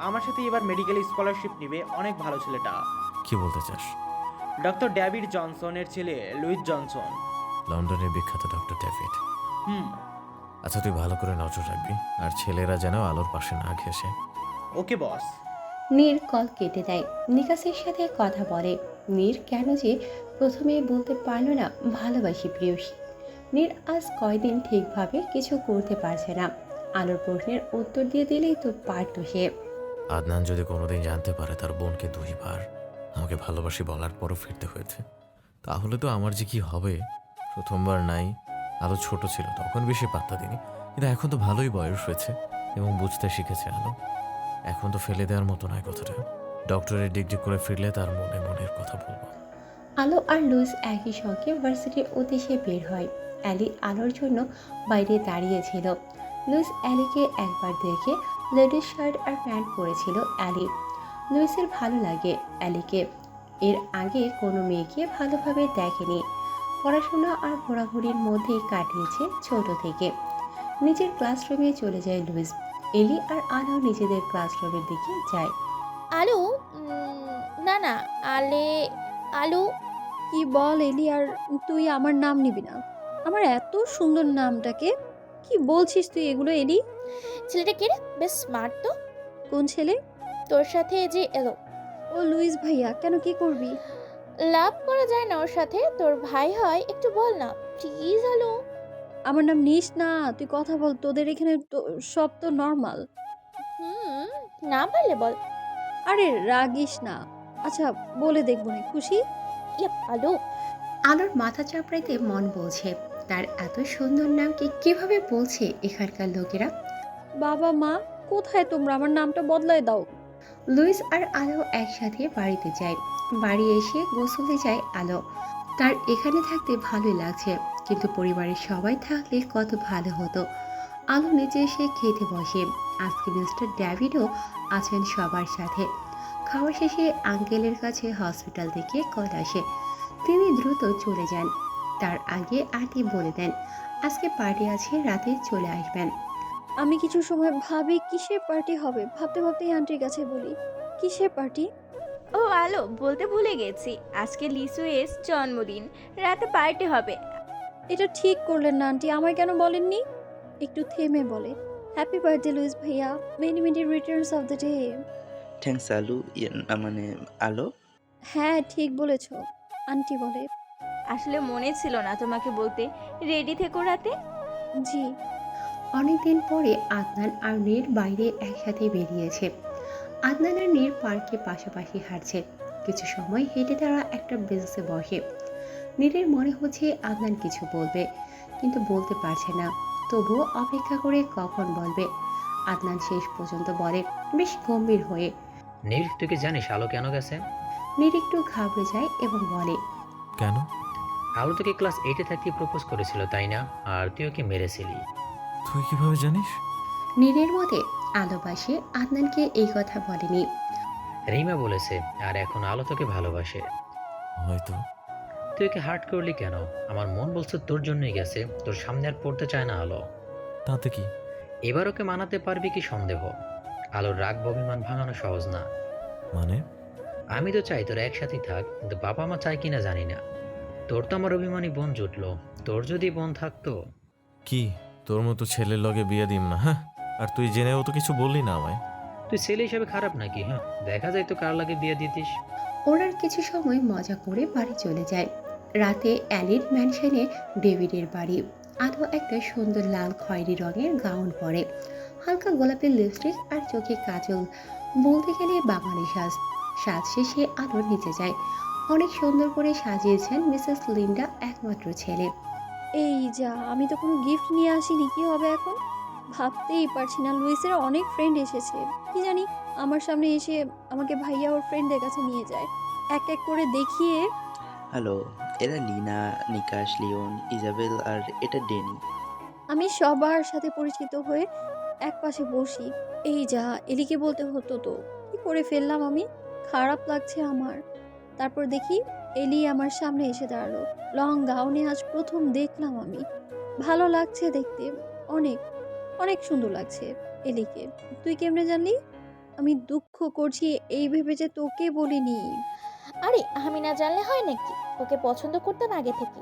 আমার সাথে এবার মেডিকেল স্কলারশিপ নিবে, অনেক ভালো ছেলেটা। কি বলতে চাস? ডক্টর ডেভিড জনসনের ছেলে লুইস জনসন। লন্ডনের বিখ্যাত ডক্টর ডেভিড। হুম। আচ্ছা, তুই ভালো করে নজর রাখবি, আর ছেলেরা যেন আলোর পাশে না ঘেসে। ওকে বস। নীর কল কেটে দেয়। নিকাশের সাথে কথা বলে। নীর কেন যে প্রথমে বলতে পারল না ভালোবাসি প্রিয়সী। নীর আজ কয়দিন ঠিকভাবে কিছু করতে পারছে না। আলোর প্রশ্নের উত্তর দিয়ে দিলেই তো পারত সে। আদনান যদি কোনোদিন জানতে পারে তার বোনকে 2 বার আমাকে ভালোবাসি বলার পরও ফিরতে হয়েছে, তাহলে তো আমার যে কি হবে। প্রথমবার নাই, আলো ছোট ছিল তখন বেশি পাত্তা দিনি, কিন্তু এখন তো ভালোই বয়স হয়েছে এবং বুঝতে শিখেছে আলো। এখন তো ফেলে দেওয়ার মতো নয় কথাটা। ডক্টরের ডিগ্রি করে ফিরলে তার মনে মনের কথা বলবো। আলো আর লুইস একই সঙ্গে ভার্সিটির উদ্দেশ্যে বের হয়। অ্যালি আলোর জন্য বাইরে দাঁড়িয়েছিল। লুইস অ্যালিকে একবার দেখে লেডিস শার্ট আর প্যান্ট পরেছিল অ্যালি। লুইসের ভালো লাগে অ্যালিকে। এর আগে কোনো মেয়েকে ভালোভাবে দেখেনি। পড়াশোনা আর ঘোরাঘুরির মধ্যেই কাটিয়েছে ছোট থেকে। নিজের ক্লাসরুমে চলে যায় লুইস। এলি আর আলো নিজেদের ক্লাসরুমের দিকে যায়। আলু, না না, আলু। কি বল এলি, আর তুই আমার নাম নিবি না? আমার এত সুন্দর নামটাকে কি বলছিস তুই এগুলো এলি? ছেলেটা কে রে? বেশ স্মার্ট তো। কোন ছেলে? তোর সাথে যে এলো। ও লুইস ভাইয়া। কেন, কি করবি? লাভ করা যায় না ওর সাথে, তোর ভাই হয়, একটু বল না প্লিজ। আলু, আমার নাম নিস না, তুই কথা বল। তোদের এখানে তো সব তো নর্মাল। না পারলে বল। আরে রাগিস না। আচ্ছা বলে দেখবো না, খুশি? আলু। আলোর মাথা চাপড়াইতে মন বলছে তার এত সুন্দর নামকে কিভাবে বলছে এখানকার লোকেরা। বাবা মা কোথায় তোমরা? আমার নামটা বদলায় দাও। লুইস আর আলো একসাথে বাড়িতে যায়। বাড়ি এসে গোসলে যায় আলো। তার এখানে থাকতে ভালোই লাগছে, কিন্তু পরিবারের সবাই থাকলে কত ভালো হতো। আলো নিচে এসে খেতে বসে। আজকে মিস্টার ডেভিডও আছেন সবার সাথে। খাওয়া শেষে আঙ্কেলের কাছে হসপিটাল থেকে কল আসে। তিনি দ্রুত চলে যান। তার আগে আন্টি বলে দেন আজকে পার্টি আছে, রাতে চলে আসবেন। আমি কিছু সময় ভাবি কিসের পার্টি হবে, ভাবতে ভাবতেই আন্টির কাছে বলি কিসের পার্টি। ও আলো, বলতে ভুলে গেছি, আজকে লিসুয়ের জন্মদিন, রাতে পার্টি হবে। এটা ঠিক করলেন না আন্টি, আমায় কেন বলেননি? একটু থেমে বলে, হ্যাপি বার্থডে লুইস ভাইয়া, many many Returns of the day. Thanks আলু, না মানে আলো। হ্যাঁ ঠিক বলেছ, আন্টি বলে। আসলে মনে ছিল না তোমাকে বলতে, রেডি থেকো রাতে। জি। অনেকদিন পরে আদনান আর নীর বাইরে একসাথে বেরিয়েছে। আদনান আর নীর পার্কে পাশাপাশি হাঁটছে। কিছু সময় হেঁটে তারা একটা বেঞ্চে বসে। নীরের মনে হচ্ছে আদনান কিছু বলবে, কিন্তু বলতে পারছে না। তবুও অপেক্ষা করে কখন বলবে। আদনান শেষ পর্যন্ত বলে, বেশ গম্ভীর হয়ে। নীর, তুই কি জানিস আলো কেন গেছে? নীর একটু ঘাবড়ে যায় এবং বলে, কেন? আলো তোকে ক্লাস 8-এ থাকতে প্রপোজ করেছিল, তাই না? আর তুই ওকে মেরেছিলি। তুই কিভাবে জানিস? নীরের মতে আলোবাসে আদনানকে এই কথা বলেনি। রিমা বলেছে, আর এখন আলো তোকে ভালোবাসে। হয়তো। তুই ওকে হার্ট করলি কেন? আমার মন বলছে তোর জন্যই গেছে, তোর সামনে আর পড়তে চায় না আলো। তাতে কি? এবার ওকে মানাতে পারবি কি সন্দেহ? আলোর রাগ অভিমান ভাঙানো সহজ না। মানে? আমি তো চাই তোরা একসাথেই থাক, কিন্তু বাবা মা চায় কিনা জানি না। তোর তো আমার অভিমানী বোন জুটলো, তোর যদি বোন থাকতো। কি তোর মতো ছেলের লগে বিয়ে দিম না? হ্যাঁ, আর তুই জেনেও তো কিছু বললি না আমায়। তুই ছেলে হিসেবে খারাপ নাকি? হ্যাঁ, দেখা যায় তো কার লাগে বিয়ে দিতিস। ওরা কিছু সময় মজা করে বাড়ি চলে যায়। রাতে অ্যালির ম্যানশনে ডেভিডের বাড়ি। আলো একটা সুন্দর লাল খয়েরি রঙের গাউন পরে, হালকা গোলাপি লিপস্টিক আর চোখে কাজল, বলতে গেলে বাঙালি সাজ। সাজ শেষে আলো নিচে যায়। অনেক সুন্দর করে সাজিয়েছেন মিসেস লিন্ডা, একমাত্র ছেলে। এই যা, আমি তো কোনো গিফট নিয়ে আসিনি, কি হবে এখন? ভাবতেই পারছি না, লুইসের অনেক ফ্রেন্ড এসেছে। কি জানি আমার সামনে এসে আমাকে ভাইয়া ওর ফ্রেন্ডদের কাছে নিয়ে যায়, এক এক করে দেখিয়ে। হ্যালো, এরা লিনা, নিকাশ, লিওন, ইজাবেল আর এটা ডেনি। আমি সবার সাথে পরিচিত হয়ে এক পাশে বসি। এই যা, এলিকে বলতে হতো তো, কি করে ফেললাম আমি, খারাপ লাগছে আমার। তারপর দেখি এলি আমার সামনে এসে দাঁড়ালো। লং গাউনে আজ প্রথম দেখলাম আমি। ভালো লাগছে দেখতে, অনেক অনেক সুন্দর লাগছে এলিকে। তুই কেমনে জানলি? আমি দুঃখ করছি এই ভেবে যে তোকে বলিনি। আরে আমি না জানলে হয় নাকি, ওকে পছন্দ করতাম আগে থেকে।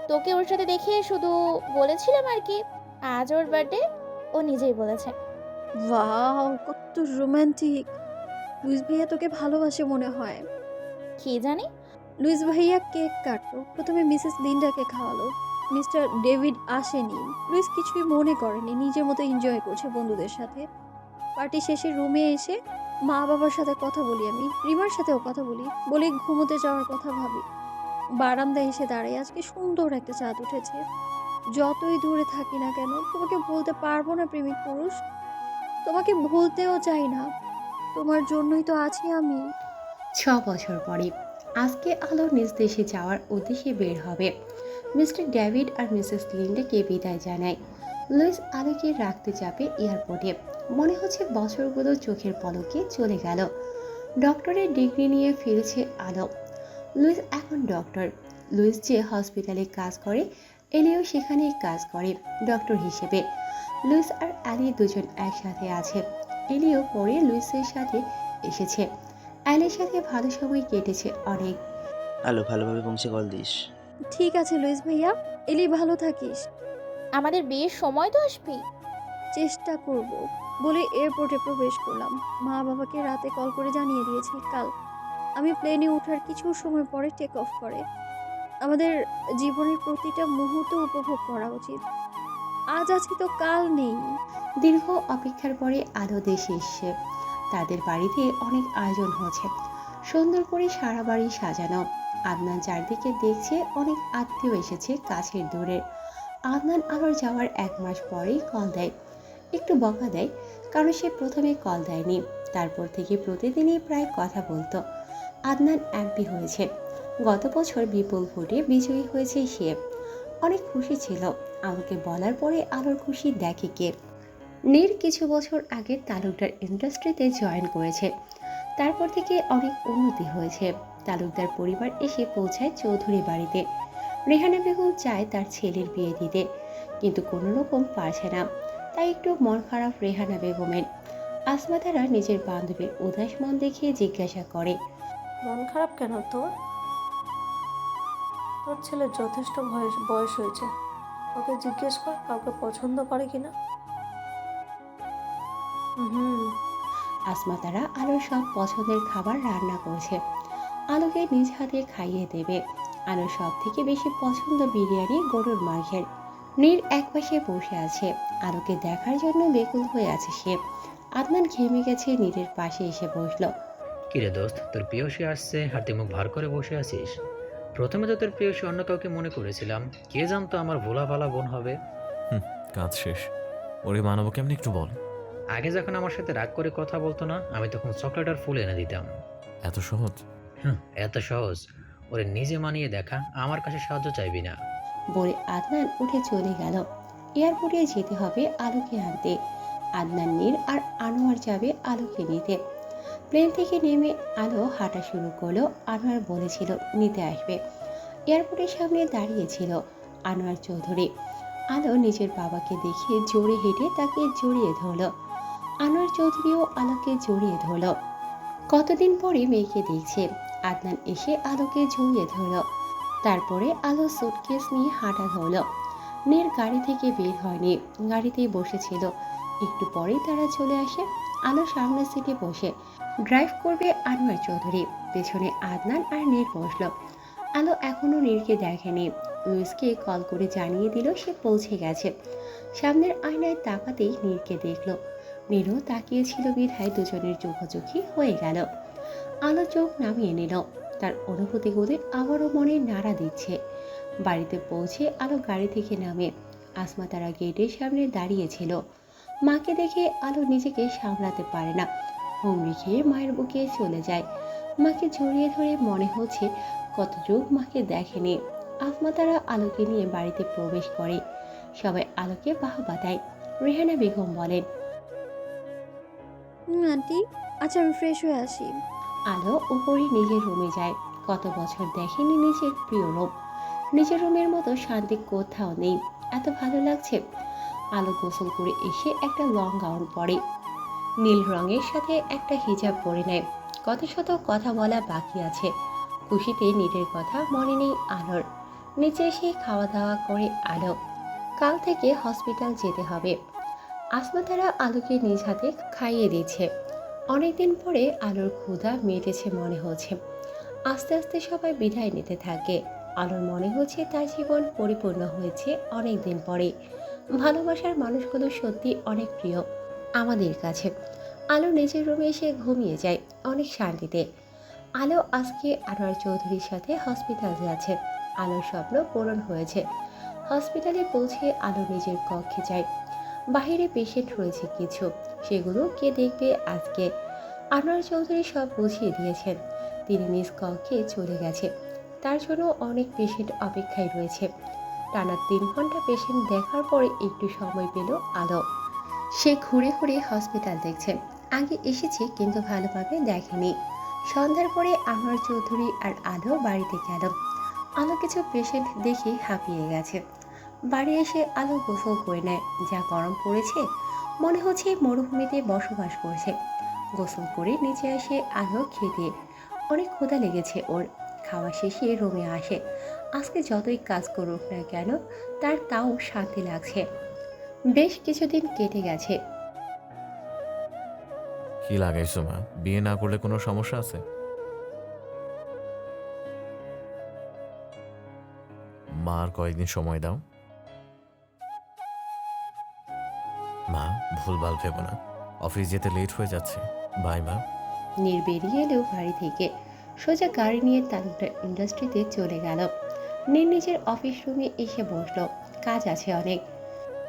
তোকে ওর সাথে দেখে শুধু বলেছিলাম আর কি। আজ ওর বার্থডে, ও নিজেই বলেছে। ওয়াও, কত রোমান্টিক। লুইস ভাইয়া তোকে ভালোবাসে মনে হয়। কি জানি। লুইস ভাইয়া কেক কাটলো, প্রথমে মিসেস লিন্ডাকে খাওয়ালো। মিস্টার ডেভিড আসেনি। লুইস কিছুই মনে করেনি, নিজের মতো এনজয় করছে বন্ধুদের সাথে। পার্টি শেষে রুমে এসে মা বাবার সাথে কথা বলি, আমি রিমার সাথেও কথা বলি ঘুমোতে যাওয়ার কথা ভাবি। বারান্দায় এসে দাঁড়াই, আজকে সুন্দর একটা চাঁদ উঠেছে। যতই দূরে থাকি না কেন তোমাকে বলতে পারবো না প্রেমিক পুরুষ, তোমাকে ভুলতেও চাই না, তোমার জন্যই তো আছি আমি। 6 বছর পরে আজকে আলো নিজ দেশে যাওয়ার উদ্দেশ্যে বের হবে। মিস্টার ডেভিড আর মিসেস লিন্ডাকে বিদায় জানায়। লুইস আলোকে রাখতে যাবে এয়ারপোর্টে। মনে হচ্ছে বছরগুলো চোখের পলকে চলে গেল। ডক্টরের ডিগ্রি নিয়ে ফিরেছে আলো। লুইস এখন ডক্টর। লুইস যে হসপিটালে কাজ করে, এলিও সেখানেই কাজ করে ডক্টর হিসেবে। লুইস আর অ্যালি দুজন একসাথে আছে। এলিও পরে লুইসের সাথে এসেছে। অ্যালির সাথে ভালো সময় কেটেছে অনেক। আলো, ভালোভাবে পৌঁছে কল দিস। ঠিক আছে লুইস ভাইয়া, এলি ভালো থাকিস। আমাদের বিয়ের সময় তো আসবি। চেষ্টা করব বলে এয়ারপোর্টে প্রবেশ করলাম। মা বাবাকে রাতে কল করে জানিয়ে দিয়েছি কাল আমি প্লেনে ওঠার কিছু সময় পরে টেক অফ করে। আমাদের জীবনের প্রতিটা মুহূর্ত উপভোগ করা উচিত। আজ আছি তো কাল নেই। দীর্ঘ অপেক্ষার পরে আলো দেশে এসছে। তাদের বাড়িতে অনেক আয়োজন হচ্ছে, সুন্দর করে সারা বাড়ি সাজানো। আদনান চারদিকে দেখছে, অনেক আত্মীয় এসেছে কাছের দূরের। আদনান আলোর যাওয়ার 1 মাস পরেই কল দেয়। একটু বকা দেয়, কারণ সে প্রথমে কল দেয়নি। তারপর থেকে প্রতিদিনই প্রায় কথা বলতো। আদনান এমপি হয়েছে। গত বছর বিপুল ভোটে বিজয়ী হয়েছে সে। অনেক খুশি ছিল। আমাকে বলার পরে আলোর খুশি দেখে কে। নীর কিছু বছর আগে তালুকদার ইন্ডাস্ট্রিতে জয়েন করেছে। তারপর থেকে অনেক উন্নতি হয়েছে। তালুকদার পরিবার এসে পৌঁছায় চৌধুরী বাড়িতে। রেহানা বেগম চায় তার ছেলের বিয়ে দিতে, কিন্তু কোনো রকম পারছে না। তাই একটু মন খারাপ রেহানা বেগমের। আসমা তারা নিজের বান্ধবীর উদাস মন দেখিয়ে জিজ্ঞাসা করে, মন খারাপ কেন তোর? তোর ছেলের যথেষ্ট বয়স হয়েছে, ওকে জিজ্ঞেস কর কাউকে পছন্দ করে কিনা। হুম। আসমা তারা আলোর সব পছন্দের খাবার রান্না করছে, আলোকে নিজ হাতে খাইয়ে দেবে। আলোর সব থেকে বেশি পছন্দ বিরিয়ানি গরুর মাংসের। নীর একপাশে বসে আছে, আলোকে দেখার জন্য বেকুল হয়ে আছে সে। আদনান ঘেমে গেছে, নীরের পাশে এসে বসলো। কিরে দোস্ত, তোর প্রিয়সী আসছে আর তুই মুখ ভার করে বসে আছিস? প্রথমে তো তোর প্রিয়সী অন্য কাউকে মনে করেছিলাম, কে জানতো আমার ভোলা ভালা বোন হবে। কাজ শেষ, ওরে মানব কেমনি একটু বল। আগে যখন আমার সাথে রাগ করে কথা বলতো না, আমি তখন চকলেট আর ফুল এনে দিতাম। এত সহজ? এত সহজ? ওরে নিজে মানিয়ে দেখা, আমার কাছে সাহায্য চাইবি না। বলে আদনান উঠে চলে গেল। এয়ারপোর্টে যেতে হবে আলোকে আনতে। আদনান, নীর আর আনোয়ার যাবে আলোকে নিতে। প্লেন থেকে নেমে আলো হাঁটা শুরু করলো। আনোয়ার বলেছিল নিতে আসবে। এয়ারপোর্টের সামনে দাঁড়িয়েছিল আনোয়ার চৌধুরী। আলো নিজের বাবাকে দেখে জোরে হেঁটে তাকে জড়িয়ে ধরল। আনোয়ার চৌধুরীও আলোকে জড়িয়ে ধরল। কতদিন পরে মেয়েকে দেখছে। আদনান এসে আলোকে জড়িয়ে ধরল। তারপরে আলো সুটকেস নিয়ে হাঁটা ধরল। নীর গাড়ি থেকে বের হয়নি, গাড়িতেই বসেছিল। একটু পরেই তারা চলে আসে। আলো সামনের সিটে বসে, ড্রাইভ করবে আনোয়ার চৌধুরী। পেছনে আদনান আর নীর বসল। আলো এখনো নীরকে দেখেনি। লুইসকে কল করে জানিয়ে দিল সে পৌঁছে গেছে। সামনের আয়নায় তাকাতেই নীরকে দেখল। নীরও তাকিয়েছিল বিধায় দুজনের চোখাচোখি হয়ে গেল। আলো চোখ নামিয়ে নিল। তার অনুভূতিগুলি আবারও মনে নাড়া দিচ্ছে। বাড়িতে পৌঁছে আলো গাড়ি থেকে নামে। আসমা তারা গেটের সামনে দাঁড়িয়েছিল। মাকে দেখে আলো নিজেকে সামলাতে পারে না, হুমড়ি খেয়ে মায়ের বুকে চলে যায়। মাকে জড়িয়ে ধরে মনে হচ্ছে কত যুগ মাকে দেখেনি। আসমা তারা আলোকে নিয়ে বাড়িতে প্রবেশ করে। সবাই আলোকে বাহবা দেয়। রেহানা বেগম বলেন, আন্টি আচ্ছা আমি ফ্রেশ হয়ে আসি। আলো উপরে নিজের রুমে যায়। কত বছর দেখেনি নিজের প্রিয় রুম। নিজের রুমের মতো শান্তি কোথাও নেই। এত ভালো লাগছে। আলো গোসল করে এসে একটা লং গাউন পরে, নীল রঙের সাথে একটা হিজাব পরে নেয়। কত শত কথা বলা বাকি আছে। খুশিতে নীলের কথা মনে নেই আলোর। নিচে এসে খাওয়া দাওয়া করে আলো। কাল থেকে হসপিটাল যেতে হবে। আসমা তারা আলোকে নিজ হাতে খাইয়ে দিচ্ছে। অনেকদিন পরে আলোর ক্ষুধা মেটেছে মনে হচ্ছে। আস্তে আস্তে সবাই বিদায় নিতে থাকে। আলোর মনে হচ্ছে তার জীবন পরিপূর্ণ হয়েছে অনেক দিন পরে। ভালোবাসার মানুষগুলো সত্যি অনেক প্রিয় আমাদের কাছে। আলো নিজের রুমে এসে ঘুমিয়ে যায় অনেক শান্তিতে। আলো আজকে আনোয়ার চৌধুরীর সাথে হসপিটাল যাচ্ছে। আলোর স্বপ্ন পূরণ হয়েছে। হসপিটালে পৌঁছে আলো নিজের কক্ষে যায়। বাহিরে পেশেন্ট রয়েছে কিছু, সেগুলো কে দেখবে আজকে। আনোয়ার চৌধুরী সব বুঝিয়ে দিয়েছেন। তিনি নিজ কক্ষে চলে গেছে। তার জন্য অনেক পেশেন্ট অপেক্ষায় রয়েছে। টানা 3 ঘন্টা পেশেন্ট দেখার পরে একটু সময় পেল আলো। সে ঘুরে ঘুরে হসপিটাল দেখছে। আগে এসেছে কিন্তু ভালোভাবে দেখেনি। সন্ধ্যার পরে আনোয়ার চৌধুরী আর আলো বাড়িতে গেল। আলো কিছু পেশেন্ট দেখে হাঁপিয়ে গেছে। বাড়ি এসে আলো গোসল করে নেয়। যা গরম পড়েছে, মনে হচ্ছে মরুভূমিতে বসবাস করছে। গোসল করে নিচে আসে আলো খেতে। অনেক ক্ষুধা লেগেছে ওর। খাওয়া শেষে রুমে আসে। আজকে যতই কাজ করুক না কেন তার তাও শান্তি লাগছে। বেশ কিছুদিন কেটে গেছে। কি লাগাইছো মা? বিয়ে না করলে কোনো সমস্যা আছে? মা আর কয়েকদিন সময় দাও। মা ভুলভাল ভেবো না, অফিস যেতে লেট হয়ে যাচ্ছে। বাই মা। নীর বেরিয়ে এলেও বাড়ি থেকে সোজা গাড়ি নিয়ে তালুকদার ইন্ডাস্ট্রিতে চলে গেল। নীর নিজের অফিস রুমে এসে বসলো। কাজ আছে অনেক।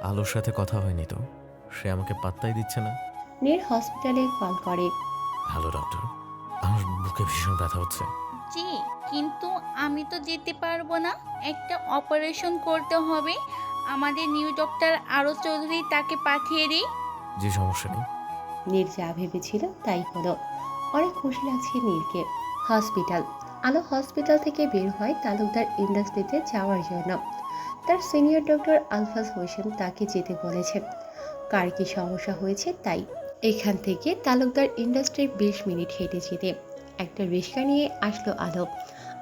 আলোর সাথে কথা হয়নি তো? সে আমাকে পাত্তাই দিচ্ছে না। নীর হসপিটালে কল করে। হ্যালো ডক্টর, আমার বুকে ভীষণ ব্যথা হচ্ছে। জি, কিন্তু আমি তো যেতে পারবো না, একটা অপারেশন করতে হবে। আমাদের নিউ ডক্টর আরও চৌধুরী তাকে পাঠিয়ে দিই। যে সমস্যা নেই। নীর যা ভেবেছিল তাই হলো। অনেক খুশি লাগছে নীরকে। হসপিটাল। আলো হসপিটাল থেকে বের হয় তালুকদার ইন্ডাস্ট্রিতে যাওয়ার জন্য। তার সিনিয়র ডক্টর আলফাজ হোসেন তাকে যেতে বলেছেন। কার কি সমস্যা হয়েছে তাই। এখান থেকে তালুকদার ইন্ডাস্ট্রির 20 মিনিট হেঁটে যেতে একটা রিক্সা নিয়ে আসলো আলো।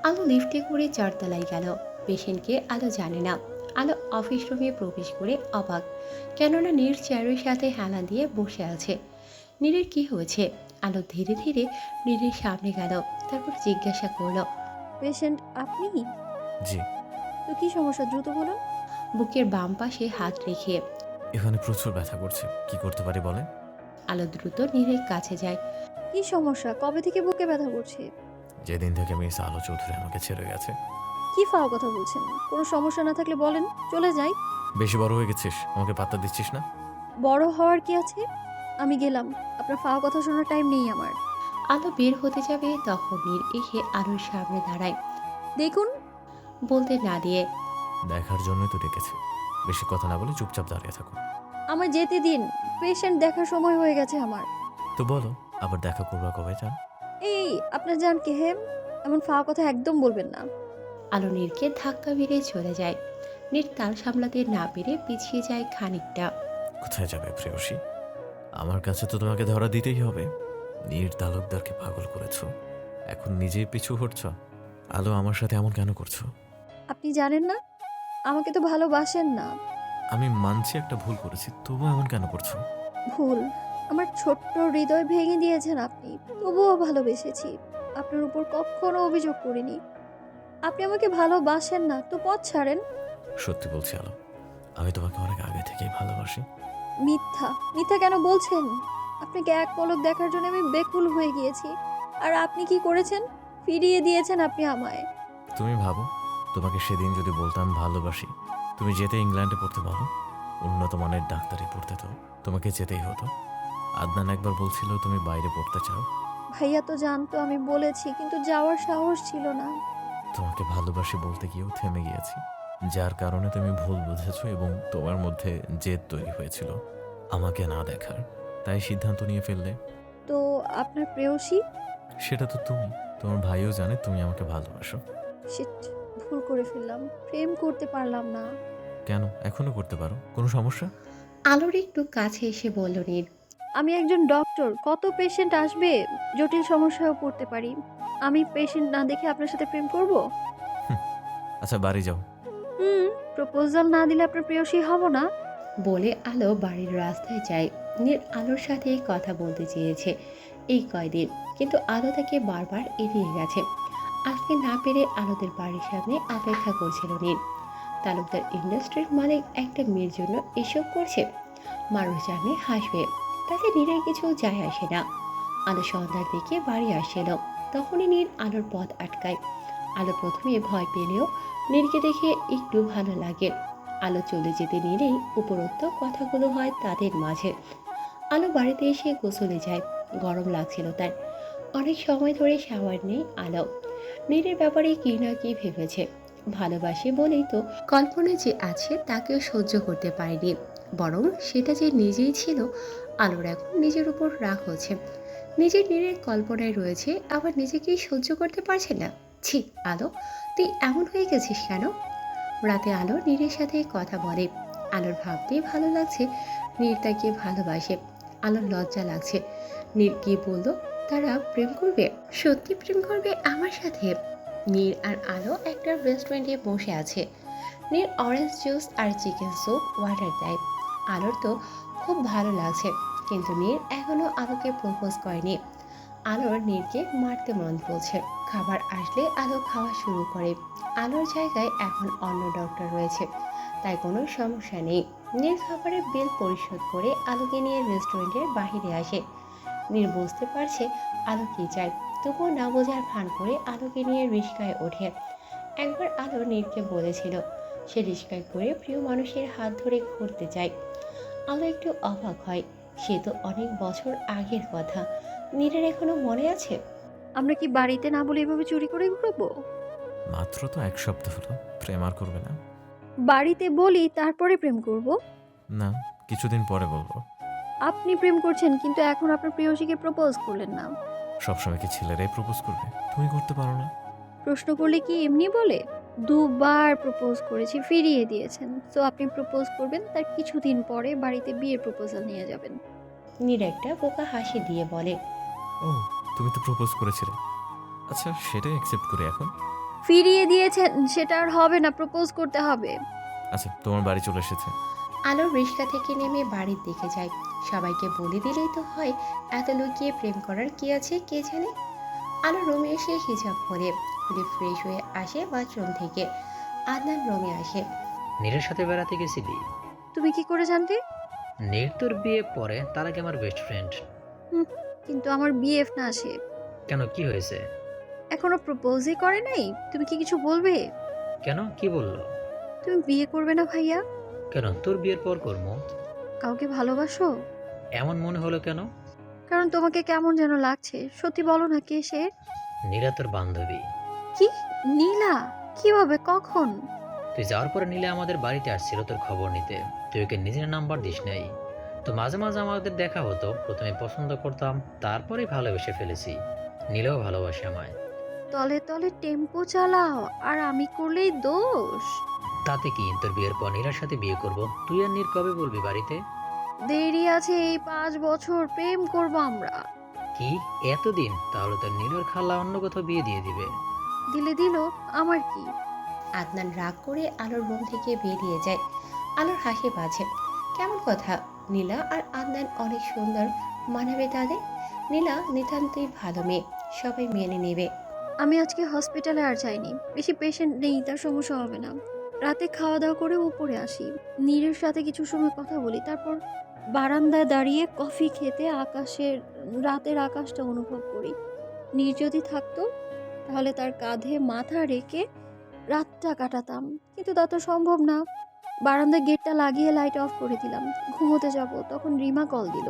আলো লিফটে করে 4 তলায় গেল। পেশেন্টকে আলো জানে না। আলো অফিস রুমে প্রবেশ করে অবাক, কেননা নীর চেয়ারের সাথে হেলান দিয়ে বসে আছে। নীরের কি হয়েছে? আলো ধীরে ধীরে নীরের সামনে গেল, তারপর জিজ্ঞাসা করলো, পেশেন্ট আপনি? জি। তো কি সমস্যা দ্রুত বলুন। বুকের বাম পাশে হাত রেখে। এখানে প্রচুর ব্যথা করছে, কি করতে পারি বলেন? আলো দ্রুত নীরের কাছে যায়। কি সমস্যা? কবে থেকে বুকে ব্যথা করছে? যেদিন থেকে মিস আলো চৌধুরী আমাকে ছেড়ে গেছে। কি ফাও কথা বলছেন? কোনো সমস্যা না থাকলে বলেন, চলে যাই। বেশি বড় হয়ে গেছিস, আমাকে পাত্তা দিচ্ছিস না। বড় হওয়ার কি আছে? আমি গেলাম, আপনার ফাও কথা শোনার টাইম নেই আমার। আলো বের হতে যাবে, তখন নীর এসে আলোর সামনে দাঁড়ায়। দেখুন, বলতে না দিয়ে। দেখার জন্যই তো ডেকেছে, বেশি কথা না বলে চুপচাপ দাঁড়িয়ে থাকো। আমায় যেতে দিন, পেশেন্ট দেখার সময় হয়ে গেছে আমার। তো বলো, আবার দেখা করবা কবে চান? এই আপনার জান কে হে? এমন ফাও কথা একদম বলবেন না। আলো নীরকে ধাক্কা মেরে চলে যায়। নীর তাল সামলাতে না পেরে পিছিয়ে যায় খানিকটা। কোথায় যাবে প্রেয়সী? আমার কাছে তো তোমাকে ধরা দিতেই হবে। নীর তালুকদারকে পাগল করেছো, এখন নিজেই পিছু হটছ। আলো, আমার সাথে এমন কেন করছো? আপনি জানেন না, আমাকে তো ভালোবাসেন না। আমি মানছি একটা ভুল করেছি, তবু এমন কেন করছো? ভুল? আমার ছোট্ট হৃদয় ভেঙে দিয়েছেন আপনি, তবুও ভালোবেসেছি। আপনার উপর কখনো অভিযোগ করিনি। আপনি আমাকে ভালোবাসেন না তো পথ ছাড়েন। সত্যি বলছি আলো, আমি তোমাকে অনেক আগে থেকেই ভালোবাসি। মিথ্যা? মিথ্যা কেন বলছেন? আপনাকে এক পলক দেখার জন্য আমি বেকুল হয়ে গিয়েছি, আর আপনি কি করেছেন? ফিরিয়ে দিয়েছেন আপনি আমায়। তুমি ভাবো, তোমাকে সেদিন যদি বলতাম ভালোবাসি, তুমি যেতে ইংল্যান্ডে পড়তে পারো, উন্নত মানের ডাক্তারি পড়তে, তো তোমাকে যেতেই হতো। আদনান একবার বলছিল তুমি বাইরে পড়তে চাও। ভাইয়া তো জানতো আমি বলেছি, কিন্তু যাওয়ার সাহস ছিল না। তোমাকে ভালোবাসি বলতে গিয়েও থেমে গিয়েছি, যার কারণে তুমি ভুল বুঝেছো এবং তোমার মধ্যে জেদ তৈরি হয়েছিল আমাকে না দেখার, তাই সিদ্ধান্ত নিয়ে ফেললে। তো আপনার প্রেয়সী? সেটা তো তুমি, তোমার ভাইও জানে তুমি আমাকে ভালোবাসো। শিট, ভুল করে ফেললাম, প্রেম করতে পারলাম না। কেন, এখনো করতে পারো, কোনো সমস্যা? আলোর একটু কাছে এসে বলল নীর। আমি একজন ডক্টর, কত পেশেন্ট আসবে, জটিল সমস্যায়ও পড়তে পারি। আমি পেশেন্ট না দেখে আপনার সাথে প্রেম করব? আচ্ছা বাড়ি যাও। প্রপোজাল না দিলে আপনার প্রেয়সী হব না। বলে আলো বাড়ির রাস্তায় যায়। নীর আলোর সাথে কথা বলতে চেয়েছে এই কয়দিন, কিন্তু আলো তাকে বারবার এড়িয়ে গেছে। আজকে না পেরে আলোদের বাড়ির সামনে অপেক্ষা করছিল নীর। তালুকদার ইন্ডাস্ট্রির মালিক একটা মেয়ের জন্য এসব করছে, মানুষ জানলে হাসবে, তাতে নীরের কিছু যায় আসে না। আলো সন্ধ্যার দিকে বাড়ি আসছিল, তখনই নীর আলোর পথ আটকায়। আলো প্রথমে ভয় পেলেও নীরকে দেখে একটু ভালো লাগে। আলো চলে যেতে নিলেই উপরোক্ত কথাগুলো হয় তাদের মাঝে। আলো বাড়িতে এসে গোসলে যায়, গরম লাগছিল তার। অনেক সময় ধরে শাওয়ার নেই আলো। নীরের ব্যাপারে কি না কি ভেবেছে, ভালোবাসে বলেই তো কল্পনা যে আছে তাকেও সহ্য করতে পারেনি, বরং সেটা যে নিজেই ছিল। আলোর এখন নিজের উপর রাগ হচ্ছে, নিজের নীরের কল্পনায় রয়েছে, আবার নিজেকেই সহ্য করতে পারছে না। ছি আলো, তুই এমন হয়ে গেছিস কেন? রাতে আলো নীরের সাথে কথা বলে। আলোর ভাবতেই ভালো লাগছে নীর তাকে ভালোবাসে। আলোর লজ্জা লাগছে, নীর কি বললো তারা প্রেম করবে, সত্যি প্রেম করবে আমার সাথে। নীর আর আলো একটা রেস্টুরেন্টে বসে আছে। নীর অরেঞ্জ জুস আর চিকেন স্যুপ অর্ডার দেয়। আলোর তো খুব ভালো লাগছে, কিন্তু নীর এখনো আলোকে প্রপোজ করেনি। আলোর নীরকে মারতে মন বলছে। খাবার আসলে আলো খাওয়া শুরু করে। আলোর জায়গায় এখন অন্য ডক্টর রয়েছে, তাই কোনো সমস্যা নেই। নীর খাবারের বিল পরিশোধ করে আলোকে নিয়ে রেস্টুরেন্টের বাহিরে আসে। নীর বুঝতে পারছে আলো কি চায়, তবুও না বোঝার ভান করে আলোকে নিয়ে রিস্কায় ওঠে। একবার আলো নীরকে বলেছিল সে রিস্কায় করে প্রিয় মানুষের হাত ধরে ঘুরতে চায়। আলো একটু অবাক হয়, সে তো অনেক বছর আগের কথা। নীরের এখনো মনে আছে? আমরা কি বাড়িতে না বলে এভাবে চুরি করে ঘুরবো? মাত্র তো 1 সপ্তাহ হলো, প্রেম আর করবে না? বাড়িতে বলি তারপরে প্রেম করব? না, কিছুদিন পরে বলবো। আপনি প্রেম করছেন, কিন্তু এখন আপনার প্রেয়সীকে প্রপোজ করলেন না। সবসময় কি ছেলেরাই প্রপোজ করবে? তুমি করতে পারো না? প্রশ্ন করলে কি এমনি বলে? দুবার প্রপোজ করেছি, ফিরিয়ে দিয়েছেন। তো আপনি প্রপোজ করবেন, তার কিছুদিন পরে বাড়িতে বিয়ের প্রপোজাল নিয়ে যাবেন। নীর একটা বোকা হাসি দিয়ে বলে, ও, তুমি তো প্রপোজ করেছিলে। আচ্ছা, সেটাই অ্যাকসেপ্ট করি এখন। ফিরিয়ে দিয়েছেন, সেটা আর হবে না, প্রপোজ করতে হবে। আচ্ছা, তোমার বাড়ি চলে এসেছে। আলো রিক্সা থেকে নেমে বাড়ির দিকে যায়। সবাইকে বলে দিলেই তো হয়, এত লুকিয়ে প্রেম করার কি আছে কে জানে। আলো রুমে এসে হিজাব পরে খুলে ফ্রেশ হয়ে আসে বাথরুম থেকে। আদনান রুমে আসে। নীরের সাথে বেড়াতে গেছিলি? তুমি কি করে জানতে? নীর তোর বিয়ে পরে তার আগে আমার বেস্ট ফ্রেন্ড। কিন্তু আমার বিএফ না সে। কেন, কি হয়েছে? এখনো প্রপোজই করে নাই। তুমি কি কিছু বলবে? কেন, কি বললো? তুমি বিয়ে করবে না ভাইয়া? কেন, তোর বিয়ের পর করবো। কাউকে ভালোবাসো? এমন মনে হলো কেন? কারণ তোমাকে কেমন যেন লাগছে। সত্যি বলো না, কে সে? নীরা তোর বান্ধবী। কি? নীলা? কিভাবে, কখন? তুই যাওয়ার পরে নীলা আমাদের বাড়িতে আসছিল তোর খবর নিতে। তুই ওকে নিজের নাম্বার দিস নাই। তো মাঝে মাঝে আমাদের দেখা হতো, প্রথমে পছন্দ করতাম, তারপরে ভালোবেসে ফেলেছি। নীলাও ভালোবাসে আমায়। তলে তলে টেম্পো চালাও আর আমি করলেই দোষ? তাতে কি, তোর বিয়ের পর নীলার সাথে বিয়ে করব। তুই আর নীর কবে বলবি বাড়িতে? দেরি আছে, এই 5 বছর প্রেম করব আমরা। কি এতদিন? তাহলে তোর নীলের খালা অন্য কোথাও বিয়ে দিয়ে দিবে। দিলে দিল, আমার কি? আদনান রাগ করে আলোর রুম থেকে বেরিয়ে যায়। আলোর হাসি বাজে। কেমন কথা, নীলা আর আদনান অনেক সুন্দর, মানাবে তাদের। নীলা নিতান্তই ভালো মেয়ে, সবাই মেনে নেবে। আমি আজকে হসপিটালে আর যাইনি, বেশি পেশেন্ট নেই, তার সমস্যা হবে না। রাতে খাওয়া দাওয়া করে উপরে আসি, নীরের সাথে কিছু সময় কথা বলি, তারপর বারান্দায় দাঁড়িয়ে কফি খেতে রাতের আকাশটা অনুভব করি। নীর যদি থাকতো তাহলে তার কাঁধে মাথা রেখে রাতটা কাটাতাম, কিন্তু তা তো সম্ভব না। বারান্দায় গেটটা লাগিয়ে লাইট অফ করে দিলাম, ঘুমোতে যাব, তখন রিমা কল দিল।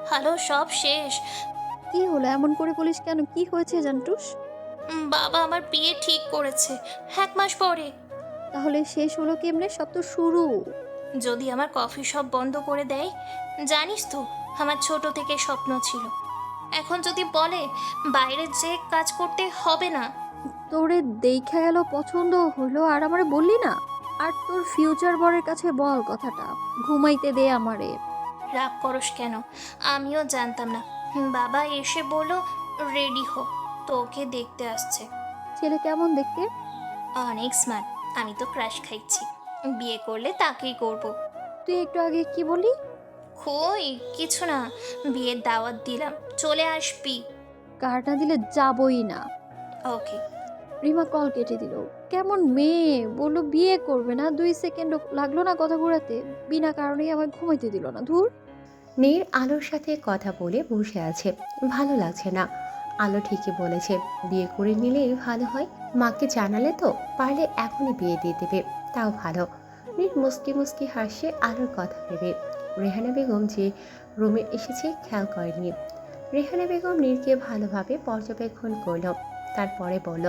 হ্যালো, সব শেষ। কি হলো, এমন করে বলিস কেন? কি হয়েছে জান্টুস? বাবা আমার বিয়ে ঠিক করেছে 1 মাস পরে। তাহলে শেষ হলো কেমনে? সব তো শুরু। যদি আমার কফি শপ বন্ধ করে দেয়। জানিস তো, আমার ছোট থেকে স্বপ্ন ছিল। এখন যদি বলে বাইরে যে কাজ করতে হবে না। তোরে দেখা গেল, পছন্দ হলো, আর আমারে বললি না? আর তোর ফিউচার বরের কাছে বল কথাটা, ঘুমাইতে দে আমারে। রাগ করস কেন? আমিও জানতাম না। বাবা এসে বলল রেডি হো, তোকে দেখতে আসছে। ছেলে কেমন দেখতে? অনেক স্মার্ট। আমি তো ক্রাশ খাইছি। বিয়ে করলে তাকেই করব। তুই একটু আগে কি বলি? কই কিছু না, বিয়ের দাওয়াত দিলাম, চলে আসবি। কার্ড না দিলে যাবই না। ওকে। রিমা কল কেটে দিল। কেমন মেয়ে, বললো বিয়ে করবে না, 2 সেকেন্ড লাগলো না কথা ঘোরাতে, বিনা কারণেই আমার ঘুমাইতে দিল না। ধুর। নীর আলোর সাথে কথা বলে বসে আছে, ভালো লাগছে না। আলো ঠিকই বলেছে, বিয়ে করে নিলেই ভালো হয়। মাকে জানালে তো পারলে এখনই বিয়ে দিয়ে দেবে, তাও ভালো। নীর মুস্কি মুস্কি হাসছে আলোর কথা ভেবে। রেহানা বেগম যে রুমে এসেছে খেয়াল করেনি। রেহানা বেগম নীরকে ভালোভাবে পর্যবেক্ষণ করল, তারপরে বলল,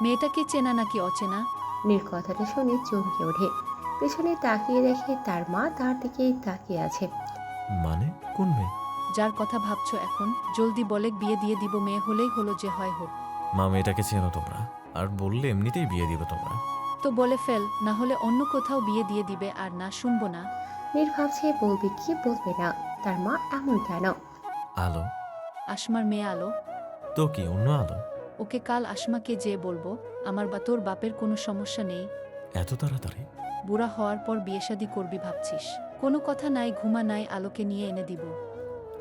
মেয়েটাকে চেনা নাকি অচেনা? নীর কথাটা শুনে চমকে ওঠে। পেছনে তাকিয়ে দেখে তার মা তার দিকেই তাকিয়ে আছে। মানে কোন মেয়ে? যার কথা ভাবছো এখন, জলদি বলে বিয়ে দিয়ে দিব, মেয়ে হলেই হলো, যে হয় হোক। মা, মেয়েটাকে চেনো তোমরা, আর বললে এমনিতেই বিয়ে দিবে তোমরা। তো বলে ফেল, না হলে অন্য কোথাও বিয়ে দিয়ে দিবে, আর না শুনবো না। নীর ভাবছে বলবে কি বলবে না, তার মা এমন কেন। আলো? আসমার মেয়ে আলো। তো কি অন্য আলো? ওকে কাল আসমাকে যে বলবো, আমার বা তোর বাপের কোনো সমস্যা নেই। এত তাড়াতাড়ি? বুড়া হওয়ার পর বিয়ে শাদী করবি ভাবছিস? কোনো কথা নাই, ঘুমা নাই, আলোকে নিয়ে এনে দিব।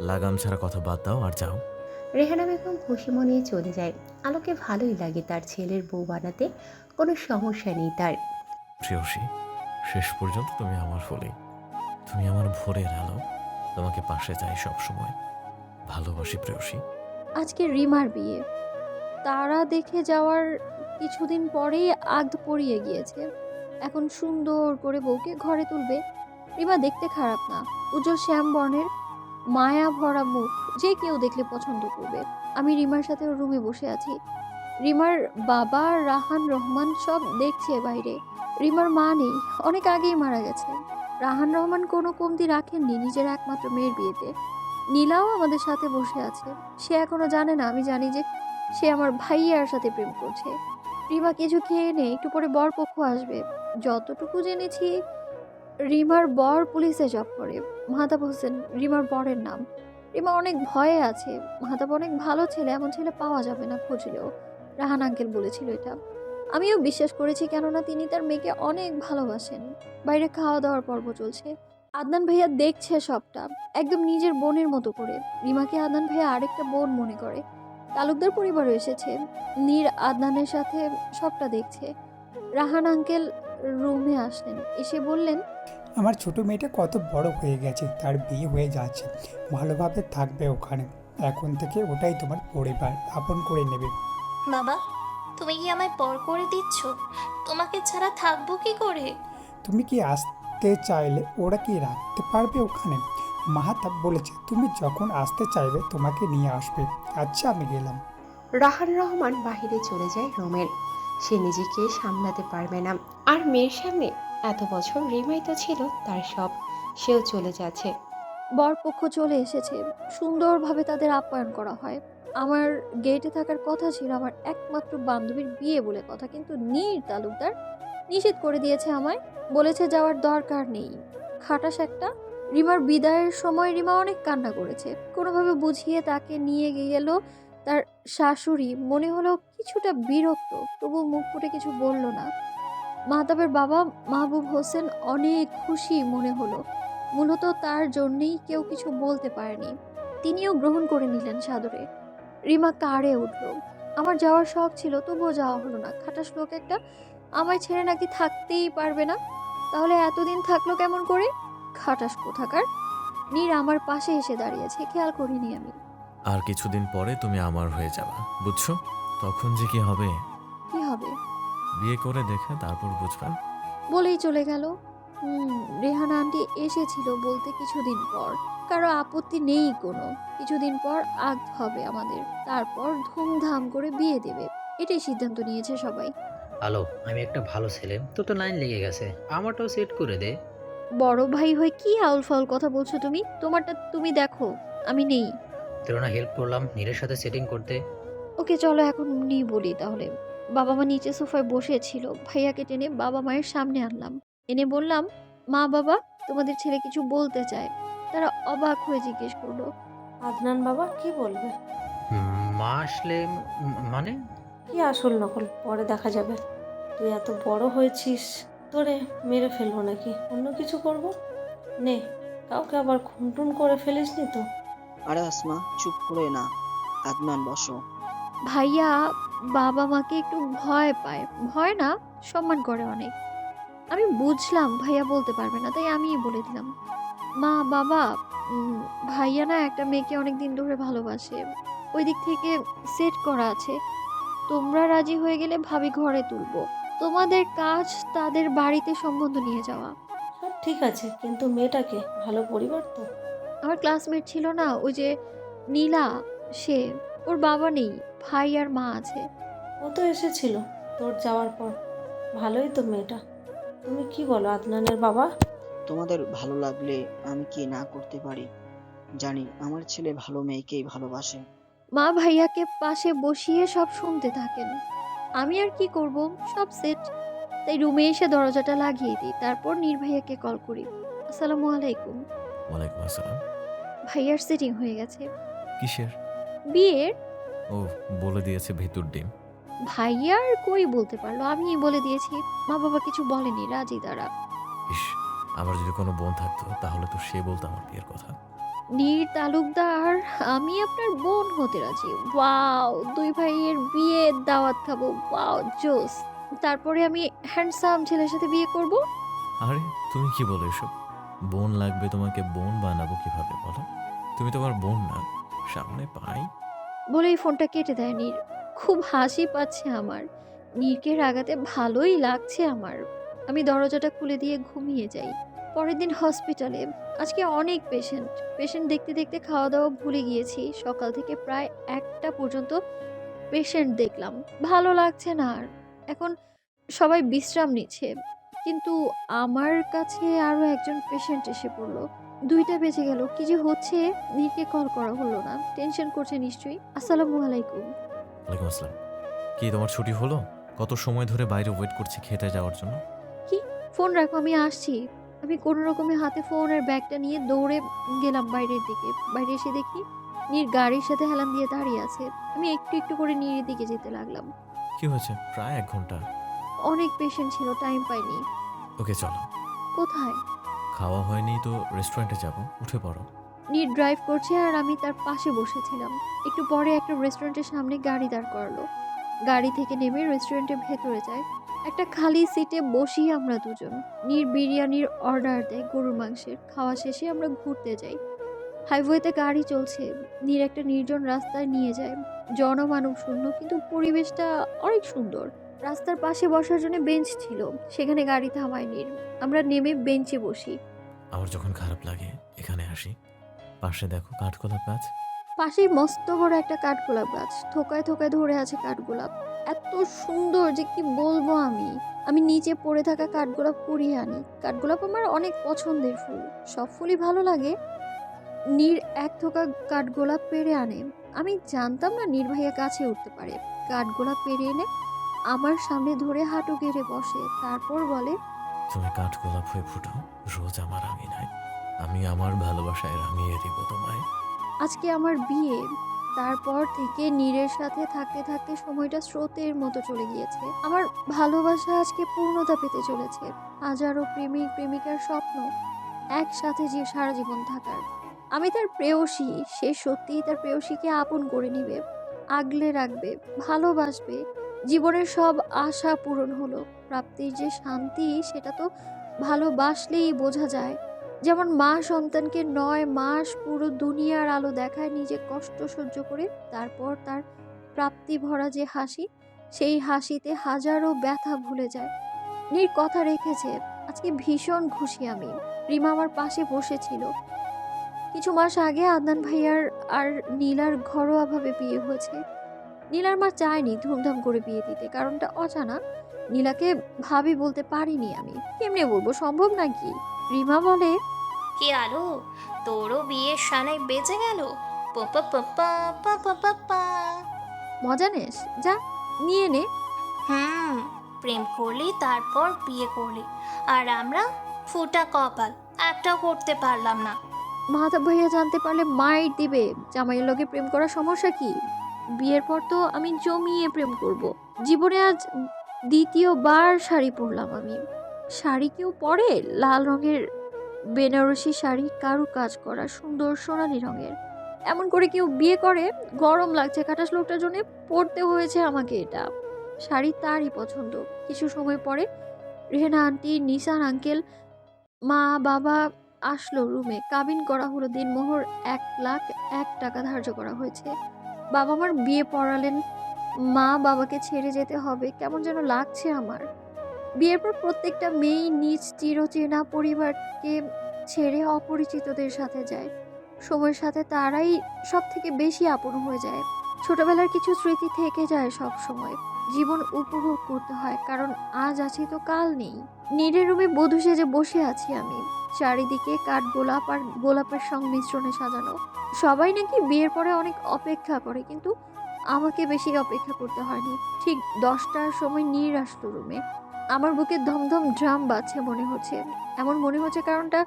লাগাম ছাড়া কথা বাদ দাও আর যাও। রেহানা বেগম খুশি মনে চলে যায়। আলোকে ভালোই লাগে তার ছেলের বউ বানাতে, কোনো সমস্যা নেই তার। প্রেয়সী, শেষ পর্যন্ত তুমি আমার ফলে, তুমি আমার ভোরের আলো, তোমাকে পাশে চাই সব সময়। ভালোবাসি প্রেয়সী। আজকে রিমার বিয়ে, তারা দেখে যাওয়ার কিছুদিন পরেই আগ পড়িয়ে গিয়েছে। এখন সুন্দর করে বউকে ঘরে তুলবে। রিমা দেখতে খারাপ না, উজ্জ্বল শ্যাম বর্ণের, মায়া ভরা মুখ, যে কেউ দেখলে পছন্দ করবে। আমি রিমার সাথে ওর রুমে বসে আছি। রিমার বাবা রাহান রহমান সব দেখছে বাইরে। রিমার মা নেই, অনেক আগেই মারা গেছে। রাহান রহমান কোনো কমতি রাখেননি নিজের একমাত্র মেয়ের বিয়েতে। নীলাও আমাদের সাথে বসে আছে। সে এখনো জানে না আমি জানি যে সে আমার ভাইয়ার সাথে প্রেম করছে। রিমা কিছু খেয়ে নেই, একটু পরে বর পক্ষ আসবে। যতটুকু জেনেছি, রিমার বর পুলিশে জব করে। মাহতাব হোসেন রিমার বরের নাম। রিমা অনেক ভয়ে আছে। মাহতাব অনেক ভালো ছেলে, এমন ছেলে পাওয়া যাবে না খুঁজলেও। রাহান আঙ্কেল বলেছিল এটা। আমিও বিশ্বাস করেছি, কেননা তিনি তার মেয়েকে অনেক ভালোবাসেন। বাইরে খাওয়া দাওয়ার পর্ব চলছে। আদনান ভাইয়া দেখছে সবটা, একদম নিজের বোনের মতো করে। রিমাকে আদনান ভাইয়া আরেকটা বোন মনে করে। তালুকদার পরিবারও এসেছে। নীর আদনানের সাথে সবটা দেখছে। রাহান আঙ্কেল রুমে আসলেন, এসে বললেন, আমার ছোট মেয়েটা কত বড় হয়ে গেছে, তার বিয়ে হয়ে যাচ্ছে, ভালোভাবে থাকবে ওখানে। এখন থেকে ওটাই তোমার পরিবার, আপন করে নেবে। বাবা, তুমি কি আমায় পর করে দিচ্ছ? তোমাকে ছাড়া থাকবো কি করে? তুমি কি আসতে চাইলে ওরা কি রাখতে পারবে ওখানে? মাহাতাব বলেছে তুমি যখন আসতে চাইবে তোমাকে নিয়ে আসবে। আচ্ছা, আমি গেলাম। রাহান রহমান বাহিরে চলে যায় রুমের। সে নিজেকে সামলাতে পারবে না। আর মেয়ের সামনে এত বছর রিমাই তো ছিল তার সব, সেও চলে যাচ্ছে। বরপক্ষ চলে এসেছে। সুন্দরভাবে তাদের আপ্যায়ন করা হয়। আমার গেটে থাকার কথা ছিল আমার একমাত্র বান্ধবীর বিয়ে বলে কথা, কিন্তু নীর তালুকদার নিষেধ করে দিয়েছে আমায়। বলেছে যাওয়ার দরকার নেই। খাটাস একটা। রিমার বিদায়ের সময় রিমা অনেক কান্না করেছে। কোনোভাবে বুঝিয়ে তাকে নিয়ে গেল তার শাশুড়ি। মনে হলো কিছুটা বিরক্ত, তবু মুখ ফুটে কিছু বলল না। মাহতাবের বাবা মাহবুব হোসেন অনেক খুশি মনে হলো। মূলত তার জন্যেই কেউ কিছু বলতে পারেনি। তিনিও গ্রহণ করে নিলেন সাদরে। রিমা কারে উঠল। আমার যাওয়ার শখ ছিল, তবুও যাওয়া হলো না। খাটাস লোক একটা। আমায় ছেড়ে নাকি থাকতেই পারবে না। তাহলে এতদিন থাকলো কেমন করে? খাটাস কোথাকার। নীর আমার পাশে এসে দাঁড়িয়েছে, খেয়াল করিনি আমি। আর কিছুদিন পরে তুমি আমার হয়ে যাবা, বুঝছো? তখন যে কি হবে, কি হবে? বিয়ে করে দেখে তারপর বুঝবা। বলেই চলে গেল। রেহানা আন্টি এসেছিল বলতে কিছুদিন পর। কারো আপত্তি নেই কোনো। কিছুদিন পর আগ হবে আমাদের, তারপর ধুমধাম করে বিয়ে দেবে। এটাই সিদ্ধান্ত নিয়েছে সবাই। আলো, আমি একটা ভালো ছেলে, তোর তো লাইন লেগে গেছে, আমারটাও সেট করে দে। বড় ভাই হয়ে কি আউল ফাউল কথা বলছো তুমি? তোমারটা তুমি দেখো, আমি নেই। তোর না হেল্প করলাম নীরের সাথে সেটিং করতে। ওকে চলো এখন নিয়ে বলি তাহলে। বাবা মা নিচে সোফায় বসেছিল। ভাইয়াকে টেনে বাবা মায়ের সামনে আনলাম। এনে বললাম, মা বাবা, তোমাদের ছেলে কিছু বলতে চায়। তারা অবাক হয়ে জিজ্ঞেস করলো, আদনান বাবা কি বলবে? মা আসলে মানে? কি আসল নকল পরে দেখা যাবে। তুই এত বড় হয়েছিস, তোরে মেরে ফেলবো নাকি অন্য কিছু করব? নে, কাউকে আবার খুনটুন করে ফেলিসনি তো? আরে আসমা, চুপ করে না। আদনান, বসো। ভাইয়া বাবা মাকে একটু ভয় পায়। ভয় না, সম্মান করে অনেক। আমি বুঝলাম ভাইয়া বলতে পারবে না, তাই আমিই বলে দিলাম, মা বাবা, ভাইয়া না একটা মেয়েকে অনেক দিন ধরে ভালোবাসে। ওই দিক থেকে সেট করা আছে। তোমরা রাজি হয়ে গেলে ভাবি ঘরে তুলবো। তোমাদের কাজ তাদের বাড়িতে সম্বন্ধ নিয়ে যাওয়া। সব ঠিক আছে, কিন্তু মেয়েটাকে ভালো পরিবার তো? আমার ক্লাসমেট ছিল না ওই যে নীলা, সে, ওর বাবা নেই, ভাই আর মা আছে। ও তো এসেছিল তোর যাওয়ার পর। ভালোই তো মেয়েটা। তুমি কি বলো আদনানের বাবা? তোমাদের ভালো লাগলে আমি কি না করতে পারি? জানি আমার ছেলে ভালো মেয়েকেই ভালোবাসে। মা ভাইয়াকে পাশে বসিয়ে সব শুনতে থাকেন। আমি আর কি করব, সব সেট। তাই রুমে এসে দরজাটা লাগিয়ে দিই। তারপর নীর ভাইয়াকে কল করি। আসসালামু আলাইকুম। ওয়ালাইকুম আসসালাম। ভাইয়ার সেটিং হয়ে গেছে। কিসের? বিয়ের। ও বলে দিয়েছে ভেতর ডিম। ভাইয়ার কই বলতে পারলো, আমিই বলে দিয়েছি। মা বাবা কিছু বলেনি, রাজি তারা। ইস, আমার যদি কোনো বোন থাকতো তাহলে তো সে বলতো আমার বিয়ের কথা। নীর তালুকদার, আমি আপনার বোন হতে রাজি। ওয়াও, দুই ভাইয়ের বিয়ের দাওয়াত খাবো। ওয়াও, জোস। তারপরে আমি হ্যান্ডসাম ছেলের সাথে বিয়ে করব। আরে তুমি কি বলো এসব? বোন লাগবে তোমাকে, বোন বানাবো কিভাবে বলো? তুমি তোমার বোন না, সামনে পাই। বলেই ফোনটা কেটে দেয় নীর। খুব হাসি পাচ্ছে আমার। নীরকে রাগাতে ভালোই লাগছে আমার। আমি দরজাটা খুলে দিয়ে ঘুমিয়ে যাই। পরের দিন হসপিটালে। আজকে অনেক পেশেন্ট দেখতে দেখতে খাওয়া দাওয়া ভুলে গিয়েছি। সকাল থেকে প্রায় 1টা পর্যন্ত পেশেন্ট দেখলাম। ভালো লাগছে না আর। এখন সবাই বিশ্রাম নিচ্ছে, কিন্তু আমার কাছে আরো একজন পেশেন্ট এসে পড়লো। 2টা বেজে গেল। কি যে হচ্ছে, নীরকে কল করা হলো না। টেনশন করছে নিশ্চয়ই। আসসালামু আলাইকুম। ওয়ালাইকুম আসসালাম। কি তোমার ছুটি হলো? কত সময় ধরে বাইরে ওয়েট করছি খেতে যাওয়ার জন্য। কি? ফোন রাখো, আমি আসছি। আমি কোনো রকমে হাতে ফোনের ব্যাগটা নিয়ে দৌড়ে গেলাম বাইরের দিকে। বাইরে এসে দেখি নীর গাড়ির সাথে হেলান দিয়ে দাঁড়িয়ে আছে। আমি একটু একটু করে নীরের দিকে যেতে লাগলাম। কি হয়েছে? প্রায় 1 ঘন্টা। অনেক পেশেন্ট ছিল, টাইম পাইনি। ওকে চলো। কোথায়? খাওয়া হয়নি তো রেস্টুরেন্টে যাব, উঠে পড়ো। নীর ড্রাইভ করছে আর আমি তার পাশে বসেছিলাম। একটু পরে একটা রেস্টুরেন্টের সামনে গাড়ি দাঁড় করালো। গাড়ি থেকে নেমে রেস্টুরেন্টের ভেতরে যায়। একটা খালি সিটে বসি আমরা দুজন। নীর বিরিয়ানির অর্ডার দেয় গরুর মাংসের। খাওয়া শেষে আমরা ঘুরতে যাই। হাইওয়েতে গাড়ি চলছে। নীর একটা নির্জন রাস্তায় নিয়ে যায়। জনমানব শূন্য, কিন্তু পরিবেশটা অনেক সুন্দর। রাস্তার পাশে বসার জন্য বেঞ্চ ছিল, সেখানে গাড়ি থামায় নীর। আমরা নেমে বেঞ্চে বসি। আমার যখন খারাপ লাগে এখানে আসি। পাশে দেখো কাঠগোলাপ গাছ। পাশেই মস্ত বড় একটা কাঠগোলাপ গাছ, থোকায় থোকায় ধরে আছে কাঠগোলাপ। এত সুন্দর যে কি বলবো আমি। আমি নিচে পড়ে থাকা কাঠগোলাপ কুড়িয়ে আনি। কাঠগোলাপ আমার অনেক পছন্দের ফুল, সব ফুলই ভালো লাগে। নীর এক থোকা কাঠগোলাপ পেড়ে আনে। আমি জানতাম না নীর ভাইয়া কাছে উঠতে পারে। কাঠগোলাপ পেড়ে এনে আমার সামনে ধরে হাঁটু গেড়ে বসে, তারপর বলে, তুমি কাঠগোলাপ হয়ে ফুটো রোজ আমার আঙিনায়। আমি আমার ভালোবাসায় রাঙিয়ে দিব তোমায়। আজকে আমার বিয়ে। তারপর থেকে নীরের সাথে থাকতে থাকতে সময়টা স্রোতের মতো চলে গিয়েছে। আমার ভালোবাসা আজকে পূর্ণতা পেতে চলেছে। হাজারো প্রেমিক প্রেমিকার স্বপ্ন একসাথে যে সারা জীবন থাকার। আমি তার প্রেয়সী, সে সত্যিই তার প্রেয়সীকে আপন করে নিবে, আগলে রাখবে, ভালোবাসবে। জীবনের সব আশা পূরণ হলো। প্রাপ্তির যে শান্তি, সেটা তো ভালোবাসলেই বোঝা যায়। যেমন মা সন্তানকে 9 মাস পুরো দুনিয়ার আলো দেখায় নিজে কষ্ট সহ্য করে, তারপর তার প্রাপ্তি ভরা যে হাসি, সেই হাসিতে হাজারো ব্যথা ভুলে যায়। নীর কথা রেখেছে। আজকে ভীষণ খুশি আমি। রিমা আমার পাশে বসেছিল। কিছু মাস আগে আদনান ভাইয়ার আর নীলার ঘরোয়াভাবে বিয়ে হয়েছে। নীলার মা চায়নি ধুমধাম করে বিয়ে দিতে, কারণটা অজানা। নীলাকে ভাবি বলতে পারিনি আমি। কেমনে বলবো, সম্ভব নাকি? রিমা বলে, কি আলো, তোরও বিয়ের সানাই বেজে গেল। পা পা পা পা পা পা পা। মজা নেস, যা নিয়ে নে। প্রেম করলি, তারপর বিয়ে করলি, আর আমরা ফুটা কপাল, একটাও করতে পারলাম না। মাহতাব ভাইয়া জানতে পারলে মাইর দিবে। জামাইয়ের লগে প্রেম করার সমস্যা কি? বিয়ের পর তো আমি জমিয়ে প্রেম করব। জীবনে আজ দ্বিতীয়বার শাড়ি পরলাম আমি। শাড়ি কেউ পরে? লাল রঙের বেনারসি শাড়ি, কারু কাজ করা, সুন্দর সোনালি রঙের। এমন করে কেউ বিয়ে করে? গরম লাগছে খাটাস লোকটার জন্য পরতে হয়েছে আমাকে এটা। শাড়ি তারই পছন্দ। কিছু সময় পরে রেহেনা আন্টি, নিসান আঙ্কেল, মা, বাবা আসলো রুমে। কাবিন করা হলো। দিনমোহর 1,01,000 টাকা ধার্য করা হয়েছে। বাবা আমার বিয়ে পড়ালেন। মা বাবাকে ছেড়ে যেতে হবে, কেমন যেন লাগছে আমার। বিয়ের পর প্রত্যেকটা মেয়েই নিজ চিরচেনা পরিবারকে ছেড়ে অপরিচিতদের সাথে যায়। সময়ের সাথে তারাই সব থেকে বেশি আপন হয়ে যায়। ছোটবেলার কিছু স্মৃতি থেকে যায় সব সময়। জীবন উপভোগ করতে হয়, কারণ আজ আছি তো কাল নেই। নীরের রুমে বধূ সেজে বসে আছি আমি। চারিদিকে কাঠ গোলাপ আর গোলাপের সংমিশ্রণে সাজানো। সবাই নাকি বিয়ের পরে অনেক অপেক্ষা করে, কিন্তু আমাকে বেশি অপেক্ষা করতে হয়নি। ঠিক 10টার সময় নীর আসলো রুমে। আমার বুকে ধমধম ড্রাম বাজছে মনে হচ্ছে। এমন মনে হচ্ছে কারণটা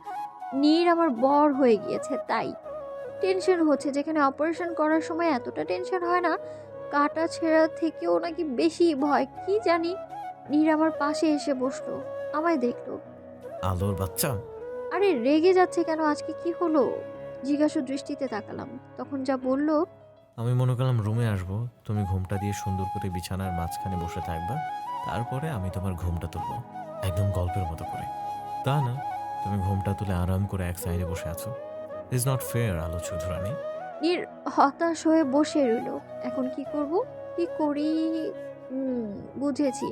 নীর আমার বর হয়ে গিয়েছে, তাই টেনশন হচ্ছে। যেখানে অপারেশন করার সময় এতটা টেনশন হয় না, কাটা ছেঁড়া থেকেও নাকি বেশি ভয়, কি জানি। নীর আমার পাশে এসে বসলো, আমায় দেখলো। আলোর বাচ্চা। আরে রেগে যাচ্ছে কেন? আজকে কি হলো? জিজ্ঞাসা দৃষ্টিতে তাকালাম। তখন যা বলল, আমি মনে করলাম রুমে আসবো, তুমি ঘুমটা দিয়ে সুন্দর করে বিছানার মাঝখানে বসে থাকবা, তারপরে আমি তোমার ঘুমটা তুলবো একদম গল্পের মতো করে। তা না, তুমি ঘুমটা তুলে আরাম করে এক সাইডে বসে আছো। ইজ নট ফেয়ার আলো চৌধুরানী। নীর হতাশ হয়ে বসে রইল। এখন কি করব, কি করি? বুঝেছি।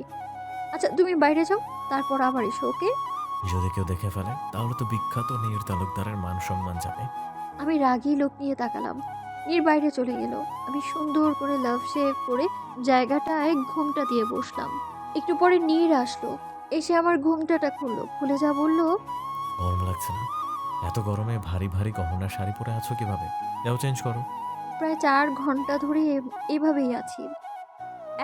আচ্ছা তুমি বাইরে যাও, তারপর আবার এসো, ওকে? যদি কেউ দেখে ফেলে তাহলে তো বিখ্যাত নীর তালুকদারের মান সম্মান যাবে। আমি রাগী লোক নিয়ে তাকালাম। নীর বাইরে চলে গেল। আমি সুন্দর করে লাভ শেভ করে জায়গাটায় ঘুমটা দিয়ে বসলাম। একটু পরে নীর আসলো, এসে আমার ঘুমটাটা খুললো। খুলে যা বললো, গরম লাগছে না? এত গরমে ভারী ভারী গহনা শাড়ি পরে আছো কিভাবে? যাও চেঞ্জ করো। প্রায় 4 ঘন্টা ধরে এভাবেই আছি।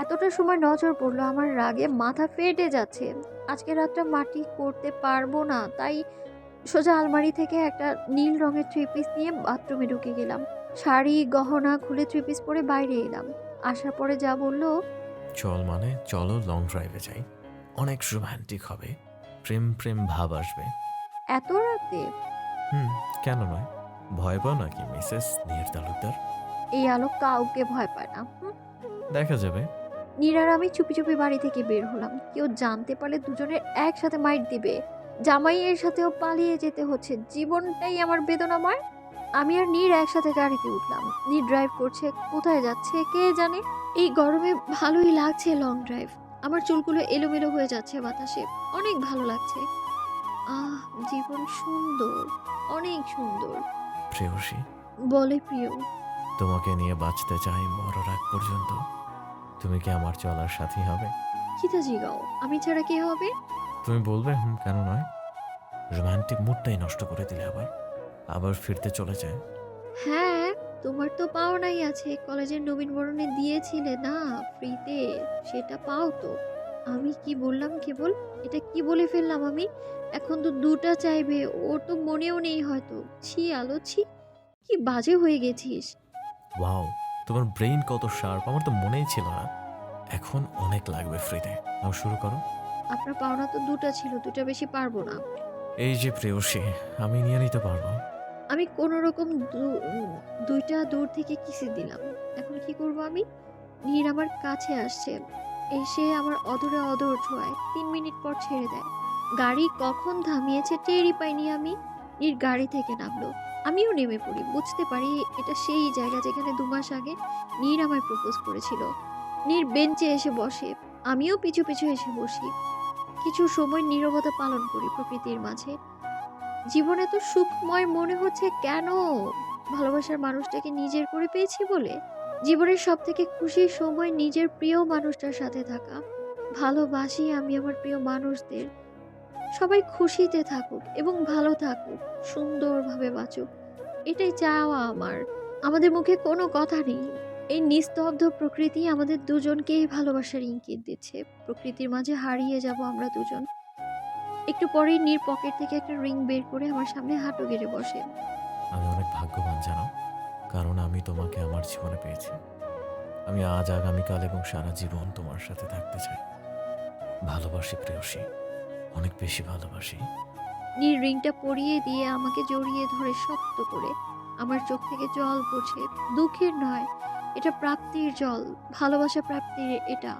এতটা সময় নজর পড়লো, আমার রাগে মাথা ফেটে যাচ্ছে। আজকে রাতটা মাটি করতে পারবো না, তাই সোজা আলমারি থেকে একটা নীল রঙের 3 পিস নিয়ে বাথরুমে ঢুকে গেলাম। শাড়ি গহনা খুলে 3 পিস পরে বাইরে এলাম। আসার পরে যা বললো, চল মানে চলো লং ড্রাইভে যাই। অনেক রোমান্টিক হবে, প্রেম প্রেম ভাব আসবে। এত রাতে? কেন নয়? ভয় পাও নাকি মিসেস নীর তালুকদার? এই আলো কাউকে ভয় পায় না। দেখা যাবে। নীর আর আমি চুপি চুপি বাড়ি থেকে বের হলাম। কেউ জানতে পারলে দুজনের একসাথে মাইট দিবে। জামাইয়ের সাথেও পালিয়ে যেতে হচ্ছে, জীবনটাই আমার বেদনাময়। আমি আর নীর একসাথে গাড়িতে উঠলাম। নীর ড্রাইভ করছে, কোথায় যাচ্ছে কে জানে। এই গরমে ভালোই লাগছে লং ড্রাইভ। আমার চুলগুলো এলোমেলো হয়ে যাচ্ছে বাতাসে, অনেক ভালো লাগছে। আহ, জীবন সুন্দর, অনেক সুন্দর। প্রেয়সী, বলে প্রিয়। তোমাকে নিয়ে বাঁচতে চাই মরার আগ পর্যন্ত। তুমি কি আমার চলার সাথী হবে? কিতা জিগাও, আমি ছাড়া কে হবে? তুমি বলবে কেন নয়? রোমান্টিক মুডটাই নষ্ট করে দিলে আবার ফিরতে চলে যায়। হ্যাঁ, তোমার তো পাওনাই আছে, কলেজের নবীনবরণে দিয়েছিলে না ফ্রিতে, সেটা পাও তো। আমি কি বললাম কেবল, এটা কি বলে ফেললাম আমি। এখন তো দুটা চাইবে, ওর তো মনেও নেই হয়তো। ছি আলো ছি, কি বাজে হয়ে গেছিস। ওয়াও, তোমার ব্রেইন কত শার্প, আমার তো মনেই ছিল না। এখন অনেক লাগবে ফ্রিতে। নাও শুরু করো। আপনার পাওনা তো দুটা ছিল, দুটা বেশি পারবো না। এই যে প্রেয়সী, আমি নিয়ে নিতে পারবো। আমি কোনো রকম দুইটা দূর থেকে কিসে দিলাম। এখন কি করব আমি? নীর আমার কাছে আসছে, এসে আমার অদূরে অদূর ছোঁয়ায় 3 মিনিট পর ছেড়ে দেয়। গাড়ি কখন থামিয়েছে টেরই পাইনি আমি। নীর গাড়ি থেকে নামলো, আমিও নেমে পড়ি। বুঝতে পারি এটা সেই জায়গা যেখানে 2 মাস আগে নীর আমায় প্রপোজ করেছিল। নীর বেঞ্চে এসে বসে, আমিও পিছু পিছু এসে বসি। কিছু সময় নীরবতা পালন করি প্রকৃতির মাঝে। জীবন এত সুখময় মনে হচ্ছে কেন? ভালোবাসার মানুষটাকে নিজের করে পেয়েছি বলে। জীবনের সব থেকে খুশির সময় নিজের প্রিয় মানুষটার সাথে থাকা। ভালোবাসি আমি আমার প্রিয় মানুষদের। সবাই খুশিতে থাকুক এবং ভালো থাকুক, সুন্দরভাবে বাঁচুক, এটাই চাওয়া আমার। আমাদের মুখে কোনো কথা নেই। এই নিস্তব্ধ প্রকৃতি আমাদের দুজনকেই ভালোবাসার ইঙ্গিত দিচ্ছে। প্রকৃতির মাঝে হারিয়ে যাব আমরা দুজন। একটু পরেই নীর পকেট থেকে একটা রিং বের করে আমার সামনে হাঁটু গেড়ে বসে। আমি অনেক ভাগ্যবান জানো, কারণ আমি তোমাকে আমার জীবনে পেয়েছি। আমি আজ, আগামীকাল এবং সারা জীবন তোমার সাথে থাকতে চাই। ভালোবাসি প্রেয়সী, অনেক বেশি ভালোবাসি। নীর রিংটা পরিয়ে দিয়ে আমাকে জড়িয়ে ধরে শক্ত করে। আমার চোখ থেকে জল পড়ছে, দুঃখের নয়, এটা প্রাপ্তির জল, ভালোবাসা প্রাপ্তির এটা।